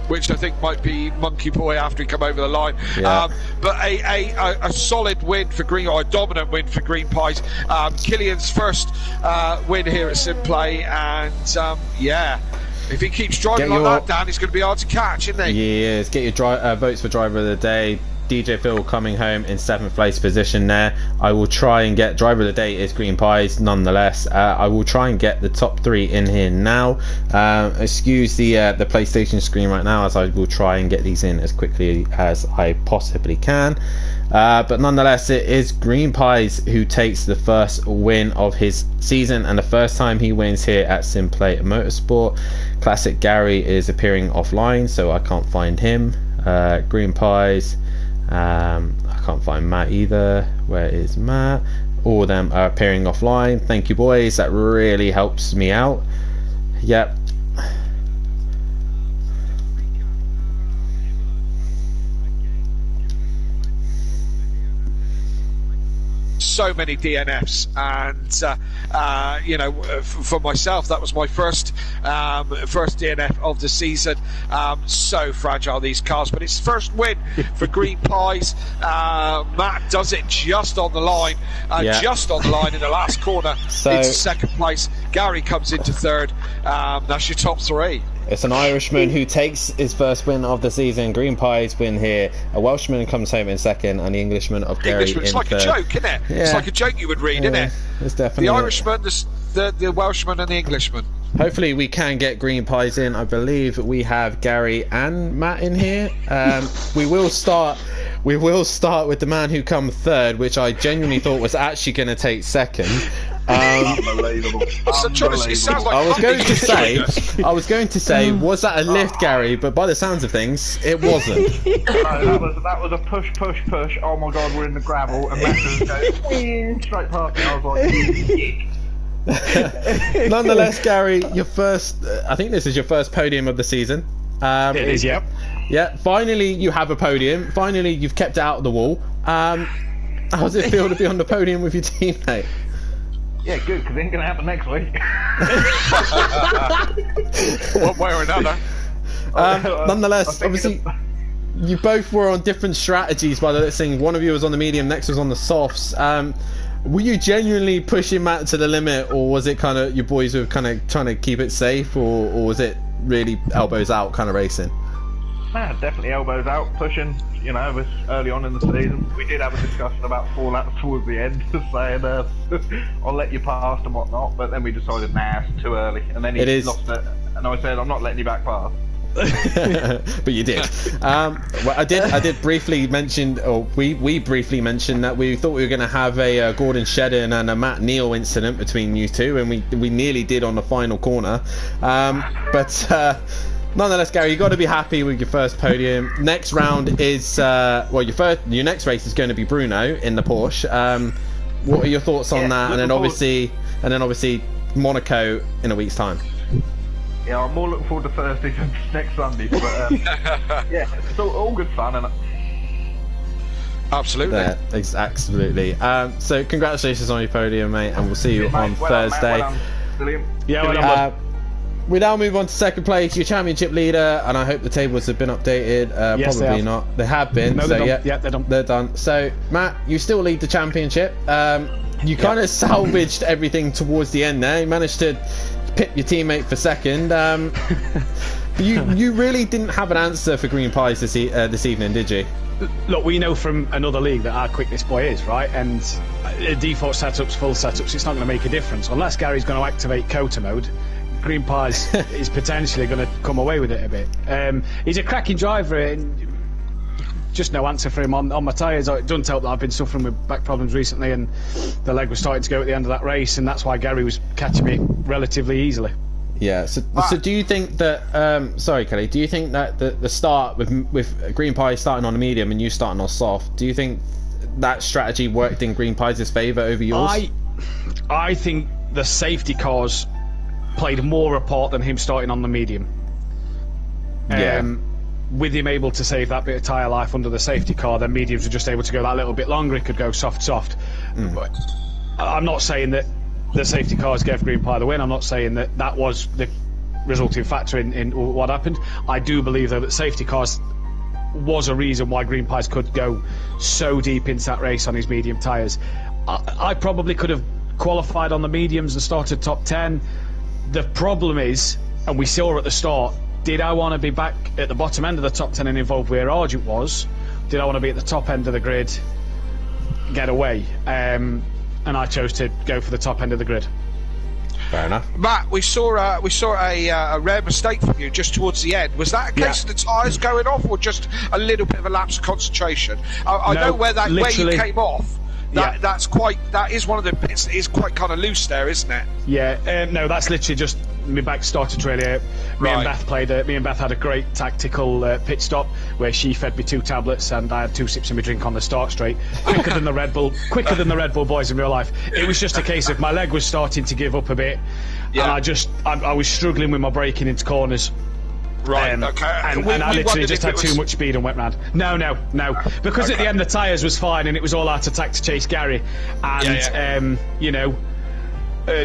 which I think might be Monkey Boy after he come over the line. But a solid win for Green, or a dominant win for Green Pies. Killian's first win here at Simplay, and if he keeps driving like that, Dan, he's going to be hard to catch, isn't he? He is. Get your votes for driver of the day. DJ Phil coming home in 7th place position there. I will try and get driver of the day is Green Pies nonetheless. I will try and get the top 3 in here now. Excuse the PlayStation screen right now, as I will try and get these in as quickly as I possibly can. But nonetheless, it is Green Pies who takes the first win of his season, and the first time he wins here at Simplay Motorsport. Classic Gary is appearing offline, so I can't find him. Green Pies, I can't find Matt either. Where is Matt? All of them are appearing offline. Thank you, boys, that really helps me out. Yep. So many DNFs, and you know, for myself, that was my first DNF of the season. So fragile, these cars, but it's first win for Green Pies. Matt does it just on the line, just on the line in the last corner into 2nd place. Gary comes into 3rd. That's your top 3. It's an Irishman who takes his first win of the season. Green Pies win here. A Welshman comes home in second, and the Englishman of Gary in third. It's like a joke, isn't it? Yeah. It's like a joke you would read, isn't it? It's definitely the Irishman, the Welshman, and the Englishman. Hopefully we can get Green Pies in. I believe we have Gary and Matt in here. We will start with the man who come third, which I genuinely thought was actually going to take second. Unbelievable. It sounds like I was going to say, was that a lift, Gary? But by the sounds of things, it wasn't. No, that was a push. Oh my God, we're in the gravel, and Matt just goes straight past me. I was like, Nonetheless, Gary, your first. I think this is your first podium of the season. It is, yeah. Yeah. Finally, you have a podium. Finally, you've kept it out of the wall. How does it feel to be on the podium with your teammate? Yeah, good, because it ain't going to happen next week. One way or another. Nonetheless, obviously, you both were on different strategies by the looks of things. One of you was on the medium, next was on the softs. Were you genuinely pushing Matt to the limit, or was it kind of your boys were kind of trying to keep it safe, or was it really elbows out kind of racing? Nah, definitely elbows out, pushing. You know, it was early on in the season. We did have a discussion about 4 laps towards the end, saying I'll let you past and whatnot, but then we decided, nah, it's too early. And then he lost it, and I said, I'm not letting you back past. But you did. Well, I did briefly mention, or we briefly mentioned that we thought we were going to have a Gordon Shedden and a Matt Neal incident between you two, and we nearly did on the final corner. But nonetheless, Gary, you got to be happy with your first podium. Next round is your next race is going to be Bruno in the Porsche. What are your thoughts on that? And then obviously Monaco in a week's time. Yeah, I'm more looking forward to Thursday than next Sunday. But yeah, it's all good fun, and absolutely. Yeah, absolutely. So congratulations on your podium, mate, and we'll see you on Thursday. We now move on to second place, your championship leader, and I hope the tables have been updated. Yes, probably not. They have been. No, so they're yeah, done. Yeah, they're done. They're done. So Matt, you still lead the championship. You kind of salvaged everything towards the end there. You managed to pit your teammate for second. But you really didn't have an answer for Green Pies this evening, did you? Look, we know from another league that how quick this boy is, right? And default setups, full setups, it's not going to make a difference unless Gary's going to activate Kota mode. Green Pies is potentially going to come away with it a bit. He's a cracking driver, and just no answer for him on my tyres. It doesn't help that I've been suffering with back problems recently, and the leg was starting to go at the end of that race, and that's why Gary was catching me relatively easily. Yeah. So do you think that? Sorry, Kelly. Do you think that the start with Green Pies starting on a medium and you starting on soft? Do you think that strategy worked in Green Pies' favour over yours? I think the safety cars played more a part than him starting on the medium. With him able to save that bit of tyre life under the safety car, then mediums were just able to go that little bit longer. It could go soft. But I'm not saying that the safety cars gave Green Pie the win. I'm not saying that was the resulting factor in what happened. I do believe though that safety cars was a reason why Green Pies could go so deep into that race on his medium tyres. I probably could have qualified on the mediums and started top 10. The problem is, and we saw at the start, did I want to be back at the bottom end of the top 10 and involved where Argent was? Did I want to be at the top end of the grid, get away? And I chose to go for the top end of the grid. Fair enough. Matt, we saw a rare mistake from you just towards the end. Was that a case of the tyres going off, or just a little bit of a lapse of concentration? I know where you came off. That is one of the bits that is quite kind of loose there, isn't it? Yeah, no, that's literally just my back started really out. Me and Beth had a great tactical pit stop where she fed me 2 tablets and I had 2 sips of my drink on the start straight, quicker than the Red Bull boys in real life. It was just a case of my leg was starting to give up a bit, and I was struggling with my braking into corners. Right, okay. And I literally just had too much speed and went round. No. Because at the end the tyres was fine and it was all out of attack to chase Gary. And,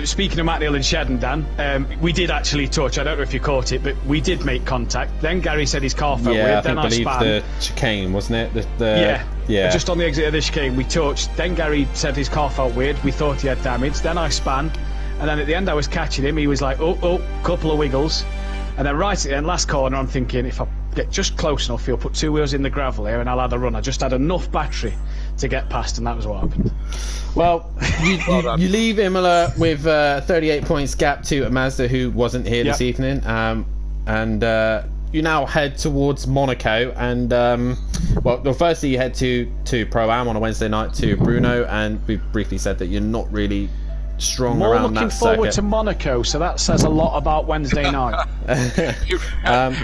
speaking of Matt Neal and Shedden, Dan, we did actually touch. I don't know if you caught it, but we did make contact. Then Gary said his car felt weird. Then I span. The chicane, wasn't it? Yeah. Just on the exit of the chicane, we touched. Then Gary said his car felt weird. We thought he had damage. Then I span. And then at the end I was catching him. He was like, oh, couple of wiggles. And then right at the end, last corner, I'm thinking if I get just close enough, he'll put 2 wheels in the gravel here and I'll add a run. I just had enough battery to get past, and that was what happened. Well, you leave Imola with 38 points gap to a Mazda who wasn't here this evening, and you now head towards Monaco, and well, firstly you head to Pro-Am on a Wednesday night to Bruno, and we briefly said that you're not really strong More around looking that forward circuit. to Monaco, so that says a lot about Wednesday night. You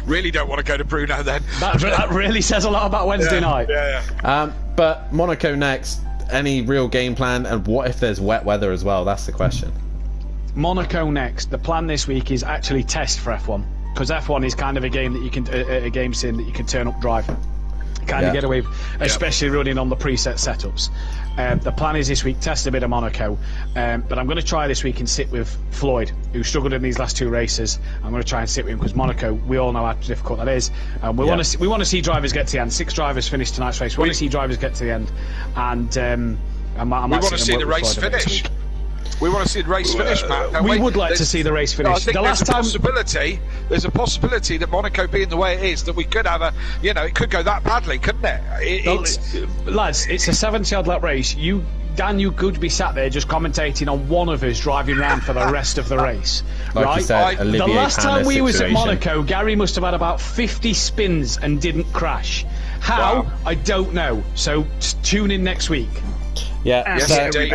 really don't want to go to Bruno then. That really says a lot about Wednesday night. But Monaco next. Any real game plan, and what if there's wet weather as well? That's the question. Monaco next. The plan this week is actually test for F1, because F1 is kind of a game that you can a game sim that you can turn up drive, kind of get away with, especially running on the preset setups. The plan is this week test a bit of Monaco, but I'm going to try this week and sit with Floyd, who struggled in these last 2 races. I'm going to try and sit with him because Monaco, we all know how difficult that is. We want to see drivers get to the end. 6 drivers finished tonight's race. We want to see drivers get to the end, and we want to see the race finish. We want to see the race finish, Matt. We would like to see the race finish. I think there's a possibility that Monaco being the way it is, that we could have it could go that badly, couldn't it? Lads, it's a 70-odd lap race. Dan, you could be sat there just commentating on one of us driving around for the rest of the race. Like right? you said, The last time we was at situation. Monaco, Gary must have had about 50 spins and didn't crash. How? Wow. I don't know. So tune in next week. Yeah. Yes, So, indeed.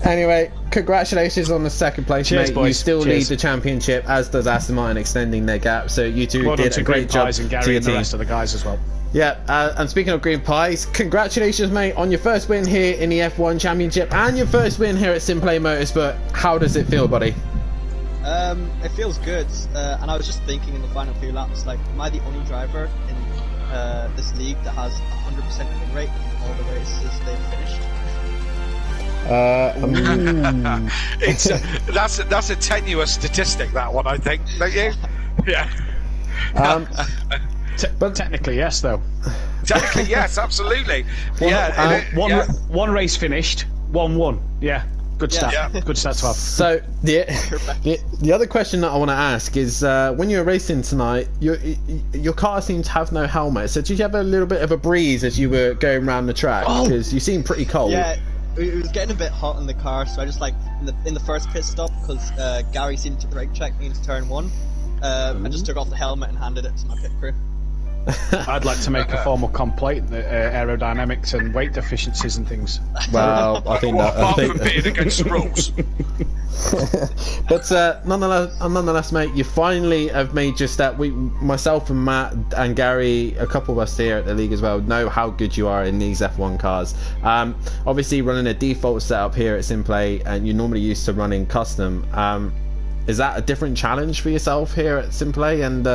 anyway, congratulations on the second place, Cheers, mate. boys. You still Cheers. lead the championship, as does Aston Martin extending their gap. So you two Well done did to a great Green job Pies and to Gary your and the team. rest of the guys as well. Yeah, and speaking of Green Pies, congratulations, mate, on your first win here in the F1 Championship and your first win here at Simplay Motorsport. How does it feel, buddy? It feels good, and I was just thinking in the final few laps, like, am I the only driver in this league that has 100% win rate in all the races they've finished? That's a tenuous statistic, that one, I think. Don't you? Yeah. But technically, yes, though. Technically, yes, absolutely. One race finished, one won. Yeah, good stat. Yeah. Good stat to have. So the other question that I want to ask is, when you were racing tonight, your car seemed to have no helmet. So did you have a little bit of a breeze as you were going around the track? Because you seemed pretty cold. Yeah, it was getting a bit hot in the car, so I just, like, in the first pit stop, because Gary seemed to brake check me into turn 1, I just took off the helmet and handed it to my pit crew. I'd like to make a formal complaint that aerodynamics and weight deficiencies and things. Well, I think that. Apart from being against the rules. But nonetheless, mate, you finally have made just that. Myself and Matt and Gary, a couple of us here at the league as well, know how good you are in these F1 cars. Obviously, running a default setup here at Simplay, and you're normally used to running custom. Is that a different challenge for yourself here at Simplay? And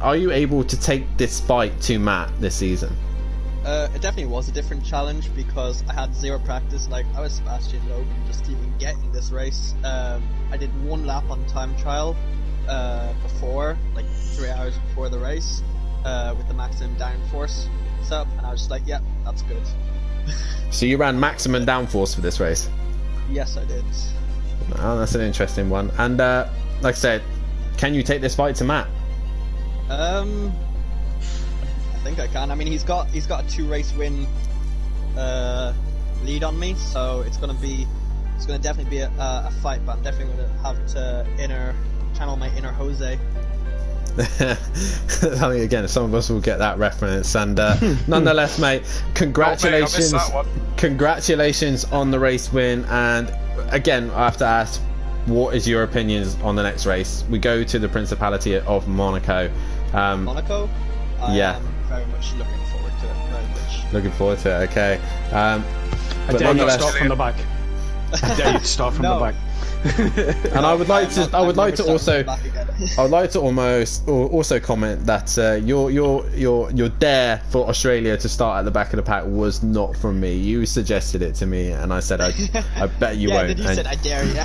are you able to take this fight to Matt this season? It definitely was a different challenge because I had 0 practice. Like, I was Sebastian Loeb just even getting this race. I did 1 lap on time trial before, like 3 hours before the race, with the maximum downforce setup, and I was just like, yeah, that's good. So you ran maximum downforce for this race? Yes, I did. Oh, that's an interesting one. And like I said, can you take this fight to Matt? I think I can. I mean, he's got a 2-race win lead on me, so it's gonna definitely be a fight. But I'm definitely gonna have to channel my inner Jose. I think again, some of us will get that reference. And nonetheless, mate, congratulations! Oh, mate, I missed that one. Congratulations on the race win. And again, I have to ask, what is your opinions on the next race? We go to the Principality of Monaco. Monaco? I Yeah. am very much looking forward to it. Very much. Looking forward to it. Okay. I But dare you to nonetheless, start from the back. I dare you to start from No. the back. and I would like to also. Back again. I would like to also comment that your dare for Australia to start at the back of the pack was not from me. You suggested it to me, and I said I bet you yeah, won't. then you And said I dare you.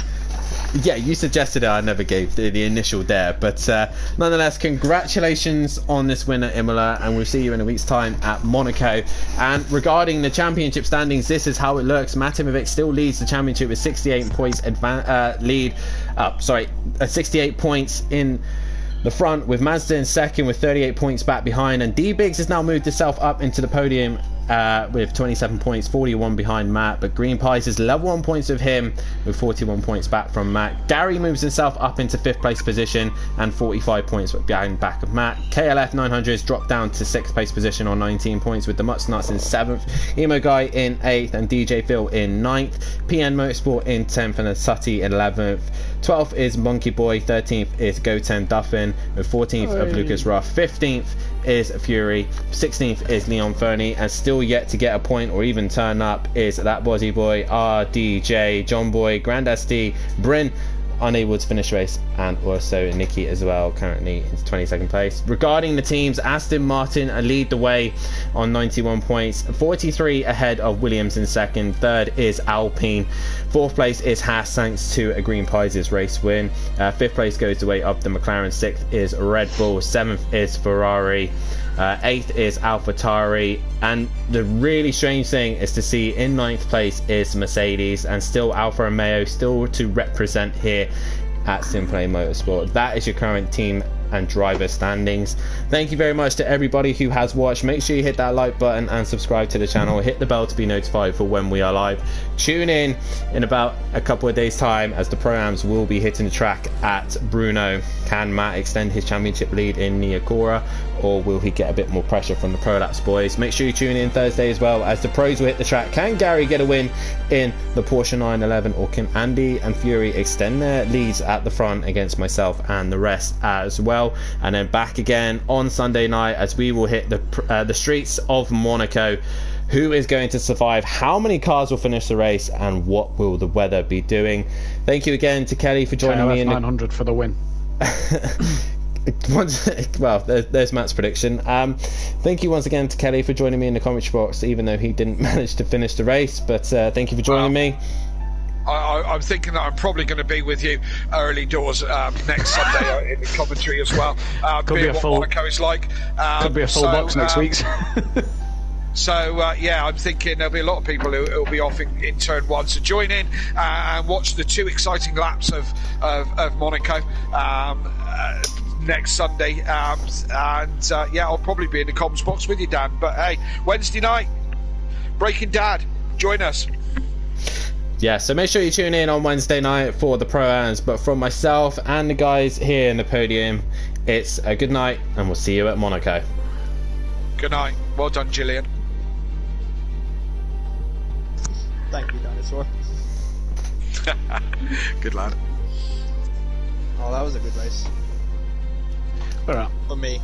yeah, you suggested it. I never gave the initial dare, but nonetheless, congratulations on this win at Imola, and we'll see you in a week's time at Monaco. And regarding the championship standings, this is how it looks. Matimovic still leads the championship with 68 points lead. 68 points in the front, with Mazda in second with 38 points back behind, and D-Biggs has now moved himself up into the podium with 27 points, 41 behind Matt, but Green Pies is level on points with him with 41 points back from Matt. Gary moves himself up into 5th place position and 45 points behind back of Matt. KLF 900 has dropped down to 6th place position on 19 points with the Mutts Nuts in 7th, Emo Guy in 8th and DJ Phil in 9th, PN Motorsport in 10th and Sutty in 11th. 12th is Monkey Boy, 13th is Goten Duffin, with 14th of Lucas Ruff, 15th is Fury, 16th is Leon Fernie, and still yet to get a point or even turn up is that Bozzy Boy, RDJ, John Boy, Grand SD, Bryn, unable to finish race, and also Nikki as well, currently in 22nd place. Regarding the teams, Aston Martin lead the way on 91 points, 43 ahead of Williams in second. Third is Alpine. 4th place is Haas, thanks to a Green Pies race win. 5th place goes the way up the McLaren. 6th is Red Bull. 7th is Ferrari. 8th is AlphaTauri, and the really strange thing is to see in 9th place is Mercedes, and still Alfa Romeo still to represent here at Simplay Motorsport. That is your current team and driver standings. Thank you very much to everybody who has watched. Make sure you hit that like button and subscribe to the channel. Hit the bell to be notified for when we are live. Tune in about a couple of days time as the Pro-Ams will be hitting the track at Bruno. Can Matt extend his championship lead in Niagara, or will he get a bit more pressure from the Prolapse boys? Make sure you tune in Thursday as well as the pros will hit the track. Can Gary get a win in the Porsche 911, or can Andy and Fury extend their leads at the front against myself and the rest as well? And then back again on Sunday night as we will hit the streets of Monaco. Who is going to survive? How many cars will finish the race? And what will the weather be doing? Thank you again to Kelly for joining me in 900 for the win. Well, there's Matt's prediction. Thank you once again to Kelly for joining me in the commentary box, even though he didn't manage to finish the race. But thank you for joining me. I'm thinking that I'm probably going to be with you early doors next Sunday in the commentary as well. Could be a full. Monaco is like. Could be a full box next week. So yeah, I'm thinking there'll be a lot of people who will be off in turn 1. So join in and watch the 2 exciting laps of Monaco next Sunday. Yeah, I'll probably be in the comms box with you, Dan. But hey, Wednesday night, Breaking Dad, join us. Yeah, so make sure you tune in on Wednesday night for the Pro-Ams. But from myself and the guys here in the podium, it's a good night, and we'll see you at Monaco. Good night. Well done, Gillian. Thank you, Dinosaur. Good lad. Oh, that was a good race. All right. For me.